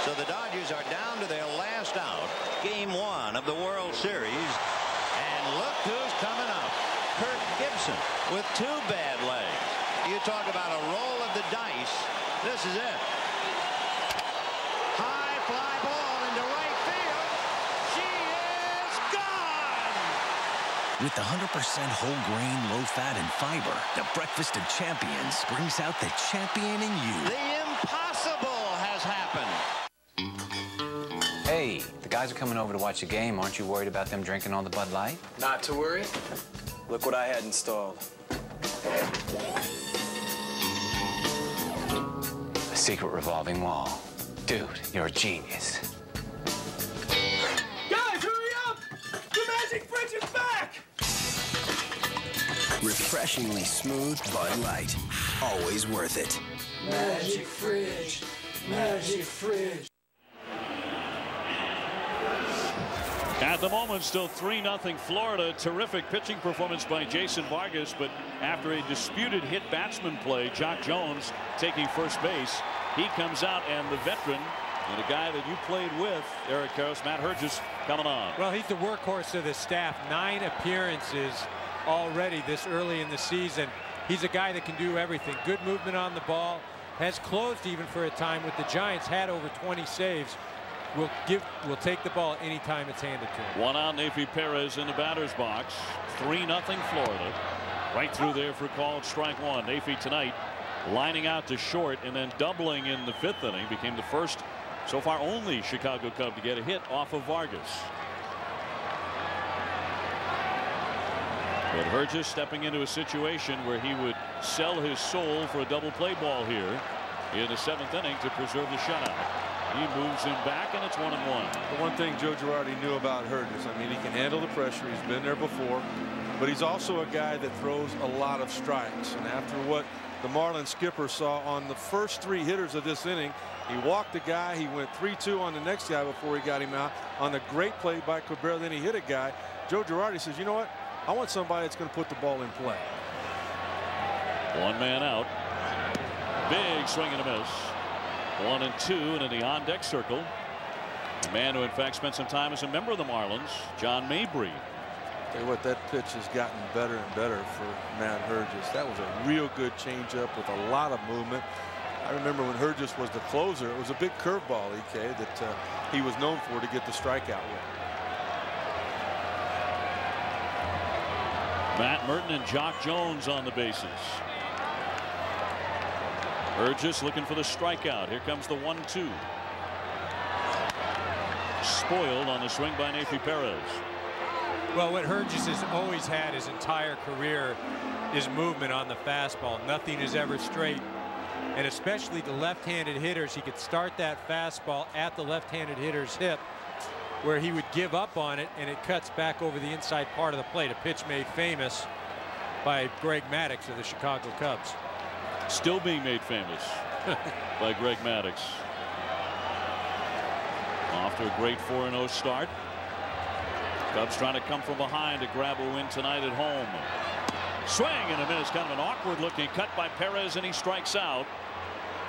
So the Dodgers are down to their last out. Game 1 of the World Series. And look who's coming up. Kirk Gibson with 2 bad legs. You talk about a roll of the dice. This is it. High fly ball into right field. She is gone. With 100% whole grain, low fat, and fiber, the breakfast of champions brings out the champion in you. The impossible has happened. Hey, the guys are coming over to watch the game. Aren't you worried about them drinking all the Bud Light? Not to worry. Look what I had installed. A secret revolving wall. Dude, you're a genius. Guys, hurry up! The magic fridge is back! Refreshingly smooth Bud Light. Always worth it. Magic fridge. Magic fridge. At the moment, still 3-0 Florida. Terrific pitching performance by Jason Vargas, but after a disputed hit batsman play, Jock Jones taking first base. He comes out, and the veteran and a guy that you played with, Eric Karros, Matt Herges, coming on. Well, he's the workhorse of the staff. 9 appearances already this early in the season. He's a guy that can do everything. Good movement on the ball. Has closed even for a time with the Giants. Had over 20 saves. Will take the ball anytime it's handed to him. One out, Neifi Perez in the batter's box. 3-0 Florida. Right through there for called strike one. Neifi tonight lining out to short and then doubling in the 5th inning. Became the first, so far only, Chicago Cub to get a hit off of Vargas. But Herges stepping into a situation where he would sell his soul for a double play ball here in the 7th inning to preserve the shutout. He moves him back, and it's 1-1. The one thing Joe Girardi knew about Herges, I mean, he can handle the pressure. He's been there before, but he's also a guy that throws a lot of strikes. And after what the Marlins skipper saw on the first 3 hitters of this inning, he walked the guy. He went 3-2 on the next guy before he got him out on the great play by Cabrera. Then he hit a guy. Joe Girardi says, you know what? I want somebody that's going to put the ball in play. 1 man out. Big swing and a miss. 1-2, and in the on-deck circle, the man who in fact spent some time as a member of the Marlins, John Mabry. Tell you what, that pitch has gotten better and better for Matt Herges. That was a real good changeup with a lot of movement. I remember when Herges was the closer, it was a big curveball, EK, that he was known for to get the strikeout with. Matt Merton and Jock Jones on the bases. Herges looking for the strikeout. Here comes the 1-2. Spoiled on the swing by Neifi Perez. Well, what Herges has always had his entire career is movement on the fastball. Nothing is ever straight. And especially the left-handed hitters, he could start that fastball at the left-handed hitter's hip, where he would give up on it, and it cuts back over the inside part of the plate. A pitch made famous by Greg Maddux of the Chicago Cubs. Still being made famous by Greg Maddux. Off to a great 4-0 start. Cubs trying to come from behind to grab a win tonight at home. Swing and a miss. Kind of an awkward looking cut by Perez, and he strikes out.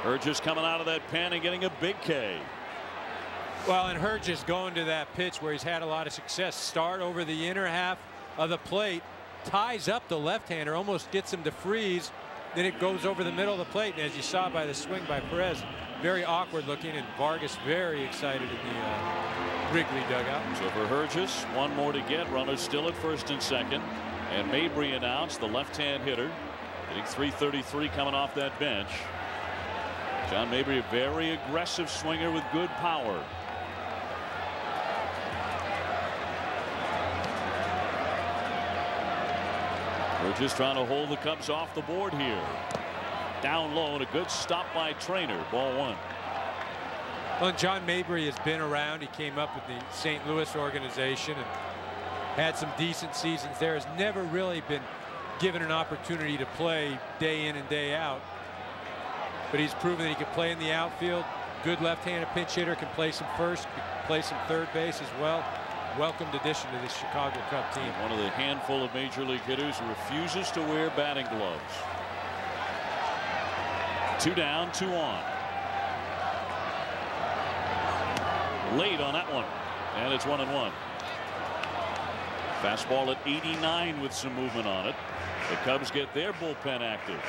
Herges coming out of that pen and getting a big K. Well, and Herges going to that pitch where he's had a lot of success. Start over the inner half of the plate ties up the left-hander, almost gets him to freeze. Then it goes over the middle of the plate, and as you saw by the swing by Perez, very awkward looking, and Vargas very excited in the Wrigley dugout. So for Hergis, one more to get. Runners still at first and second. And Mabry announced, the left-hand hitter, hitting .333 coming off that bench. John Mabry, a very aggressive swinger with good power. Hergis trying to hold the Cubs off the board here. Down low, and a good stop by Trainer. Ball one. Well, John Mabry has been around. He came up with the St. Louis organization and had some decent seasons there. Has never really been given an opportunity to play day in and day out. But he's proven that he can play in the outfield. Good left-handed pinch hitter, can play some first, can play some third base as well. Welcomed addition to this Chicago Cub team. One of the handful of major league hitters who refuses to wear batting gloves. 2 down, 2 on. Late on that one, and it's 1-1. Fastball at 89 with some movement on it. The Cubs get their bullpen active.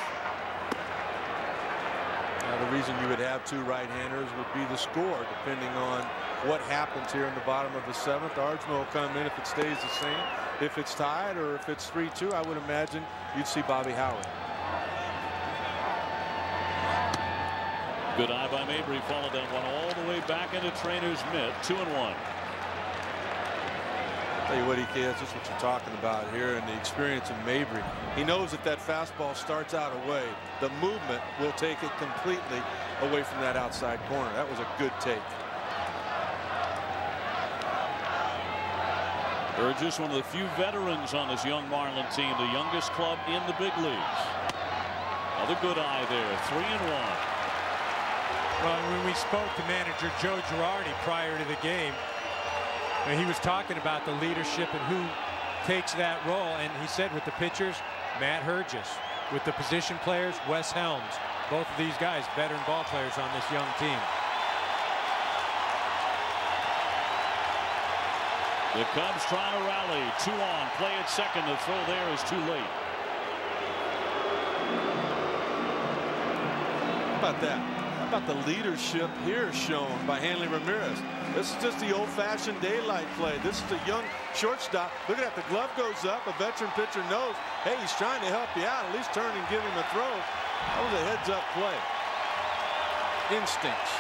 Now, the reason you would have 2 right-handers would be the score, depending on what happens here in the bottom of the 7th. Ardsmo will come in if it stays the same. If it's tied or if it's 3-2, I would imagine you'd see Bobby Howard. Good eye by Mabry, followed that one all the way back into Trainer's mitt. 2-1. Tell you what, he cares. That's what you're talking about here, and the experience of Mabry. He knows that that fastball starts out away. The movement will take it completely away from that outside corner. That was a good take. Burgess, one of the few veterans on this young Marlin team, the youngest club in the big leagues. Another good eye there. 3-1. Well, when we spoke to manager Joe Girardi prior to the game, he was talking about the leadership and who takes that role, and he said with the pitchers, Matt Hergis. With the position players, Wes Helms. Both of these guys, veteran ball players on this young team. The Cubs trying to rally. 2 on. Play at second. The throw there is too late. How about that? How about the leadership here shown by Hanley Ramirez? This is just the old-fashioned daylight play. This is a young shortstop. Look at that. The glove goes up. A veteran pitcher knows, hey, he's trying to help you out. At least turn and give him a throw. That was a heads-up play. Instincts.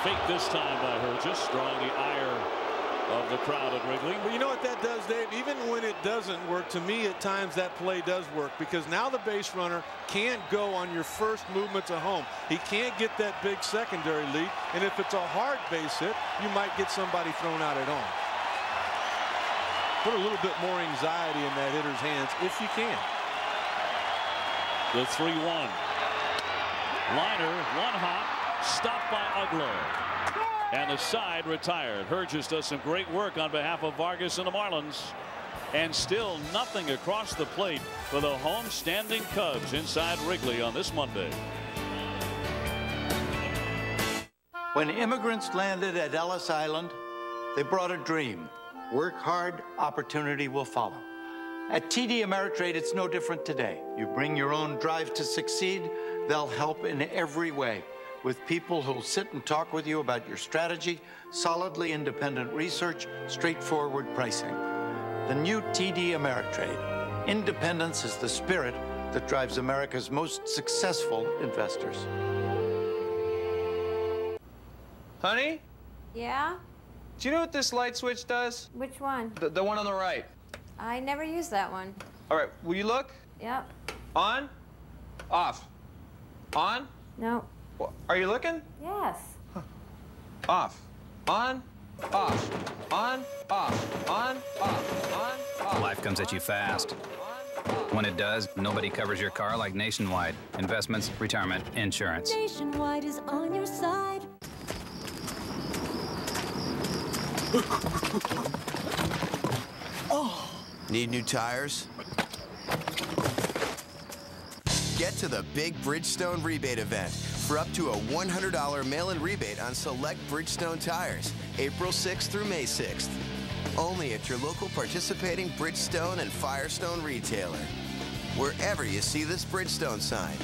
Fake this time by Hergis, drawing the ire of the crowd at Wrigley. Well, you know what that does, Dave? Even when it doesn't work, to me at times that play does work, because now the base runner can't go on your first movement to home. He can't get that big secondary lead, and if it's a hard base hit, you might get somebody thrown out at home. Put a little bit more anxiety in that hitter's hands if you can. The 3-1. Liner, one hop, stopped by Uglo. And the side retired. Hergis does some great work on behalf of Vargas and the Marlins. And still nothing across the plate for the home-standing Cubs inside Wrigley on this Monday. When immigrants landed at Ellis Island, they brought a dream. Work hard, opportunity will follow. At TD Ameritrade, it's no different today. You bring your own drive to succeed, they'll help in every way. With people who'll sit and talk with you about your strategy, solidly independent research, straightforward pricing. The new TD Ameritrade. Independence is the spirit that drives America's most successful investors. Honey, Yeah? do you know what this light switch does? Which one? The one on the right. I never used that one. All right, will you look? Yep. On, off, on. No. Are you looking? Yes. Off, on, off, on, off, on, off, on, off. Life comes at you fast. When it does, nobody covers your car like Nationwide. Investments, retirement, insurance. Nationwide is on your side. Need new tires? Get to the big Bridgestone rebate event for up to a $100 mail-in rebate on select Bridgestone tires, April 6th through May 6th. Only at your local participating Bridgestone and Firestone retailer. Wherever you see this Bridgestone sign.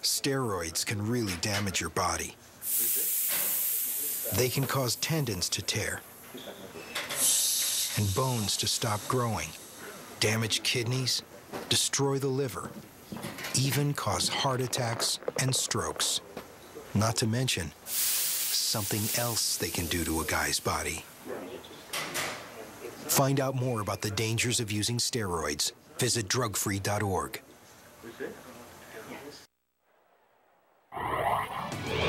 Steroids can really damage your body. They can cause tendons to tear and bones to stop growing, damage kidneys, destroy the liver, even cause heart attacks and strokes. Not to mention something else they can do to a guy's body. Find out more about the dangers of using steroids. Visit drugfree.org.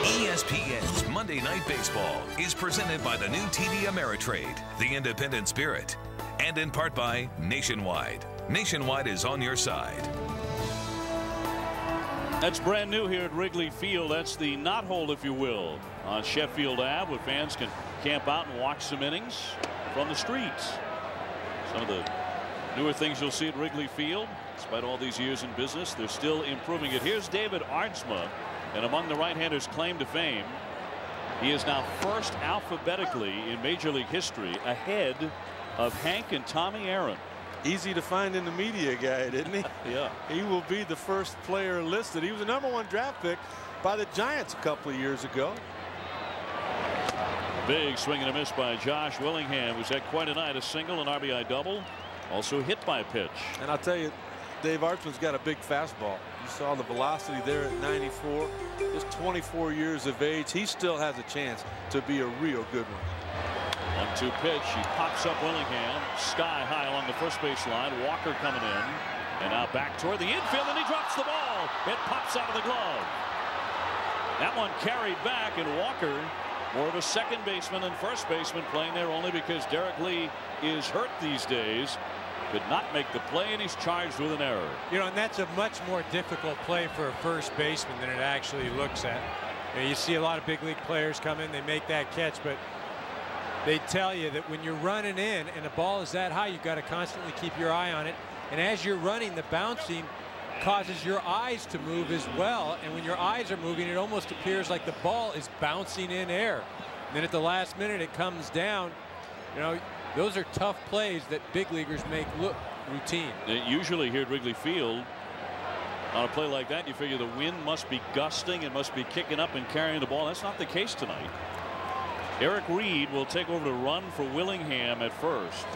ESPN's Monday Night Baseball is presented by the new TD Ameritrade, the independent spirit, and in part by Nationwide. Nationwide is on your side. That's brand new here at Wrigley Field. That's the knot hole, if you will, on Sheffield Ave, where fans can camp out and watch some innings from the streets. Some of the newer things you'll see at Wrigley Field. Despite all these years in business, they're still improving it. Here's David Aardsma, and among the right-handers' claim to fame, he is now first alphabetically in Major League history ahead of Hank and Tommy Aaron. Easy to find in the media guide, isn't he? Yeah. He will be the first player listed. He was the #1 draft pick by the Giants a couple of years ago. Big swing and a miss by Josh Willingham, who's had quite a night. A single, an RBI double, also hit by a pitch. And I'll tell you, Dave Aardsma's got a big fastball. You saw the velocity there at 94. Just 24 years of age. He still has a chance to be a real good one. 1-2 pitch. He pops up Willingham sky high along the first base line. Walker coming in, and now back toward the infield, and he drops the ball. It pops out of the glove. That one carried back, and Walker, more of a second baseman than first baseman, playing there only because Derek Lee is hurt these days. Could not make the play, and he's charged with an error. You know, and that's a much more difficult play for a first baseman than it actually looks at. You see a lot of big league players come in, they make that catch, but they tell you that when you're running in and the ball is that high, you've got to constantly keep your eye on it. And as you're running, the bouncing causes your eyes to move as well. And when your eyes are moving, it almost appears like the ball is bouncing in air. And then at the last minute, it comes down. You know, those are tough plays that big leaguers make look routine. Usually here at Wrigley Field, on a play like that, you figure the wind must be gusting and must be kicking up and carrying the ball. That's not the case tonight. Eric Reed will take over to run for Willingham at first.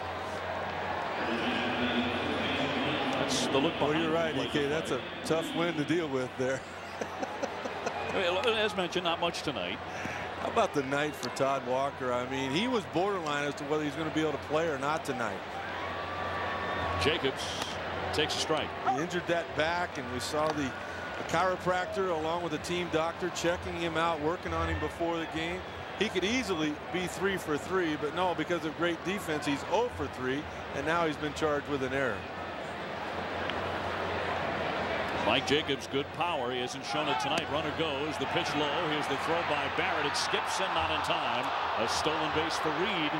That's the look behind. Well, you're right, EK. That's a tough win to deal with there. As mentioned, not much tonight. How about the night for Todd Walker? I mean, he was borderline as to whether he's going to be able to play or not tonight. Jacobs takes a strike. He injured that back, and we saw the chiropractor along with the team doctor checking him out, working on him before the game. He could easily be 3 for 3, but no, because of great defense, he's 0 for 3, and now he's been charged with an error. Mike Jacobs, good power. He hasn't shown it tonight. Runner goes. The pitch low. Here's the throw by Barrett. It skips and not in time. A stolen base for Reed.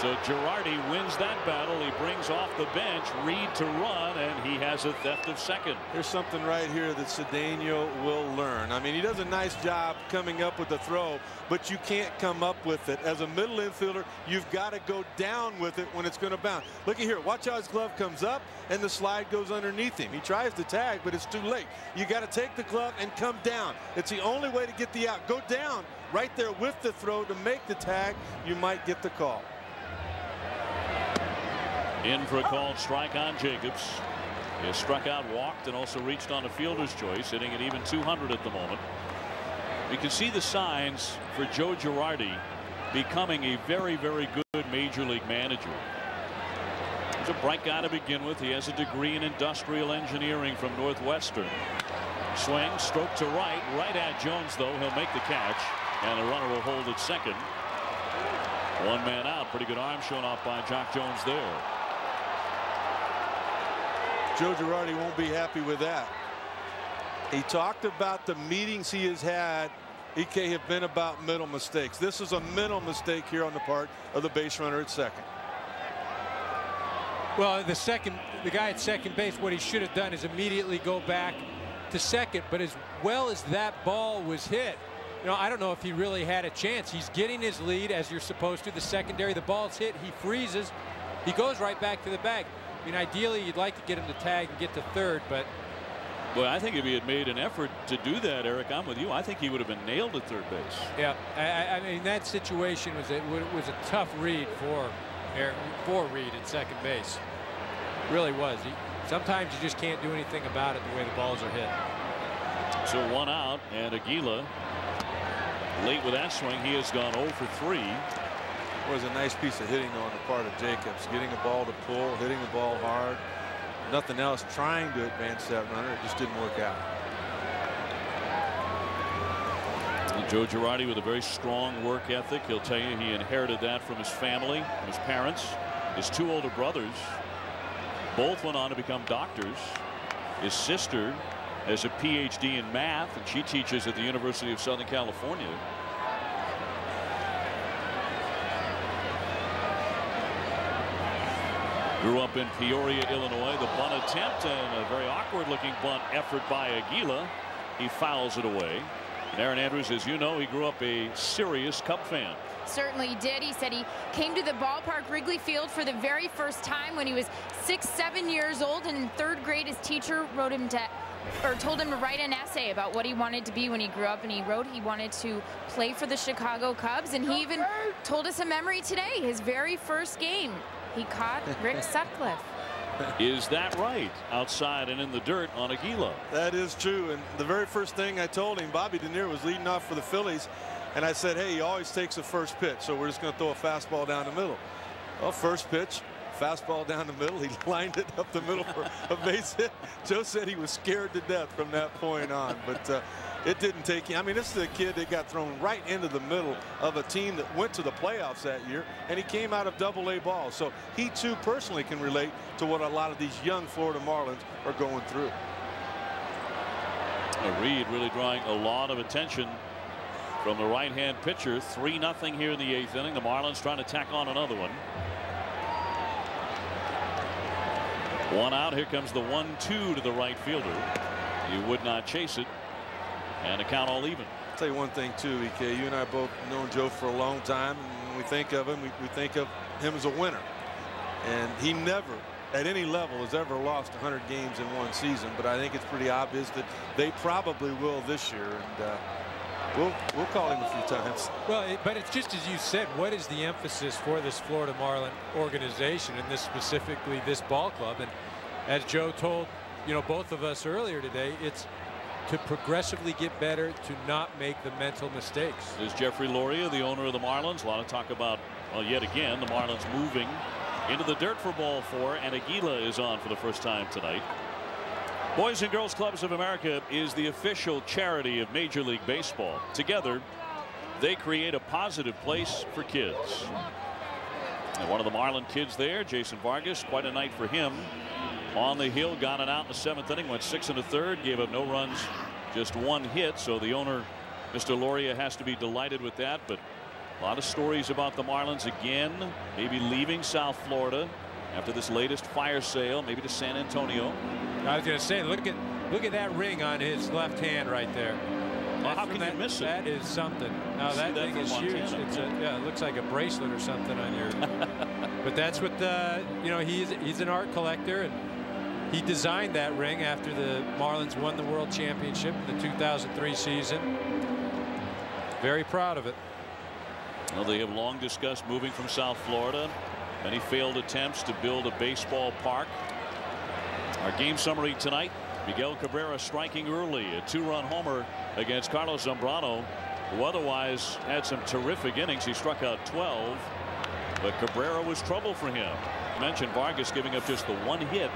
So Girardi wins that battle. He brings off the bench Reed to run, and he has a theft of second. There's something right here that Cedeno will learn. I mean, he does a nice job coming up with the throw, but you can't come up with it. As a middle infielder, you've got to go down with it when it's going to bounce. Look at here. Watch how his glove comes up, and the slide goes underneath him. He tries to tag, but it's too late. You got to take the glove and come down. It's the only way to get the out. Go down right there with the throw to make the tag. You might get the call. In for a called strike on Jacobs. He has struck out, walked, and also reached on a fielder's choice, hitting at even 200 at the moment. You can see the signs for Joe Girardi becoming a very, very good major league manager. He's a bright guy to begin with. He has a degree in industrial engineering from Northwestern. Swing, stroke to right, right at Jones, though. He'll make the catch, and the runner will hold at second. One man out. Pretty good arm shown off by Jock Jones there. Joe Girardi won't be happy with that. He talked about the meetings he has had, EK, have been about middle mistakes. This is a middle mistake here on the part of the base runner at second. Well, the guy at second base, what he should have done is immediately go back to second. But as well as that ball was hit, you know, I don't know if he really had a chance. He's getting his lead as you're supposed to. The secondary, the ball's hit, he freezes, he goes right back to the bag. I mean, ideally, you'd like to get him to tag and get to third, but. Well, I think if he had made an effort to do that, Eric, I'm with you. I think he would have been nailed at third base. Yeah, I mean, that situation was a tough read for Reed at second base. It really was. Sometimes you just can't do anything about it the way the balls are hit. So 1 out, and Aguila late with that swing. He has gone 0 for 3. It was a nice piece of hitting on the part of Jacobs, getting the ball to pull, hitting the ball hard. Nothing else, trying to advance that runner. It just didn't work out. And Joe Girardi with a very strong work ethic. He'll tell you he inherited that from his family, from his parents. His 2 older brothers both went on to become doctors. His sister has a PhD in math, and she teaches at the University of Southern California. Grew up in Peoria, Illinois. The bunt attempt and a very awkward looking bunt effort by Aguila. He fouls it away. And Aaron Andrews, as you know, he grew up a serious Cub fan. Certainly did. He said he came to the ballpark, Wrigley Field, for the very first time when he was 6, 7 years old, and in 3rd grade his teacher told him to write an essay about what he wanted to be when he grew up, and he wrote he wanted to play for the Chicago Cubs, and he even told us a memory today, his very first game. He caught Rick Sutcliffe. Is that right? Outside and in the dirt on Aguila. That is true. And the very first thing I told him, Bobby Dernier was leading off for the Phillies. And I said, hey, he always takes the first pitch. So we're just going to throw a fastball down the middle. Well, first pitch, fastball down the middle. He lined it up the middle for a base hit. Joe said he was scared to death from that point on. But it didn't take him. I mean, this is a kid that got thrown right into the middle of a team that went to the playoffs that year, and he came out of Double-A ball. So he too personally can relate to what a lot of these young Florida Marlins are going through. Reed really drawing a lot of attention from the right-hand pitcher. 3-0 here in the 8th inning. The Marlins trying to tack on another one. 1 out. Here comes the 1-2 to the right fielder. He would not chase it. And a count all even. I'll tell you one thing too, EK. You and I both known Joe for a long time, and when we think of him, we think of him as a winner. And he never, at any level, has ever lost 100 games in one season. But I think it's pretty obvious that they probably will this year, and we'll call him a few times. Well, but it's just as you said. What is the emphasis for this Florida Marlin organization, and this specifically this ball club? And as Joe told, you know, both of us earlier today, it's to progressively get better, to not make the mental mistakes. There's Jeffrey Loria, the owner of the Marlins. A lot of talk about, well, yet again, the Marlins moving into the dirt for ball 4, and Aguila is on for the first time tonight. Boys and Girls Clubs of America is the official charity of Major League Baseball. Together, they create a positive place for kids. And one of the Marlin kids there, Jason Vargas, quite a night for him. On the hill, got it out in the 7th inning, went 6 1/3, gave up no runs, just 1 hit. So the owner, Mr. Loria, has to be delighted with that. But a lot of stories about the Marlins again, maybe leaving South Florida after this latest fire sale, maybe to San Antonio. I was going to say, look at that ring on his left hand right there. Well, how can you miss it? That is something. Now that thing is huge. It's yeah, it looks like a bracelet or something on your. But that's what you know. He's an art collector, and he designed that ring after the Marlins won the World Championship in the 2003 season. Very proud of it. Well, they have long discussed moving from South Florida. Many failed attempts to build a baseball park. Our game summary tonight: Miguel Cabrera striking early, a 2-run homer against Carlos Zambrano, who otherwise had some terrific innings. He struck out 12, but Cabrera was trouble for him. I mentioned Vargas giving up just the 1 hit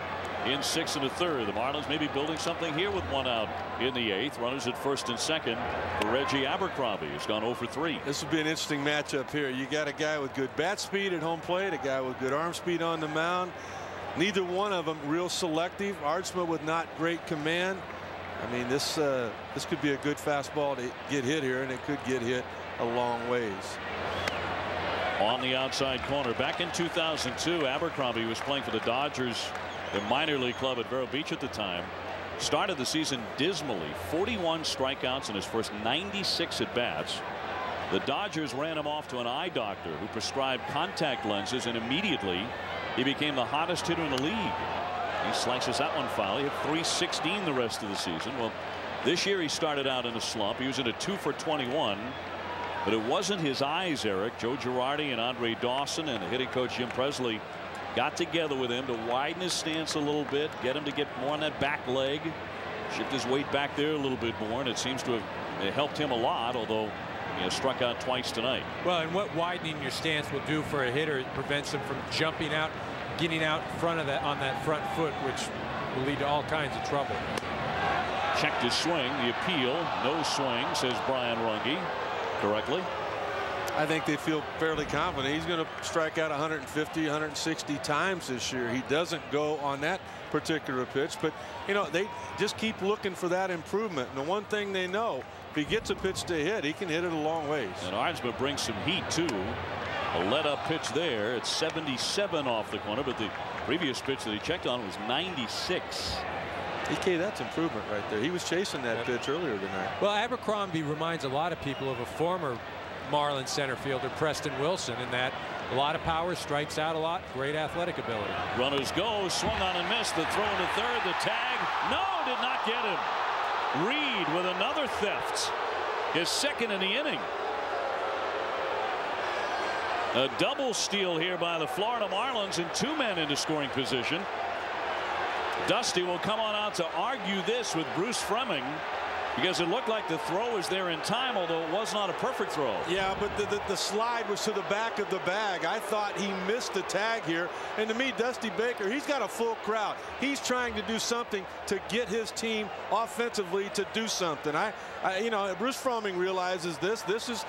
in 6 1/3. The Marlins may be building something here with 1 out in the 8th. Runners at first and second for Reggie Abercrombie, who's gone 0 for 3. This will be an interesting matchup here. You got a guy with good bat speed at home plate, a guy with good arm speed on the mound. Neither one of them real selective. Ardsma with not great command. I mean, this could be a good fastball to get hit here, and it could get hit a long ways. On the outside corner. Back in 2002, Abercrombie was playing for the Dodgers, the minor league club at Vero Beach at the time. Started the season dismally. 41 strikeouts in his first 96 at bats. The Dodgers ran him off to an eye doctor who prescribed contact lenses, and immediately he became the hottest hitter in the league. He slices that one foul. He hit .316 the rest of the season. Well, this year he started out in a slump. He was in a 2 for 21. But it wasn't his eyes, Eric. Joe Girardi and Andre Dawson and the hitting coach Jim Presley got together with him to widen his stance a little bit, get him to get more on that back leg, shift his weight back there a little bit more, and it seems to have helped him a lot, although he has struck out twice tonight. Well, and what widening your stance will do for a hitter, it prevents him from jumping out, getting out in front of that on that front foot, which will lead to all kinds of trouble. Checked his swing. The appeal, no swing, says Brian Runge correctly. I think they feel fairly confident he's going to strike out 150, 160 times this year. He doesn't go on that particular pitch, but you know, they just keep looking for that improvement. And the one thing they know, if he gets a pitch to hit, he can hit it a long ways. And Arnsma brings some heat too. A let up pitch there. It's 77 off the corner, but the previous pitch that he checked on was 96. EK, that's improvement right there. He was chasing that pitch earlier tonight. Well, Abercrombie reminds a lot of people of a former Marlins center fielder, Preston Wilson, in that a lot of power, strikes out a lot, great athletic ability. Runners go, swung on and missed. The throw to third, the tag, no, did not get him. Reed with another theft, his second in the inning. A double steal here by the Florida Marlins, and two men into scoring position. Dusty will come on out to argue this with Bruce Fremming, because it looked like the throw was there in time, although it was not a perfect throw. Yeah, but the slide was to the back of the bag. I thought he missed the tag here. And to me, Dusty Baker, he's got a full crowd. He's trying to do something to get his team offensively to do something. You know, Bruce Fremming realizes this. This is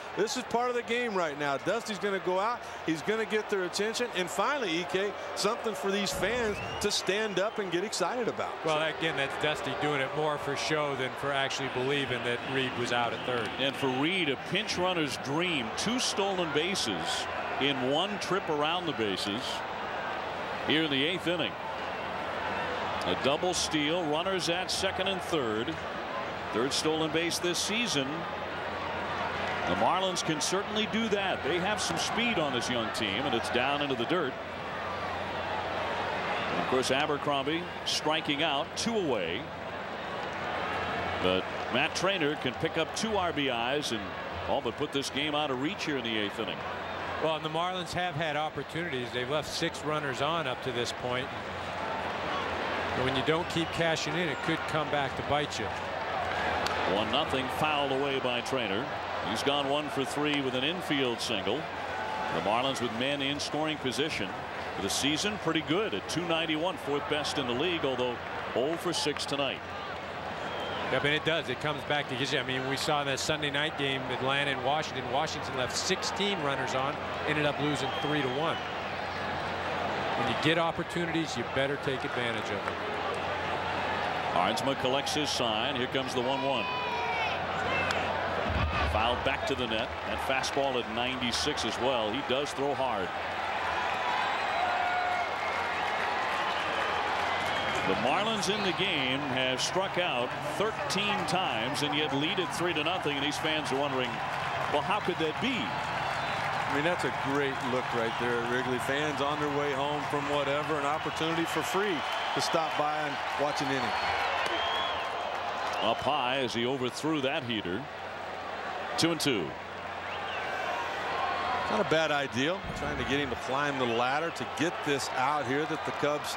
part of the game right now. Dusty's going to go out. He's going to get their attention. And finally, EK, something for these fans to stand up and get excited about. Well, again, that's Dusty doing it more for show than for actually believing that Reed was out at third. And for Reed, a pinch runner's dream. 2 stolen bases in 1 trip around the bases here in the 8th inning. A double steal, runners at second and third. 3rd stolen base this season. The Marlins can certainly do that. They have some speed on this young team, and it's down into the dirt. And of course, Abercrombie striking out, 2 away. But Matt Traynor can pick up 2 RBIs and all but put this game out of reach here in the 8th inning. Well, and the Marlins have had opportunities. They've left 6 runners on up to this point. But when you don't keep cashing in, it could come back to bite you. 1-0 fouled away by Traynor. He's gone 1 for 3 with an infield single. The Marlins with men in scoring position for the season, pretty good at .291, 4th best in the league, although 0 for 6 tonight. Yeah, but it does. It comes back to get you. I mean, we saw that Sunday night game, Atlanta and Washington. Washington left 16 runners on, ended up losing 3-1. When you get opportunities, you better take advantage of them. Arnsma collects his sign. Here comes the 1-1. Fouled back to the net. That fastball at 96 as well. He does throw hard. The Marlins in the game have struck out 13 times and yet lead it 3-0. And these fans are wondering, well, how could that be? I mean, that's a great look right there at Wrigley. Fans on their way home from whatever, an opportunity for free to stop by and watch an inning. Up high as he overthrew that heater. 2-2. Not a bad idea. Trying to get him to climb the ladder to get this out here that the Cubs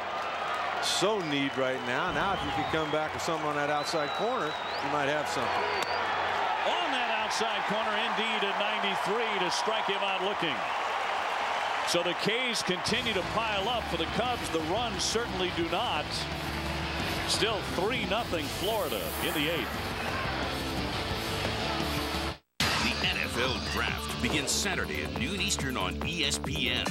so need right now. Now, if you can come back with something on that outside corner, you might have something. On that outside corner, indeed, at 93 to strike him out looking. So the K's continue to pile up for the Cubs. The runs certainly do not. Still 3-0 Florida in the 8th. The NFL Draft begins Saturday at noon Eastern on ESPN.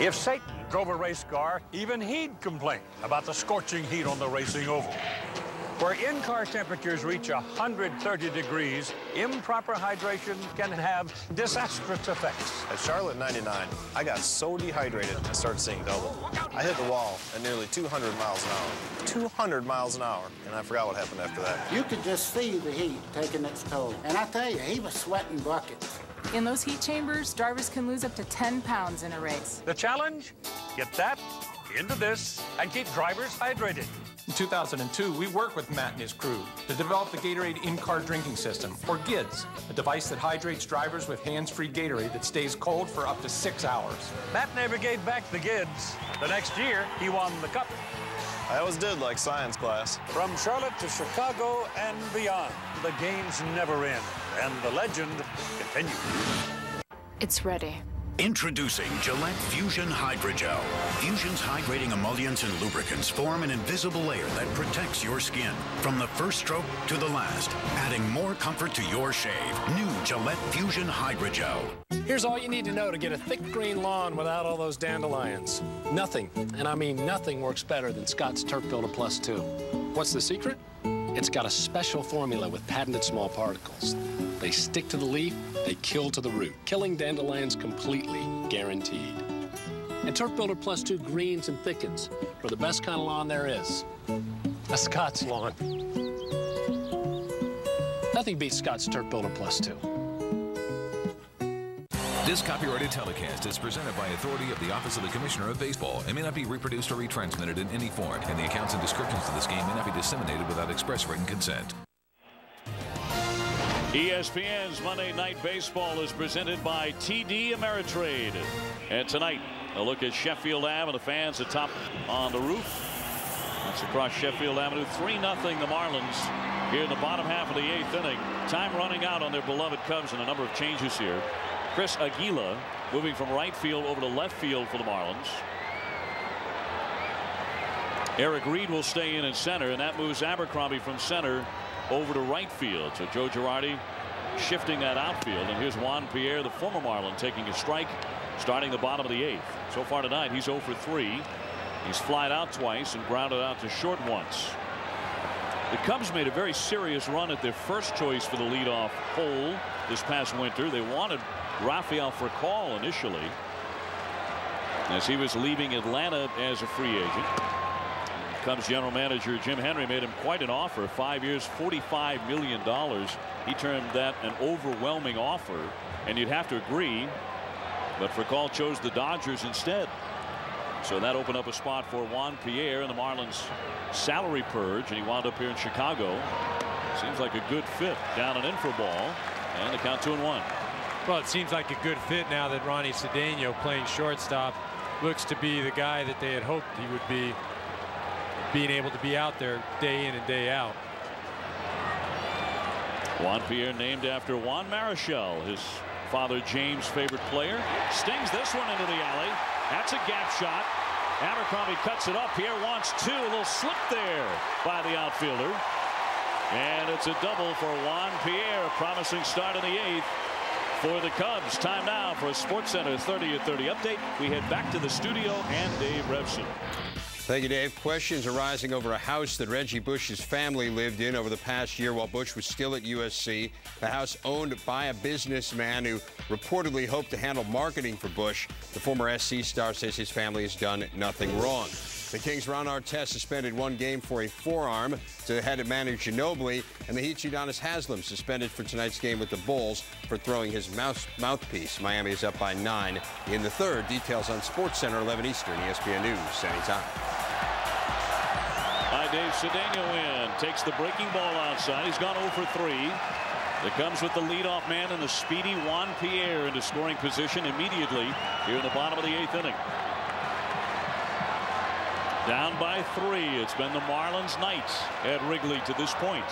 If Satan drove a race car, even he'd complain about the scorching heat on the racing oval. Where in-car temperatures reach 130 degrees, improper hydration can have disastrous effects. At Charlotte 99, I got so dehydrated I started seeing double. I hit the wall at nearly 200 miles an hour. 200 miles an hour, and I forgot what happened after that. You could just see the heat taking its toll. And I tell you, he was sweating buckets. In those heat chambers, drivers can lose up to 10 pounds in a race. The challenge? Get that into this and keep drivers hydrated. In 2002, we worked with Matt and his crew to develop the Gatorade in-car drinking system, or GIDS, a device that hydrates drivers with hands-free Gatorade that stays cold for up to 6 hours. Matt never gave back the GIDS. The next year, he won the cup. I always did like science class. From Charlotte to Chicago and beyond, the games never end, and the legend continues. It's ready. Introducing Gillette Fusion Hydrogel. Fusion's hydrating emollients and lubricants form an invisible layer that protects your skin from the first stroke to the last, adding more comfort to your shave. New Gillette Fusion Hydrogel. Here's all you need to know to get a thick green lawn without all those dandelions. Nothing, and I mean nothing, works better than Scott's Turf Builder Plus 2. What's the secret? It's got a special formula with patented small particles. They stick to the leaf, they kill to the root, killing dandelions completely, guaranteed. And Turf Builder Plus 2 greens and thickens for the best kind of lawn there is. A Scott's lawn. Nothing beats Scott's Turf Builder Plus 2. This copyrighted telecast is presented by authority of the Office of the Commissioner of Baseball and may not be reproduced or retransmitted in any form, and the accounts and descriptions of this game may not be disseminated without express written consent. ESPN's Monday Night Baseball is presented by TD Ameritrade. And tonight, a look at Sheffield Ave and the fans atop on the roof. That's across Sheffield Avenue. 3-0 the Marlins here in the bottom half of the 8th inning. Time running out on their beloved Cubs and a number of changes here. Chris Aguila moving from right field over to left field for the Marlins. Eric Reed will stay in center, and that moves Abercrombie from center over to right field. So Joe Girardi shifting that outfield. And here's Juan Pierre, the former Marlin, taking a strike, starting the bottom of the 8th. So far tonight, he's 0 for 3. He's flied out twice and grounded out to short once. The Cubs made a very serious run at their first choice for the leadoff hole this past winter. They wanted Rafael Furcal initially, as he was leaving Atlanta as a free agent. Cubs general manager Jim Henry made him quite an offer. 5 years, $45 million. He termed that an overwhelming offer, and you'd have to agree, but Furcal chose the Dodgers instead. So that opened up a spot for Juan Pierre in the Marlins salary purge, and he wound up here in Chicago. Seems like a good fit. Down and in for a ball, and the count 2-1. Well, it seems like a good fit now that Ronnie Cedeno, playing shortstop, looks to be the guy that they had hoped he would be, being able to be out there day in and day out. Juan Pierre named after Juan Marichal, his father James' favorite player. Stings this one into the alley. That's a gap shot. Abercrombie cuts it up. Pierre wants two. A little slip there by the outfielder. And it's a double for Juan Pierre. A promising start in the 8th for the Cubs. Time now for a SportsCenter 30 at 30 update. We head back to the studio and Dave Revson. Thank you, Dave. Questions arising over a house that Reggie Bush's family lived in over the past year while Bush was still at USC. The house owned by a businessman who reportedly hoped to handle marketing for Bush. The former SC star says his family has done nothing wrong. The Kings' Ron Artest suspended 1 game for a forearm to the head of manager Ginobili, and the Heat's Udonis Haslem suspended for tonight's game with the Bulls for throwing his mouthpiece. Miami is up by 9 in the third. Details on SportsCenter 11 Eastern, ESPN News, anytime. Dave Cedeno in, takes the breaking ball outside. He's gone 0 for 3. That comes with the leadoff man and the speedy Juan Pierre into scoring position immediately here in the bottom of the 8th inning. Down by 3. It's been the Marlins Knights at Wrigley to this point.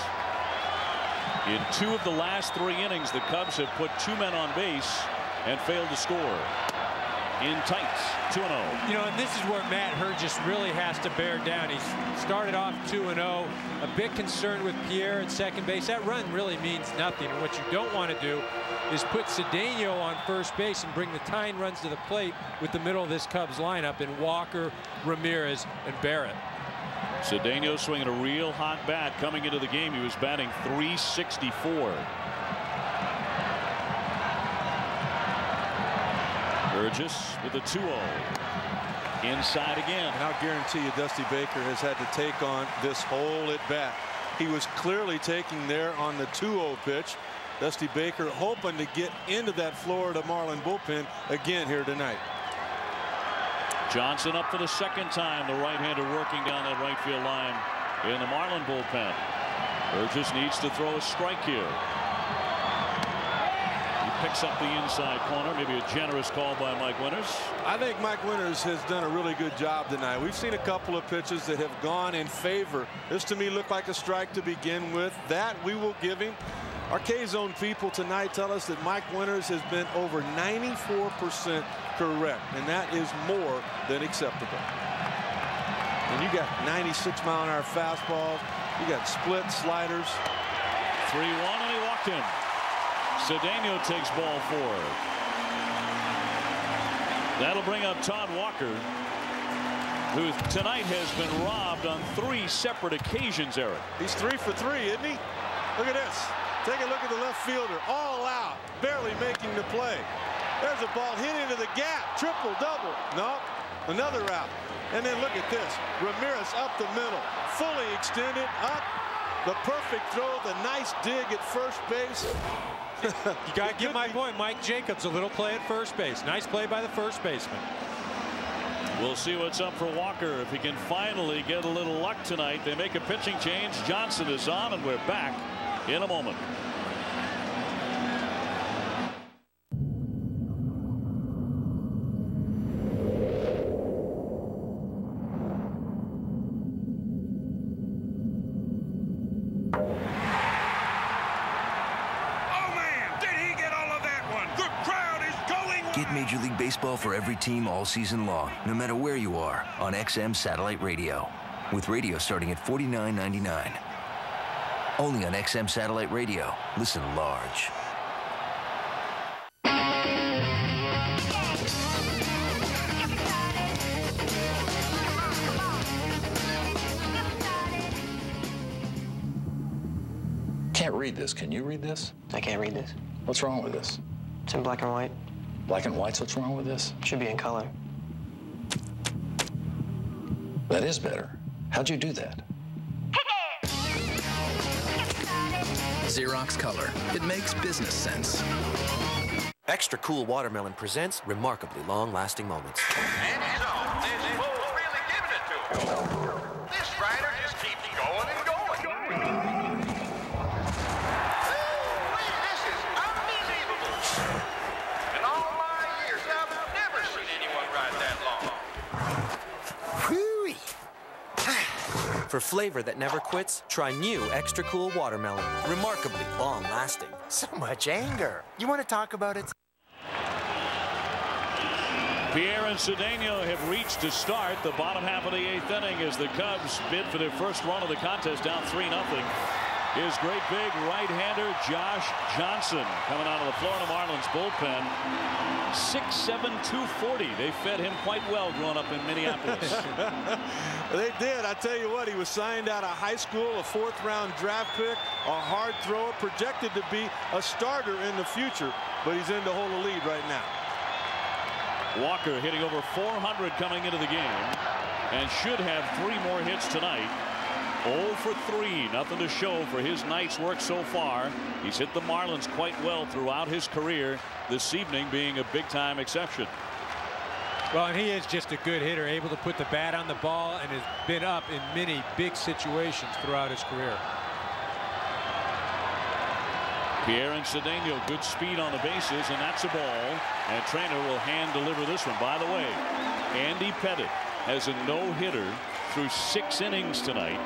In 2 of the last 3 innings, the Cubs have put 2 men on base and failed to score. In tights, 2-0. You know, and this is where Matt Hergis really has to bear down. He's started off 2-0, a bit concerned with Pierre at second base. That run really means nothing. And what you don't want to do is put Cedeno on first base and bring the tying runs to the plate with the middle of this Cubs lineup in Walker, Ramirez, and Barrett. Cedeno swinging a real hot bat coming into the game. He was batting .364. Burgess with a 2-0. Inside again. And I'll guarantee you Dusty Baker has had to take on this whole at bat. He was clearly taking there on the 2-0 pitch. Dusty Baker hoping to get into that Florida Marlin bullpen again here tonight. Johnson up for the second time. The right-hander working down that right field line in the Marlin bullpen. Burgess needs to throw a strike here. He picks up the inside corner. Maybe a generous call by Mike Winters. I think Mike Winters has done a really good job tonight. We've seen a couple of pitches that have gone in favor. This to me looked like a strike to begin with. That we will give him. Our K-Zone people tonight tell us that Mike Winters has been over 94% correct, and that is more than acceptable. And you got 96-mile-an-hour fastballs. You got split sliders. 3-1, and he walked him. Cedeno takes ball 4. That'll bring up Todd Walker, who tonight has been robbed on 3 separate occasions, Eric. He's 3 for 3, isn't he? Look at this. Take a look at the left fielder, all out, barely making the play. There's a ball hit into the gap, triple, double. No, another out. And then look at this. Ramirez up the middle, fully extended, up. The perfect throw, the nice dig at first base. You got to give my boy Mike Jacobs a little play at first base. Nice play by the first baseman. We'll see what's up for Walker if he can finally get a little luck tonight. They make a pitching change. Johnson is on, and we're back in a moment. Get Major League Baseball for every team all season long, no matter where you are, on XM Satellite Radio. With radio starting at $49.99. Only on XM Satellite Radio. Listen large. Can't read this. Can you read this? I can't read this. What's wrong with this? It's in black and white. Black and white's what's wrong with this? Should be in color. That is better. How'd you do that? Xerox Color. It makes business sense. Extra Cool Watermelon presents remarkably long-lasting moments. And his own. This fool really giving it to him. This rider just keeps going and going. This is unbelievable. In all my years, I've never seen anyone ride that long. Whoo-wee. For flavor that never quits, try new Extra Cool Watermelon. Remarkably long-lasting. So much anger. You want to talk about it? Pierre and Cedeno have reached to start the bottom half of the 8th inning as the Cubs bid for their first run of the contest, down 3-0. His great big right-hander Josh Johnson coming out of the Florida Marlins bullpen. 6'7", 240. They fed him quite well growing up in Minneapolis. They did. I tell you what, he was signed out of high school, a 4th-round draft pick, a hard thrower, projected to be a starter in the future, but he's in to hold the lead right now. Walker hitting over 400 coming into the game and should have 3 more hits tonight. 0 for 3, nothing to show for his night's work so far. He's hit the Marlins quite well throughout his career, this evening being a big-time exception. Well, and he is just a good hitter, able to put the bat on the ball, and has been up in many big situations throughout his career. Pierre and Cedeno, good speed on the bases, and that's a ball. And Trainer will hand deliver this one. By the way, Andy Pettitte has a no-hitter through 6 innings tonight.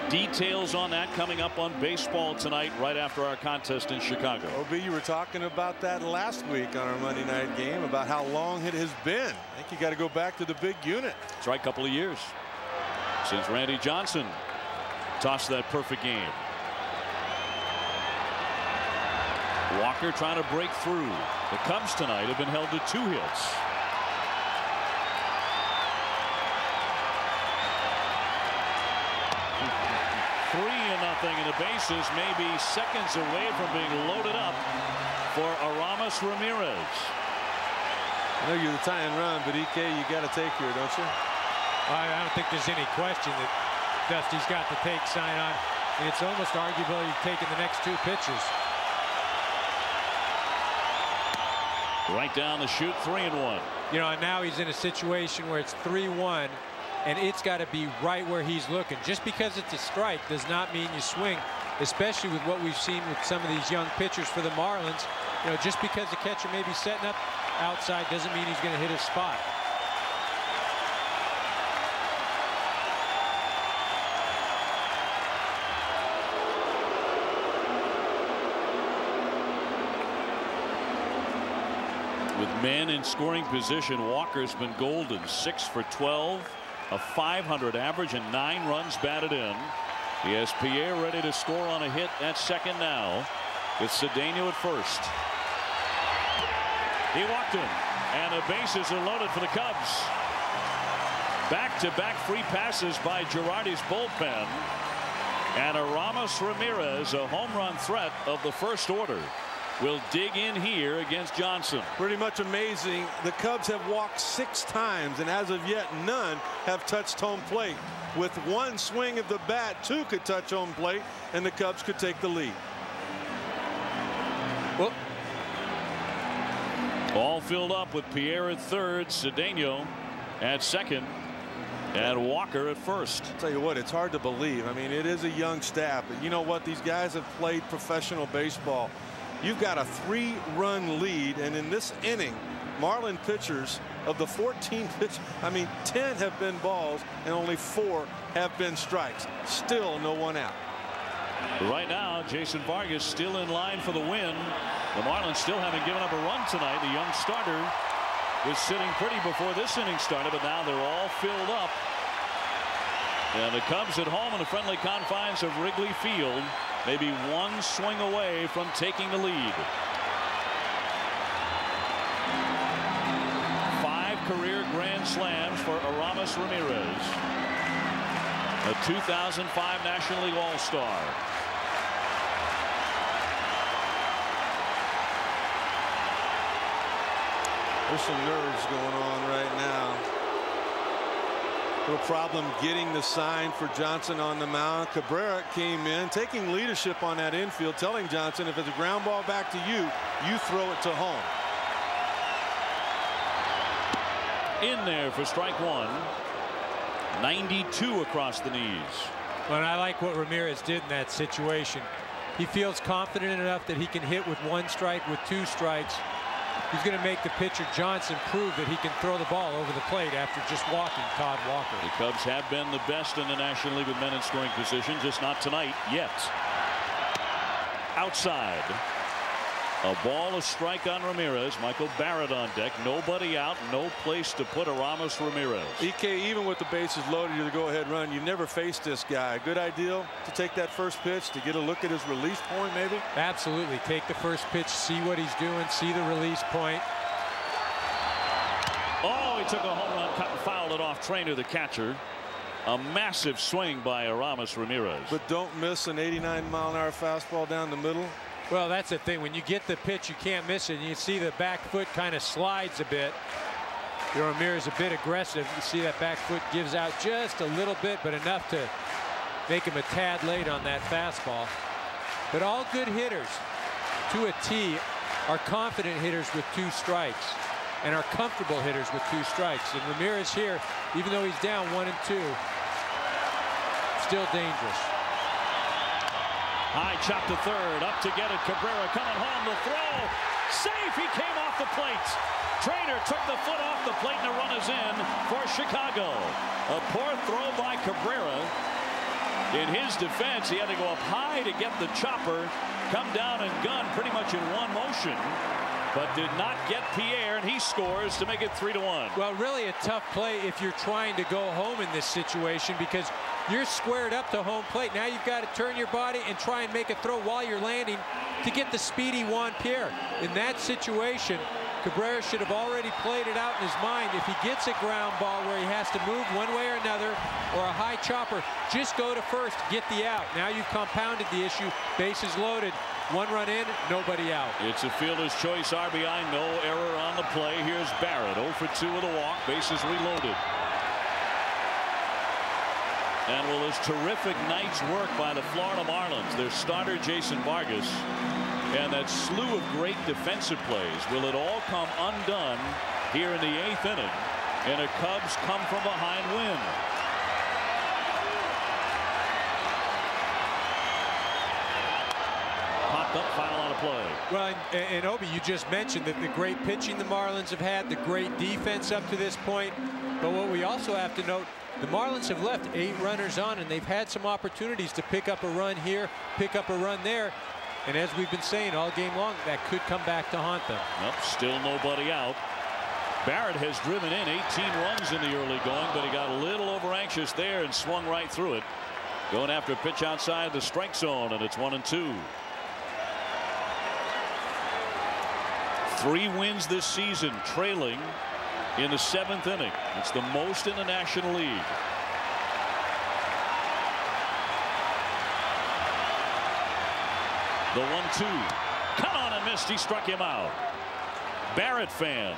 Details on that coming up on Baseball Tonight right after our contest in Chicago. OB, you were talking about that last week on our Monday night game, about how long it has been. I think you got to go back to the big unit. That's right, couple of years since Randy Johnson tossed that perfect game. Walker trying to break through. The Cubs tonight have been held to 2 hits. 3-0, and the bases may be seconds away from being loaded up for Aramis Ramirez. I know you're the tying run, but EK, you got to take here, don't you? I don't think there's any question that Dusty's got to take sign on. And it's almost arguable you've taken the next 2 pitches. Right down the chute, 3-1. You know, and now he's in a situation where it's 3-1, and it's got to be right where he's looking. Just because it's a strike does not mean you swing, especially with what we've seen with some of these young pitchers for the Marlins. You know, just because the catcher may be setting up outside doesn't mean he's going to hit his spot. With men in scoring position, Walker's been golden. 6 for 12, a .500 average, and 9 runs batted in. He has Pierre ready to score on a hit at second now, with Cedeno at first. He walked him, and the bases are loaded for the Cubs. Back-to-back free passes by Girardi's bullpen, and Aramis Ramirez, a home run threat of the first order, will dig in here against Johnson. Pretty much amazing. The Cubs have walked 6 times, and as of yet, none have touched home plate. With one swing of the bat, 2 could touch home plate, and the Cubs could take the lead. Well, all filled up with Pierre at third, Cedeno at second, and Walker at first. I'll tell you what, it's hard to believe. I mean, it is a young staff, but you know what? These guys have played professional baseball. You've got a 3-run lead, and in this inning, Marlin pitchers, of the 14 pitch, I mean, 10 have been balls and only 4 have been strikes. Still no one out. Right now, Jason Vargas still in line for the win. The Marlins still haven't given up a run tonight. The young starter was sitting pretty before this inning started, but now they're all filled up. And the Cubs at home in the friendly confines of Wrigley Field, maybe one swing away from taking the lead. 5 career grand slams for Aramis Ramirez, a 2005 National League All-Star. There's some nerves going on right now. No problem getting the sign for Johnson on the mound. Cabrera came in, taking leadership on that infield, telling Johnson, if it's a ground ball back to you, you throw it to home. In there for strike 1. 92 across the knees. Well, and I like what Ramirez did in that situation. He feels confident enough that he can hit with 1 strike, with 2 strikes. He's going to make the pitcher Johnson prove that he can throw the ball over the plate after just walking Todd Walker. The Cubs have been the best in the National League with men in scoring position, just not tonight yet. Outside. A ball, a strike on Ramirez. Michael Barrett on deck. Nobody out. No place to put Aramis Ramirez. EK, even with the bases loaded, you're the go-ahead run. You never faced this guy. Good idea to take that first pitch, to get a look at his release point, maybe? Absolutely. Take the first pitch, see what he's doing, see the release point. Oh, he took a home run, cut and fouled it off Trainer, the catcher. A massive swing by Aramis Ramirez. But don't miss an 89-mile-an-hour fastball down the middle. Well, that's the thing. When you get the pitch, you can't miss it. And you see the back foot kind of slides a bit. Ramirez a bit aggressive. You see that back foot gives out just a little bit, but enough to make him a tad late on that fastball. But all good hitters, to a T, are confident hitters with 2 strikes and are comfortable hitters with 2 strikes. And Ramirez here, even though he's down 1 and 2, still dangerous. High chop to third, up to get it. Cabrera coming home, the throw. Safe, he came off the plate. Trainer took the foot off the plate, and the run is in for Chicago. A poor throw by Cabrera. In his defense, he had to go up high to get the chopper, come down and gun pretty much in one motion, but did not get Pierre, and he scores to make it 3-1. Well, really a tough play if you're trying to go home in this situation, because you're squared up to home plate. Now you've got to turn your body and try and make a throw while you're landing to get the speedy Juan Pierre. In that situation, Cabrera should have already played it out in his mind. If he gets a ground ball where he has to move one way or another, or a high chopper, just go to first, get the out. Now you've compounded the issue. Bases loaded. 1 run in, nobody out. It's a fielder's choice RBI, no error on the play. Here's Barrett, 0 for 2 with a walk, bases reloaded. And well, this terrific night's work by the Florida Marlins, their starter Jason Vargas, and that slew of great defensive plays. Will it all come undone here in the 8th inning in a Cubs come from behind win? Popped up, foul on a play. Well, and Obi, you just mentioned that the great pitching the Marlins have had, the great defense up to this point. But what we also have to note, the Marlins have left 8 runners on, and they've had some opportunities to pick up a run here, pick up a run there. And as we've been saying all game long, that could come back to haunt them. Nope, still nobody out. Barrett has driven in 18 runs in the early going, but he got a little over anxious there and swung right through it. Going after a pitch outside the strike zone, and it's 1-2. 3 wins this season, trailing in the 7th inning. It's the most in the National League. The 1-2. Come on and missed. He struck him out. Barrett fans.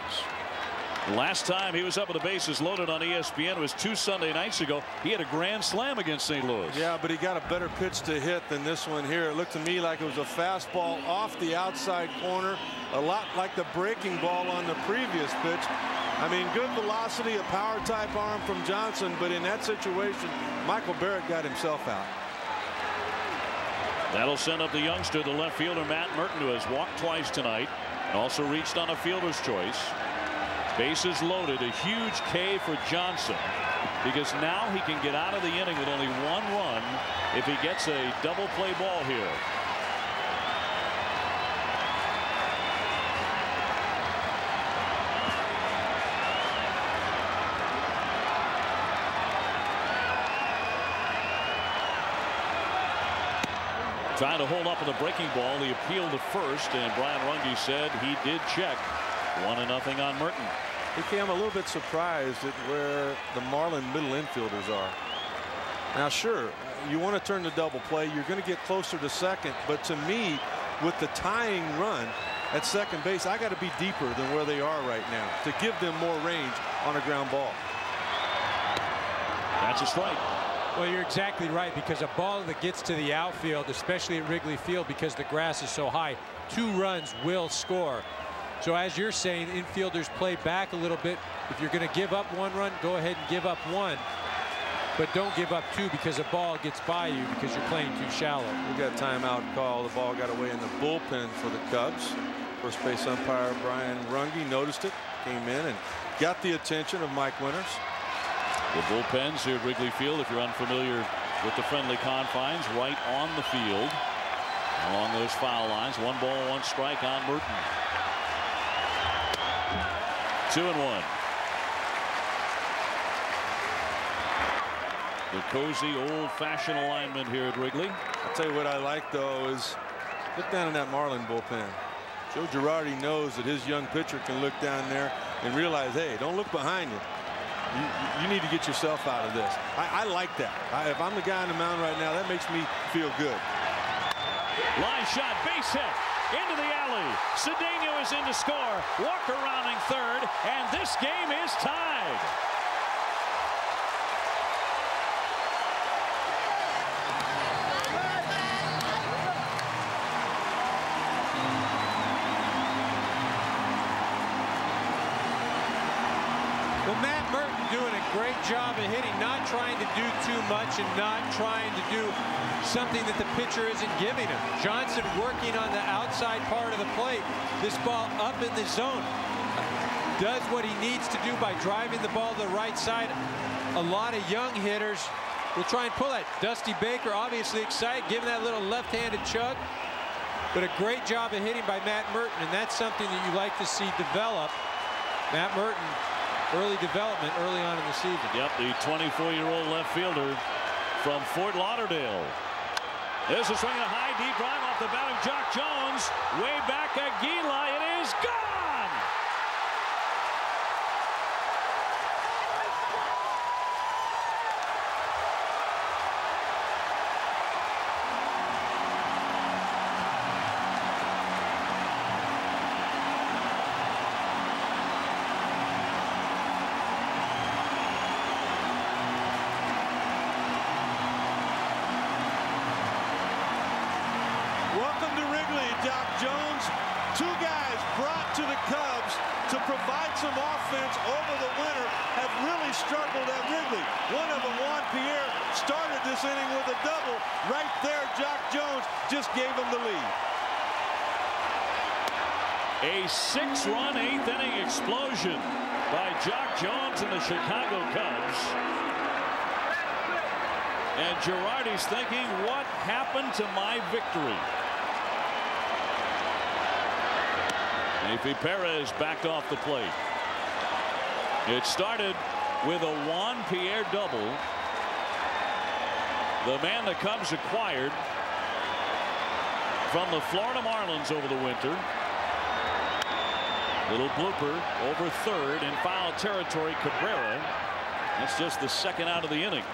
Last time he was up with the bases loaded on ESPN was 2 Sunday nights ago. He had a grand slam against St. Louis. Yeah, but he got a better pitch to hit than this one here. It looked to me like it was a fastball off the outside corner, a lot like the breaking ball on the previous pitch. I mean, good velocity, a power type arm from Johnson, but in that situation, Michael Barrett got himself out. That'll send up the youngster, the left fielder Matt Merton, who has walked twice tonight and also reached on a fielder's choice. Bases loaded, a huge K for Johnson, because now he can get out of the inning with only 1 run if he gets a double play ball here. Trying to hold up with a breaking ball. He appealed to first, and Brian Runge said he did check. 1-0 on Merton. Okay, I'm a little bit surprised at where the Marlin middle infielders are. Now, sure, you want to turn the double play. You're going to get closer to second. But to me, with the tying run at second base, I got to be deeper than where they are right now to give them more range on a ground ball. That's a strike. Well, you're exactly right, because a ball that gets to the outfield, especially at Wrigley Field, because the grass is so high, 2 runs will score. So as you're saying, infielders play back a little bit. If you're going to give up 1 run, go ahead and give up 1. But don't give up 2 because a ball gets by you because you're playing too shallow. We got timeout call. The ball got away in the bullpen for the Cubs. First base umpire Brian Runge noticed it, came in and got the attention of Mike Winters. The bullpens here at Wrigley Field, if you're unfamiliar with the friendly confines, right on the field along those foul lines. 1 ball, 1 strike on Merton. 2-1. The cozy, old-fashioned alignment here at Wrigley. I'll tell you what I like, though, is look down in that Marlin bullpen. Joe Girardi knows that his young pitcher can look down there and realize, hey, don't look behind you. You need to get yourself out of this. I like that. If I'm the guy on the mound right now, that makes me feel good. Line shot, base hit. Into the alley. Cedeno is in to score. Walker rounding third, and this game is tied. Well, Matt Merton doing a great job of hitting, not trying to do too much and not trying to do something that the pitcher isn't giving him. Johnson working on the outside part of the plate. This ball up in the zone. Does what he needs to do by driving the ball to the right side. A lot of young hitters will try and pull that. Dusty Baker obviously excited, giving that little left-handed chug. But a great job of hitting by Matt Merton, and that's something that you like to see develop. Matt Merton, early development early on in the season. Yep, the 24-year-old left fielder from Fort Lauderdale. There's a swing and a high deep drive off the bat of Jock Jones. Way back at Gila. It is gone. Welcome to Wrigley, Doc Jones. Two guys brought to the Cubs to provide some offense over the winter have really struggled at Wrigley. One of them, Juan Pierre, started this inning with a double. Right there, Doc Jones just gave him the lead. A 6-run 8th inning explosion by Jock Jones and the Chicago Cubs. And Girardi's thinking, what happened to my victory? Efi Perez backed off the plate. It started with a Juan Pierre double. The man the Cubs acquired from the Florida Marlins over the winter. Little blooper over third in foul territory. Cabrera. That's just the second out of the inning.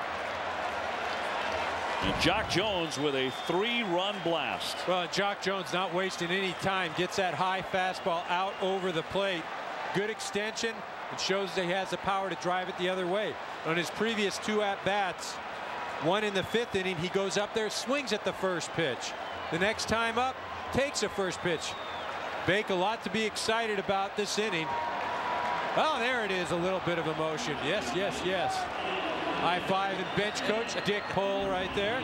And Jock Jones with a 3-run blast. Well, Jock Jones not wasting any time. Gets that high fastball out over the plate. Good extension. It shows that he has the power to drive it the other way. On his previous 2 at-bats, one in the 5th inning, he goes up there, swings at the first pitch. The next time up, takes a first pitch. Bake, a lot to be excited about this inning. Oh, there it is, a little bit of emotion. Yes, yes, yes. High five and bench coach Dick Pohl right there.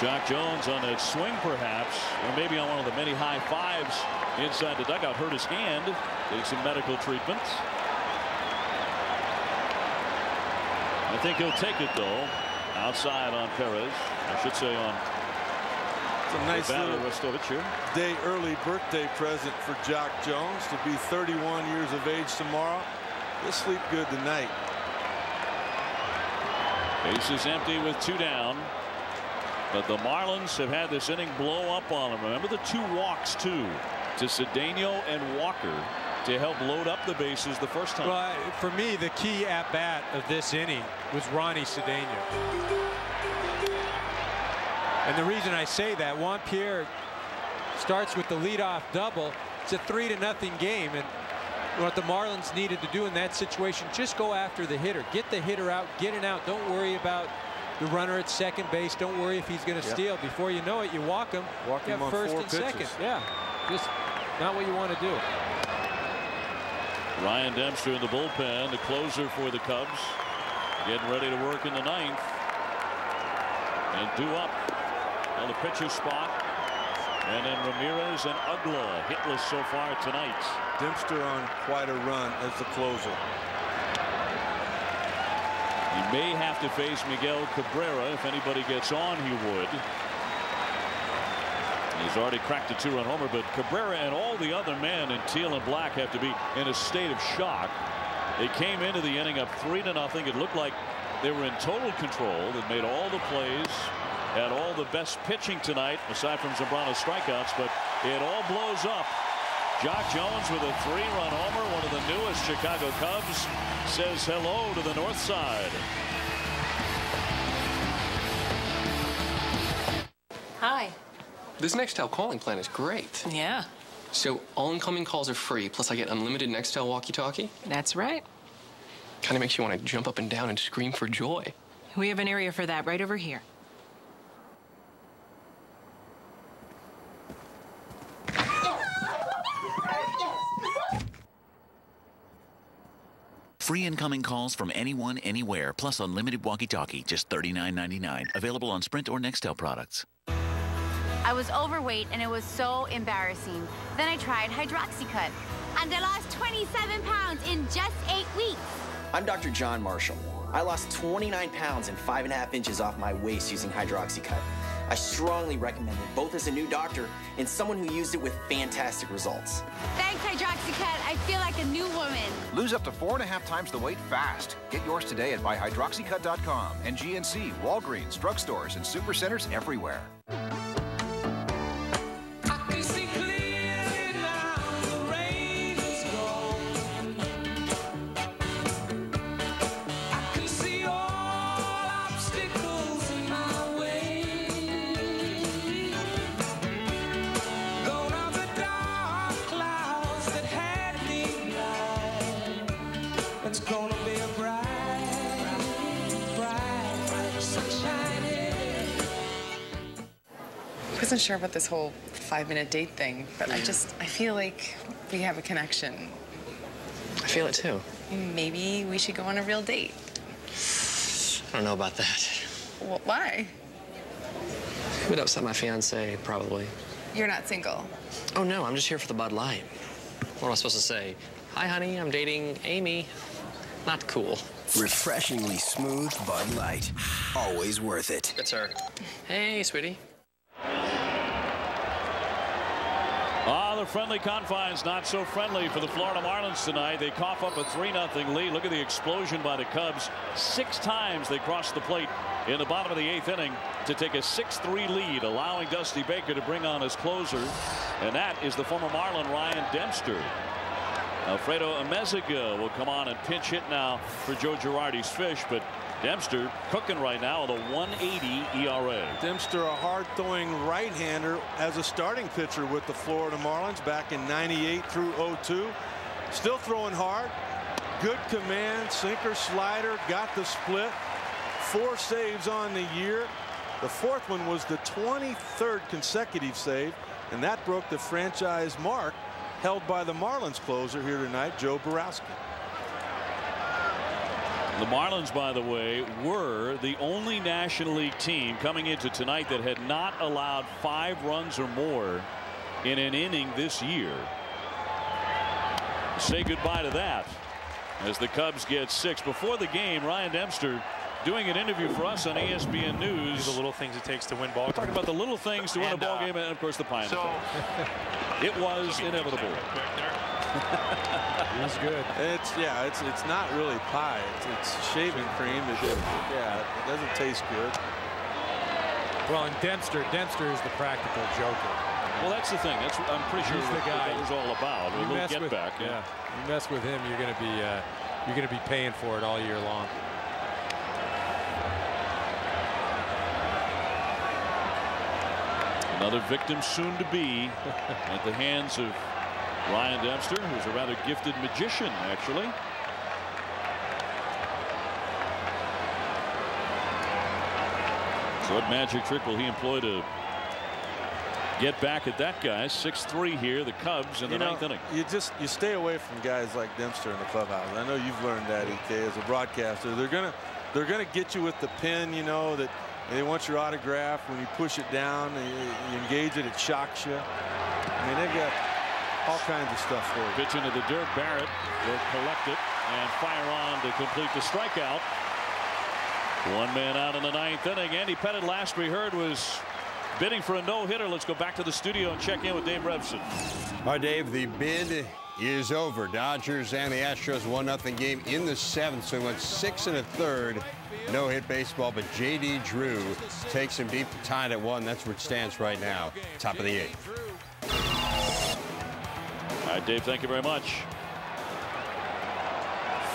Jock Jones on that swing perhaps, or maybe on one of the many high fives inside the dugout, hurt his hand, getting some medical treatment. I think he'll take it though. Outside on Perez, I should say on. It's a nice little day early birthday present for Jock Jones to be 31 years of age tomorrow. He'll sleep good tonight. Base is empty with 2 down. But the Marlins have had this inning blow up on them. Remember the 2 walks too to Cedeno and Walker to help load up the bases the first time. Well, for me, the key at bat of this inning was Ronnie Cedeno. And the reason I say that, Juan Pierre starts with the leadoff double. It's a 3-0 game, and what the Marlins needed to do in that situation, just go after the hitter, get the hitter out, get it out. Don't worry about the runner at second base. Don't worry if he's going to steal. Before you know it, you walk him. Walk him on first 4 and pitches. second. Yeah, just not what you want to do. Ryan Dempster in the bullpen, the closer for the Cubs, getting ready to work in the 9th. And due up on the pitcher spot. And then Ramirez and Ugla hitless so far tonight. Dempster on quite a run as the closer. He may have to face Miguel Cabrera. If anybody gets on, he would. He's already cracked a 2-run homer, but Cabrera and all the other men in teal and black have to be in a state of shock. They came into the inning up 3-0. It looked like they were in total control. They made all the plays, had all the best pitching tonight, aside from Zambrano strikeouts, but it all blows up. Jock Jones with a 3-run homer, one of the newest Chicago Cubs, says hello to the north side. Hi. This Nextel calling plan is great. Yeah. So all incoming calls are free, plus I get unlimited Nextel walkie-talkie? That's right. Kind of makes you want to jump up and down and scream for joy. We have an area for that right over here. Free incoming calls from anyone, anywhere, plus unlimited walkie-talkie, just $39.99. Available on Sprint or Nextel products. I was overweight and it was so embarrassing. Then I tried Hydroxycut and I lost 27 pounds in just 8 weeks. I'm Dr. John Marshall. I lost 29 pounds and 5.5 inches off my waist using Hydroxycut. I strongly recommend it, both as a new doctor and someone who used it with fantastic results. Thanks, Hydroxycut. I feel like a new woman. Lose up to 4.5 times the weight fast. Get yours today at buyhydroxycut.com and GNC, Walgreens, drugstores, and supercenters everywhere. I wasn't sure about this whole 5-minute date thing, but I feel like we have a connection. I feel it too. Maybe we should go on a real date. I don't know about that. Well, why? It would upset my fiance, probably. You're not single. Oh, no, I'm just here for the Bud Light. What am I supposed to say? Hi, honey, I'm dating Amy. Not cool. Refreshingly smooth Bud Light. Always worth it. Good, sir. Hey, sweetie. The friendly confines not so friendly for the Florida Marlins tonight. They cough up a 3-0 lead. Look at the explosion by the Cubs. 6 times they crossed the plate in the bottom of the 8th inning to take a 6-3 lead, allowing Dusty Baker to bring on his closer, and that is the former Marlin Ryan Dempster. Alfredo Amezaga will come on and pinch hit now for Joe Girardi's Fish, but Dempster cooking right now with a 1.80 ERA. Dempster, a hard-throwing right-hander as a starting pitcher with the Florida Marlins back in '98 through '02. Still throwing hard. Good command, sinker, slider, got the split. 4 saves on the year. The 4th one was the 23rd consecutive save, and that broke the franchise mark held by the Marlins closer here tonight, Joe Borowski. The Marlins, by the way, were the only National League team coming into tonight that had not allowed 5 runs or more in an inning this year. Say goodbye to that as the Cubs get 6. Before the game, Ryan Dempster doing an interview for us on ESPN News. The little things it takes to win ball games. Talking about the little things to win a ball game, and of course the pine. It was inevitable. It was good. It's not really pie. It's shaving cream. It doesn't taste good. Well, and Dempster is the practical joker. Well, that's the thing. I'm pretty sure he's the guy. That was all about. A little get back. Yeah. You mess with him, you're going to be paying for it all year long. Another victim soon to be at the hands of Ryan Dempster, who's a rather gifted magician, actually. So what magic trick will he employ to get back at that guy? 6-3 here, the Cubs in the 9th inning. You stay away from guys like Dempster in the clubhouse. I know you've learned that, EK, as a broadcaster. They're gonna get you with the pin, that they want your autograph. When you push it down, you engage it, it shocks you. I mean, they've got all kinds of stuff for you. Pitch into the dirt. Barrett will collect it and fire on to complete the strikeout. 1 man out in the 9th inning. Andy Pettit, last we heard, was bidding for a no-hitter. Let's go back to the studio and check in with Dave Revson. All right, Dave, the bid is over. Dodgers and the Astros 1-0 game in the 7th, so it went 6 1/3. No-hit baseball, but J.D. Drew takes him deep, tied at 1. That's where it stands right now. Top of the 8th. All right, Dave, thank you very much.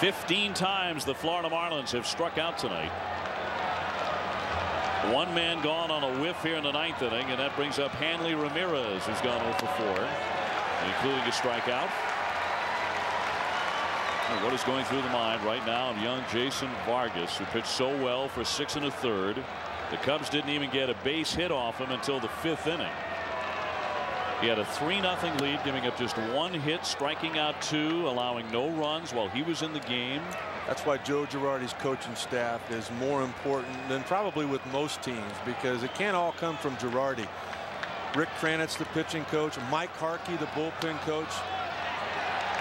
15 times the Florida Marlins have struck out tonight. 1 man gone on a whiff here in the 9th inning, and that brings up Hanley Ramirez, who's gone 0 for 4, including a strikeout. And what is going through the mind right now of young Jason Vargas, who pitched so well for 6 1/3. The Cubs didn't even get a base hit off him until the 5th inning. He had a 3-0 lead, giving up just 1 hit, striking out 2, allowing no runs while he was in the game. That's why Joe Girardi's coaching staff is more important than probably with most teams, because it can't all come from Girardi. Rick Kranitz, the pitching coach, Mike Harkey, the bullpen coach.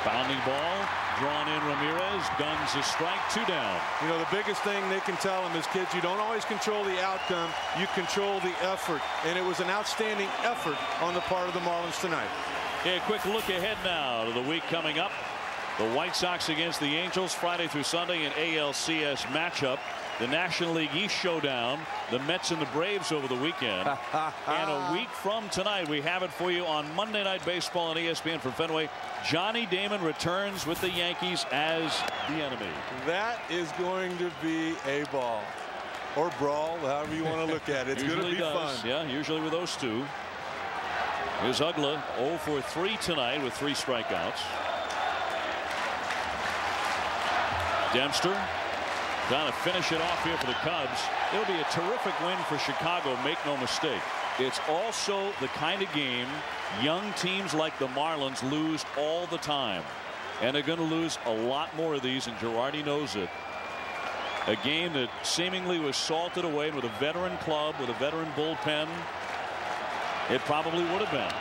Bounding ball, drawn in Ramirez, guns a strike, 2 down. The biggest thing they can tell them is, kids, you don't always control the outcome, you control the effort, and it was an outstanding effort on the part of the Marlins tonight. Okay, a quick look ahead now to the week coming up. The White Sox against the Angels Friday through Sunday in ALCS matchup. The National League East showdown, the Mets and the Braves over the weekend. And a week from tonight, we have it for you on Monday Night Baseball on ESPN from Fenway. Johnny Damon returns with the Yankees as the enemy. That is going to be a ball. Or brawl, however you want to look at it. It's going to be fun. Yeah, usually with those two. Here's Ugla, 0 for 3 tonight with 3 strikeouts. Dempster trying to finish it off here for the Cubs. It'll be a terrific win for Chicago, make no mistake. it's also the kind of game young teams like the Marlins lose all the time. And they're going to lose a lot more of these, and Girardi knows it. A game that seemingly was salted away with a veteran club, with a veteran bullpen. It probably would have been.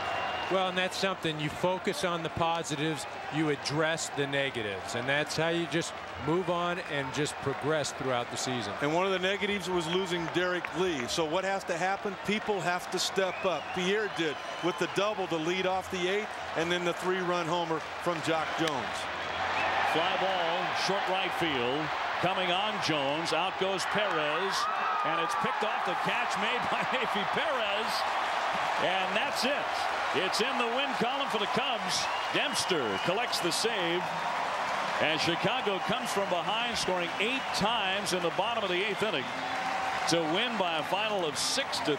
Well, and that's something you focus on the positives, you address the negatives, and that's how you just move on and just progress throughout the season. And one of the negatives was losing Derek Lee. So what has to happen? People have to step up. Pierre did with the double to lead off the 8th, and then the 3-run homer from Jock Jones. Fly ball, short right field. Coming on Jones, out goes Perez, and it's picked off. The catch made by Neifi Perez, and that's it. It's in the win column for the Cubs. Dempster collects the save, and Chicago comes from behind, scoring 8 times in the bottom of the 8th inning to win by a final of 6-3,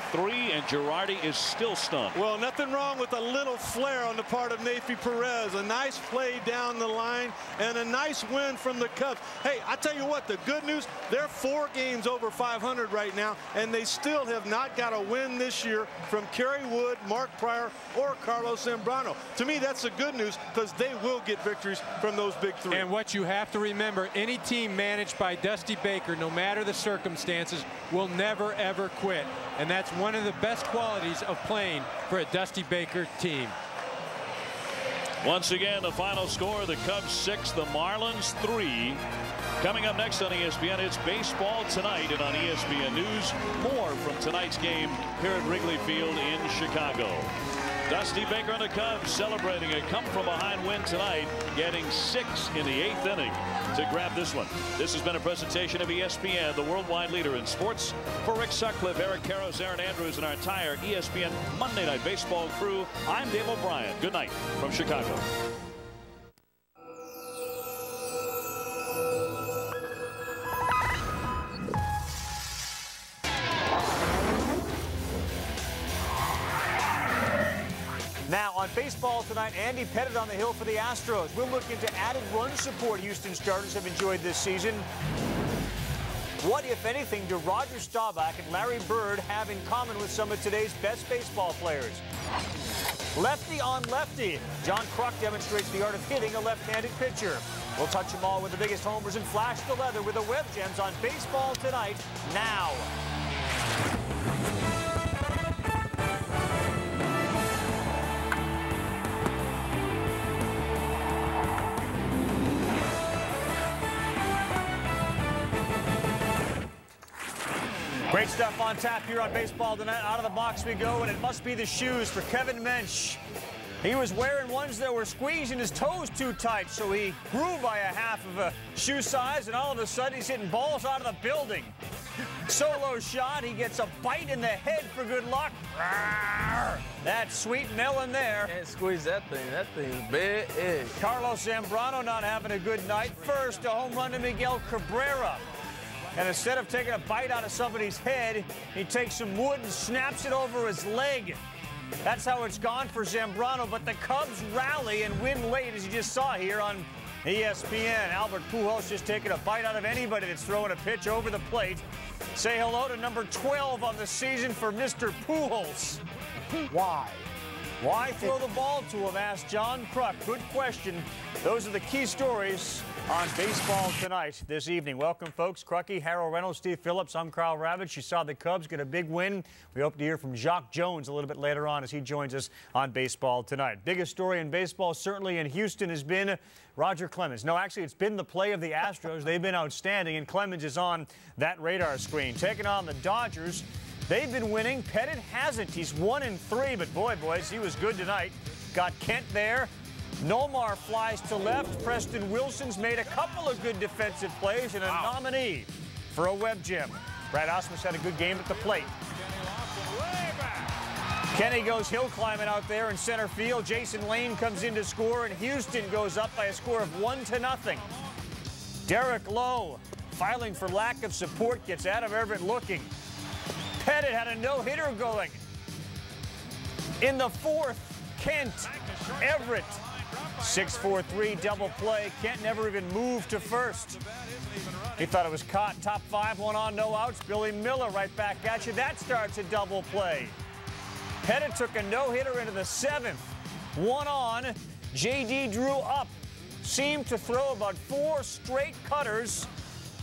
and Girardi is still stunned. Well, nothing wrong with a little flair on the part of Neifi Perez. A nice play down the line and a nice win from the Cubs. Hey, I tell you what, the good news, they're 4 games over 500 right now, and they still have not got a win this year from Kerry Wood, Mark Pryor, or Carlos Zambrano. To me, that's the good news, because they will get victories from those big 3. And what you have to remember, any team managed by Dusty Baker, no matter the circumstances, will never ever quit, and that's one of the best qualities of playing for a Dusty Baker team. Once again, the final score: the Cubs 6, the Marlins 3. Coming up next on ESPN, it's Baseball Tonight, and on ESPN News, more from tonight's game here at Wrigley Field in Chicago. Dusty Baker and the Cubs celebrating a come-from-behind win tonight, getting 6 in the 8th inning to grab this one. This has been a presentation of ESPN, the worldwide leader in sports. For Rick Sutcliffe, Eric Karros, Aaron Andrews, and our entire ESPN Monday Night Baseball crew, I'm Dave O'Brien. Good night from Chicago. Now on Baseball Tonight, Andy Pettit on the hill for the Astros. We'll look into added run support Houston starters have enjoyed this season. What, if anything, do Roger Staubach and Larry Bird have in common with some of today's best baseball players? Lefty on lefty. John Kruk demonstrates the art of hitting a left-handed pitcher. We'll touch them all with the biggest homers and flash the leather with the Web Gems on Baseball Tonight now. Great stuff on tap here on Baseball Tonight. Out of the box we go, and it must be the shoes for Kevin Mensch. He was wearing ones that were squeezing his toes too tight, so he grew by a half of a shoe size, and all of a sudden he's hitting balls out of the building. Solo shot, he gets a bite in the head for good luck. That sweet melon there. Can't squeeze that thing. That thing's big. Carlos Zambrano not having a good night. First, a home run to Miguel Cabrera. And instead of taking a bite out of somebody's head, he takes some wood and snaps it over his leg. That's how it's gone for Zambrano, but the Cubs rally and win late, as you just saw here on ESPN. Albert Pujols just taking a bite out of anybody that's throwing a pitch over the plate. Say hello to number 12 on the season for Mr. Pujols. Why? Why throw the ball to him, asked John Kruk. Good question. Those are the key stories on Baseball Tonight this evening. Welcome, folks. Krucky, Harold Reynolds, Steve Phillips. I'm Carl Ravitch. You saw the Cubs get a big win. We hope to hear from Jock Jones a little bit later on as he joins us on Baseball Tonight. Biggest story in baseball, certainly in Houston, has been Roger Clemens. No, actually, it's been the play of the Astros. They've been outstanding, and Clemens is on that radar screen. Taking on the Dodgers. They've been winning. Pettit hasn't. He's 1-3, but boy, boys, he was good tonight. Got Kent there. Nomar flies to left. Preston Wilson's made a couple of good defensive plays and a nominee for a Web Gem. Brad Ausmus had a good game at the plate. Kenny goes hill climbing out there in center field. Jason Lane comes in to score, and Houston goes up by a score of 1-0. Derek Lowe, filing for lack of support, gets Adam Everett looking. Pettit had a no-hitter going. In the fourth, Kent, Everett. 6-4-3 double play. Kent never even moved to first. He thought it was caught. Top 5, 1 on, no outs. Billy Miller right back at you. That starts a double play. Pettit took a no-hitter into the 7th. 1 on. J.D. Drew up. Seemed to throw about 4 straight cutters,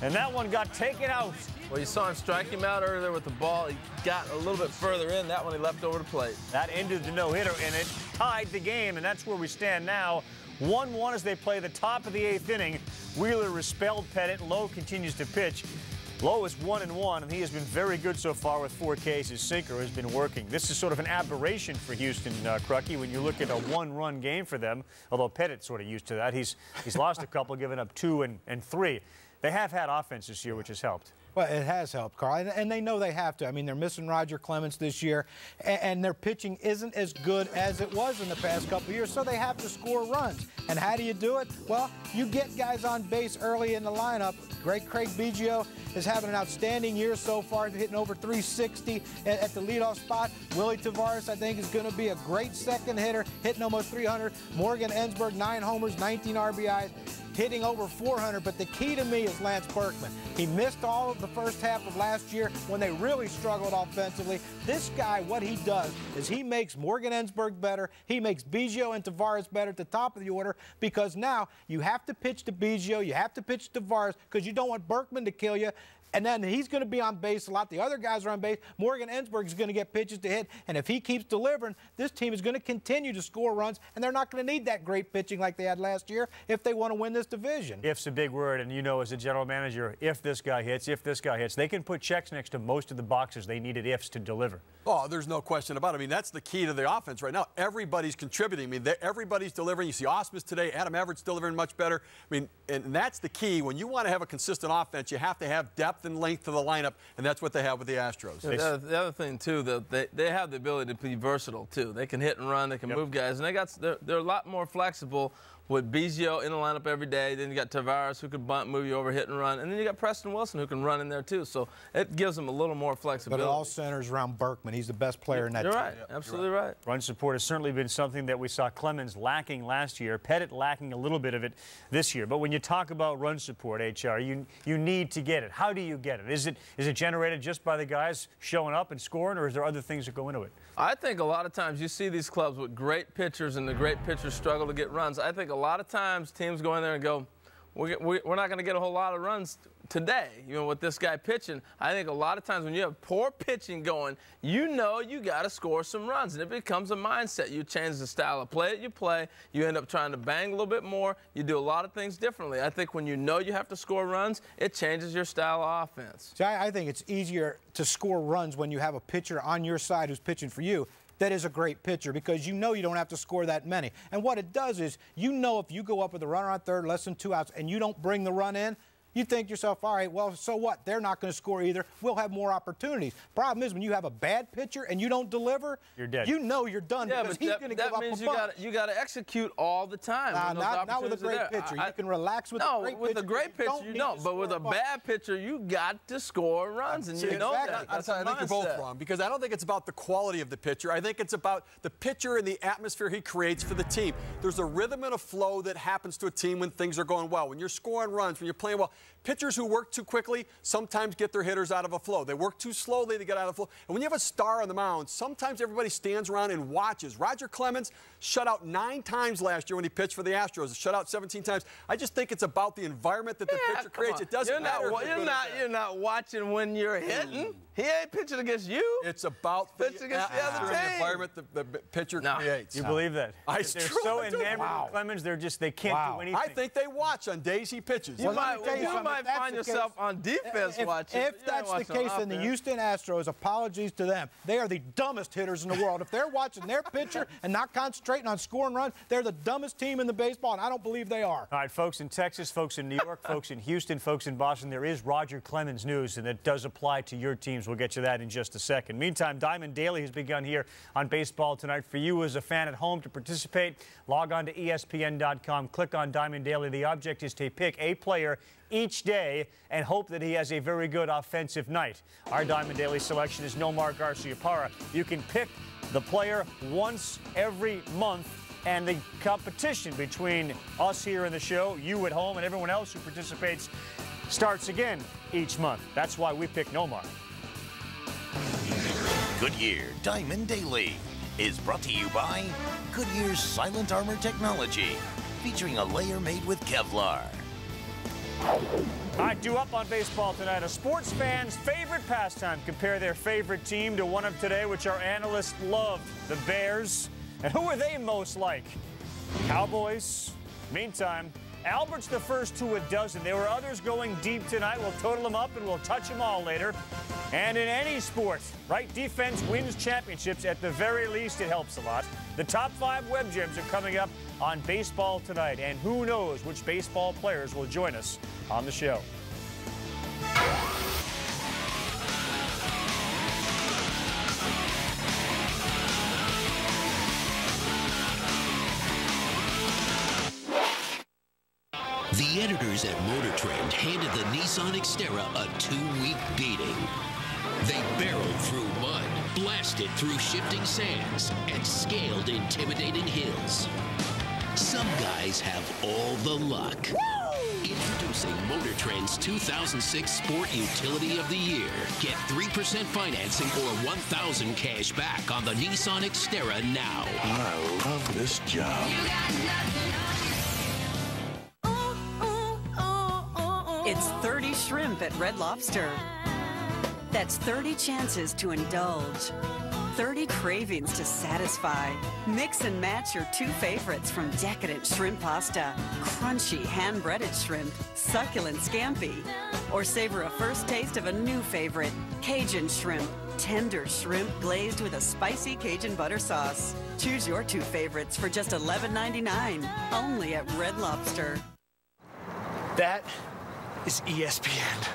and that one got taken out. Well, you saw him strike him out earlier with the ball. He got a little bit further in. That one he left over the plate. That ended the no-hitter, and it tied the game, and that's where we stand now. 1-1 as they play the top of the 8th inning. Wheeler respelled Pettit. Lowe continues to pitch. Lowe is 1-1, and he has been very good so far with 4 Ks. His sinker has been working. This is sort of an aberration for Houston, Crucky, when you look at a 1-run game for them, although Pettit's sort of used to that. He's lost a couple, giving up 2 and 3. They have had offense this year, which has helped. Well, it has helped, Carl, and they know they have to. I mean, they're missing Roger Clemens this year, and their pitching isn't as good as it was in the past couple of years, so they have to score runs. And how do you do it? Well, you get guys on base early in the lineup. Great Craig Biggio is having an outstanding year so far, hitting over 360 at the leadoff spot. Willie Tavares, I think, is going to be a great second hitter, hitting almost 300. Morgan Ensberg, 9 homers, 19 RBIs. Hitting over 400, but the key to me is Lance Berkman. He missed all of the first half of last year when they really struggled offensively. This guy, what he does is he makes Morgan Ensberg better. He makes Biggio and Tavares better at the top of the order, because now you have to pitch to Biggio, you have to pitch to Tavares, because you don't want Berkman to kill you. And then he's going to be on base a lot. The other guys are on base. Morgan Ensberg is going to get pitches to hit. And if he keeps delivering, this team is going to continue to score runs, and they're not going to need that great pitching like they had last year if they want to win this division. If's a big word, and you know, as a general manager, if this guy hits, they can put checks next to most of the boxes. They needed ifs to deliver. Oh, there's no question about it. I mean, that's the key to the offense right now. Everybody's contributing. I mean, everybody's delivering. You see Osmus today. Adam Everett's delivering much better. I mean, and that's the key. When you want to have a consistent offense, you have to have depth and length to the lineup, and that's what they have with the Astros. Yeah, the other thing, too, they have the ability to be versatile, too. They can hit and run. They can move guys. And they're a lot more flexible with Biggio in the lineup every day. Then you got Tavares, who can bunt, move you over, hit and run. And then you got Preston Wilson, who can run in there, too. So it gives them a little more flexibility. But it all centers around Berkman. He's the best player in that team. You're right. Absolutely right. Run support has certainly been something that we saw Clemens lacking last year. Pettit lacking a little bit of it this year. But when you talk about run support, HR, you need to get it. How do you get it? Is it generated just by the guys showing up and scoring, or is there other things that go into it? I think a lot of times you see these clubs with great pitchers, and the great pitchers struggle to get runs. I think a lot of times teams go in there and go, we're not going to get a whole lot of runs today, with this guy pitching. I think a lot of times when you have poor pitching going, you got to score some runs, and it becomes a mindset. You change the style of play that you play. You end up trying to bang a little bit more. You do a lot of things differently. I think when you have to score runs, it changes your style of offense. See, I think it's easier to score runs when you have a pitcher on your side who's pitching for you that is a great pitcher, because you don't have to score that many. And what it does is, if you go up with a runner on third, less than 2 outs, and you don't bring the run in, you think to yourself, all right, well, so what? They're not going to score either. We'll have more opportunities. Problem is, when you have a bad pitcher and you don't deliver, you're dead. You're done, yeah, because he's going to give up a bunch. That means you got to execute all the time. Not with a great pitcher. You can relax with a great pitcher. No, with a great pitcher you don't. But with a bad pitcher, you got to score runs, and you know that. I think you're both wrong, because I don't think it's about the quality of the pitcher. I think it's about the pitcher and the atmosphere he creates for the team. There's a rhythm and a flow that happens to a team when things are going well. When you're scoring runs, when you're playing well, pitchers who work too quickly sometimes get their hitters out of a flow. They work too slowly to get out of the flow. And when you have a star on the mound, sometimes everybody stands around and watches. Roger Clemens shut out 9 times last year when he pitched for the Astros. Shut out 17 times. I just think it's about the environment that the pitcher creates. It doesn't matter. You're not watching when you're hitting. He ain't pitching against you. It's about the environment the pitcher creates. You believe that? They're so enamored with Clemens, they can't do anything. I think they watch on days he pitches. You might find yourself on defense watching. If that's the case, then the Houston Astros, apologies to them, they are the dumbest hitters in the world. If they're watching their pitcher and not concentrating on scoring runs, they're the dumbest team in the baseball, and I don't believe they are. All right, folks in Texas, folks in New York, folks in Houston, folks in Boston, there is Roger Clemens news, and it does apply to your teams. We'll get to that in just a second. Meantime, Diamond Daily has begun here on Baseball Tonight. For you as a fan at home to participate, log on to ESPN.com, click on Diamond Daily. The object is to pick a player each day and hope that he has a very good offensive night. Our Diamond Daily selection is Nomar Garciaparra. You can pick the player once every month, and the competition between us here in the show, you at home, and everyone else who participates starts again each month. That's why we pick Nomar. Goodyear Diamond Daily is brought to you by Goodyear's Silent Armor Technology, featuring a layer made with Kevlar. I do up on baseball tonight. A sports fan's favorite pastime. Compare their favorite team to one of today, which our analysts loved, the Bears. And who are they most like? Cowboys. Meantime, Albert's the first to a dozen. There were others going deep tonight. We'll total them up and we'll touch them all later. And in any sport, right defense wins championships. At the very least, it helps a lot. The top 5 web gems are coming up on baseball tonight. And who knows which baseball players will join us on the show. The editors at Motor Trend handed the Nissan Xterra a 2-week beating. They barreled through mud, blasted through shifting sands, and scaled intimidating hills. Some guys have all the luck. Introducing Motor Trend's 2006 Sport Utility of the Year. Get 3% financing or $1,000 cash back on the Nissan Xterra now. I love this job. It's 30 shrimp at Red Lobster. That's 30 chances to indulge, 30 cravings to satisfy. Mix and match your 2 favorites from decadent shrimp pasta, crunchy hand-breaded shrimp, succulent scampi, or savor a first taste of a new favorite, Cajun shrimp, tender shrimp glazed with a spicy Cajun butter sauce. Choose your 2 favorites for just $11.99, only at Red Lobster. That is ESPN.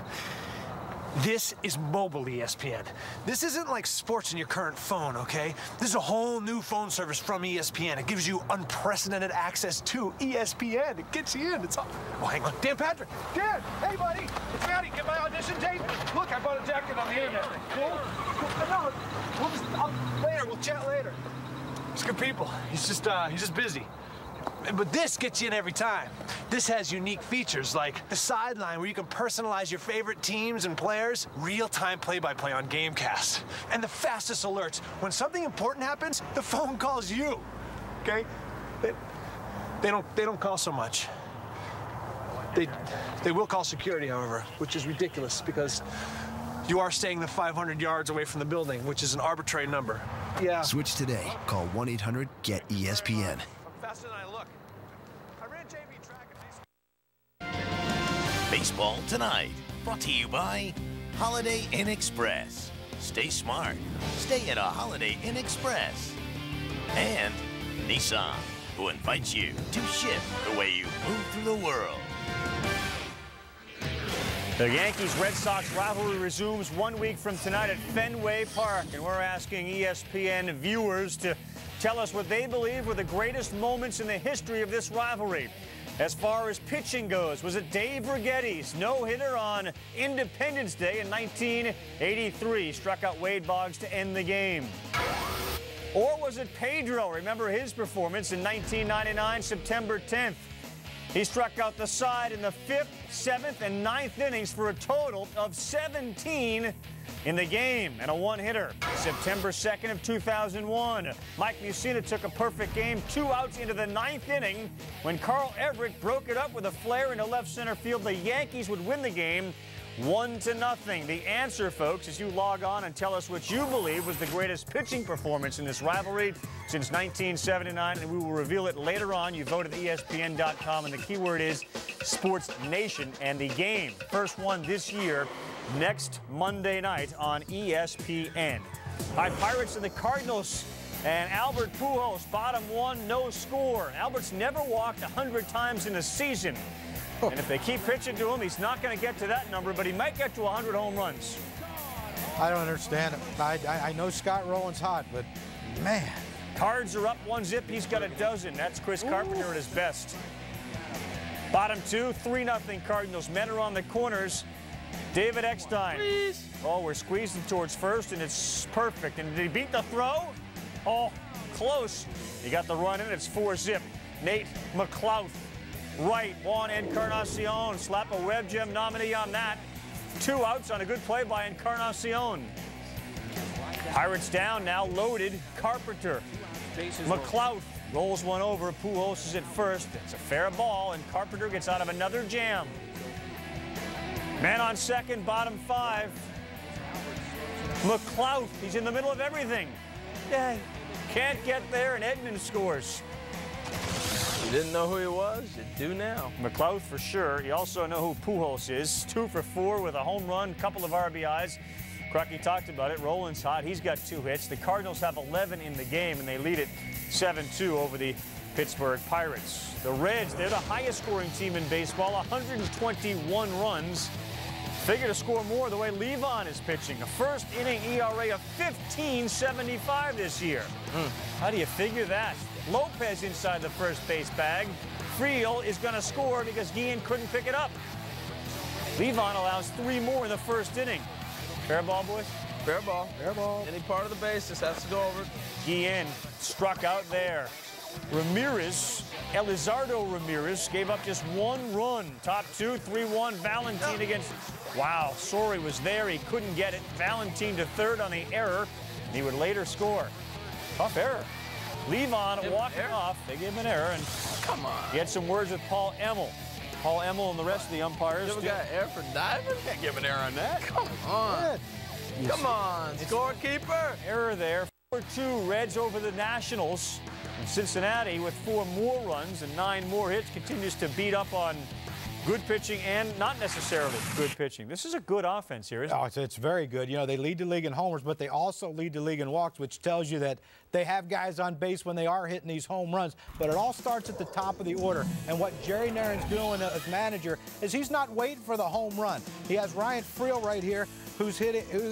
This is mobile ESPN. This isn't like sports in your current phone, okay? This is a whole new phone service from ESPN. It gives you unprecedented access to ESPN. It gets you in. It's all... Oh, hang on. Dan Patrick. Dan, hey, buddy. It's Matty. Get my audition tape. Look, I bought a jacket on the internet. Cool? No, we'll chat later. He's good people. He's just busy. But this gets you in every time. This has unique features like the sideline where you can personalize your favorite teams and players, real-time play-by-play on Gamecast, and the fastest alerts. When something important happens, the phone calls you. Okay? They don't call so much. They will call security, however, which is ridiculous because you are staying the 500 yards away from the building, which is an arbitrary number. Yeah. Switch today. Call 1-800-GET-ESPN. Faster than I look. I ran JV track at Baseball Tonight, brought to you by Holiday Inn Express. Stay smart. Stay at a Holiday Inn Express. And Nissan, who invites you to shift the way you move through the world. The Yankees-Red Sox rivalry resumes 1 week from tonight at Fenway Park, and we're asking ESPN viewers to tell us what they believe were the greatest moments in the history of this rivalry. As far as pitching goes, was it Dave Righetti's no-hitter on Independence Day in 1983? Struck out Wade Boggs to end the game. Or was it Pedro? Remember his performance in 1999, September 10th. He struck out the side in the 5th, 7th, and 9th innings for a total of 17 in the game and a one-hitter. September 2nd of 2001, Mike Mussina took a perfect game, 2 outs into the 9th inning when Carl Everett broke it up with a flare into left center field. The Yankees would win the game 1-0. The answer, folks, as you log on and tell us what you believe was the greatest pitching performance in this rivalry since 1979, and we will reveal it later on. You vote at ESPN.com, and the keyword is Sports Nation and the game. First one this year, next Monday night on ESPN. All right, Pirates and the Cardinals, and Albert Pujols, bottom 1, no score. Albert's never walked 100 times in a season. And if they keep pitching to him, he's not going to get to that number, but he might get to 100 home runs. I don't understand it. I know Scott Rowland's hot, but man. Cards are up 1-0. He's got a dozen. That's Chris Carpenter at his best. Bottom 2, 3-0 Cardinals. Men are on the corners. David Eckstein. Please. Oh, we're squeezing towards first, and it's perfect. And did he beat the throw? Oh, close. He got the run in. It's 4-0. Nate McLouth. Right, Juan Encarnacion, slap a Web Gem nominee on that. 2 outs on a good play by Encarnacion. Pirates down, now loaded. Carpenter. McLeod rolls one over. Pujols is at first. It's a fair ball, and Carpenter gets out of another jam. Man on second, bottom 5. McLeod, he's in the middle of everything. Yeah, can't get there, and Edman scores. You didn't know who he was? You do now. McLeod for sure. You also know who Pujols is. 2 for 4 with a home run, couple of RBIs. Crucky talked about it. Roland's hot. He's got 2 hits. The Cardinals have 11 in the game, and they lead it 7-2 over the Pittsburgh Pirates. The Reds, they're the highest scoring team in baseball, 121 runs. Figure to score more the way Levon is pitching. A first inning ERA of 15.75 this year. How do you figure that? Lopez inside the first base bag. Friel is going to score because Guillen couldn't pick it up. Levon allows 3 more in the first inning. Fair ball, boys? Fair ball. Fair ball. Any part of the base just has to go over. Guillen struck out there. Ramirez, Elizardo Ramirez, gave up just 1 run. Top 2, 3-1. Valentin against... Wow, Sori was there. He couldn't get it. Valentin to third on the error. And he would later score. Tough error. Levon walking off. They gave him an error. And come on. He had some words with Paul Emmel. Paul Emmel and the rest of the umpires. You ever got error for diving? Can't give an error on that. Come on. Come on, scorekeeper. Error there. 4-2 Reds over the Nationals. And Cincinnati, with 4 more runs and 9 more hits, continues to beat up on good pitching and not necessarily good pitching. This is a good offense here, isn't it? It's very good. You know, they lead the league in homers, but they also lead the league in walks, which tells you that they have guys on base when they are hitting these home runs. But it all starts at the top of the order. And what Jerry Naren's doing as manager is he's not waiting for the home run. He has Ryan Friel right here, who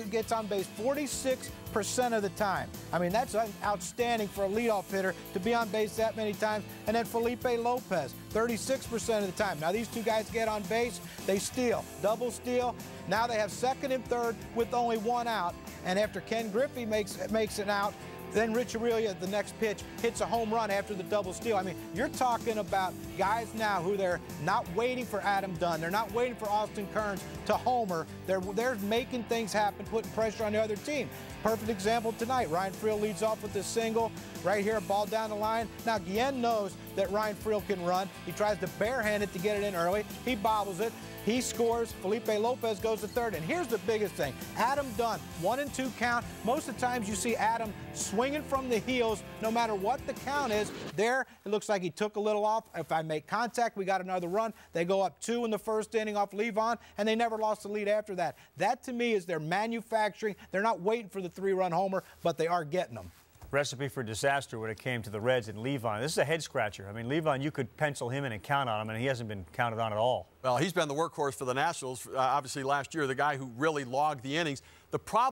gets on base 46% of the time. I mean, that's outstanding for a leadoff hitter to be on base that many times. And then Felipe Lopez, 36% of the time. Now, these 2 guys get on base, they steal, double steal. Now they have second and third with only 1 out. And after Ken Griffey makes an out, then Rich Aurelia, the next pitch, hits a home run after the double steal. I mean, you're talking about guys now who they're not waiting for Adam Dunn. They're not waiting for Austin Kearns to homer. They're making things happen, putting pressure on the other team. Perfect example tonight. Ryan Friel leads off with a single. Right here, a ball down the line. Now, Guillen knows that Ryan Friel can run. He tries to barehand it to get it in early. He bobbles it. He scores. Felipe Lopez goes to third. And here's the biggest thing. Adam Dunn, 1-2 count. Most of the times you see Adam swinging from the heels, no matter what the count is. There, it looks like he took a little off. If I make contact, we got another run. They go up 2 in the first inning off Levon, and they never lost the lead after that. That, to me, is their manufacturing. They're not waiting for the 3-run homer, but they are getting them. Recipe for disaster when it came to the Reds and Levon. This is a head-scratcher. I mean, Levon, you could pencil him in and count on him, and he hasn't been counted on at all. Well, he's been the workhorse for the Nationals. Obviously, last year, the guy who really logged the innings. The problem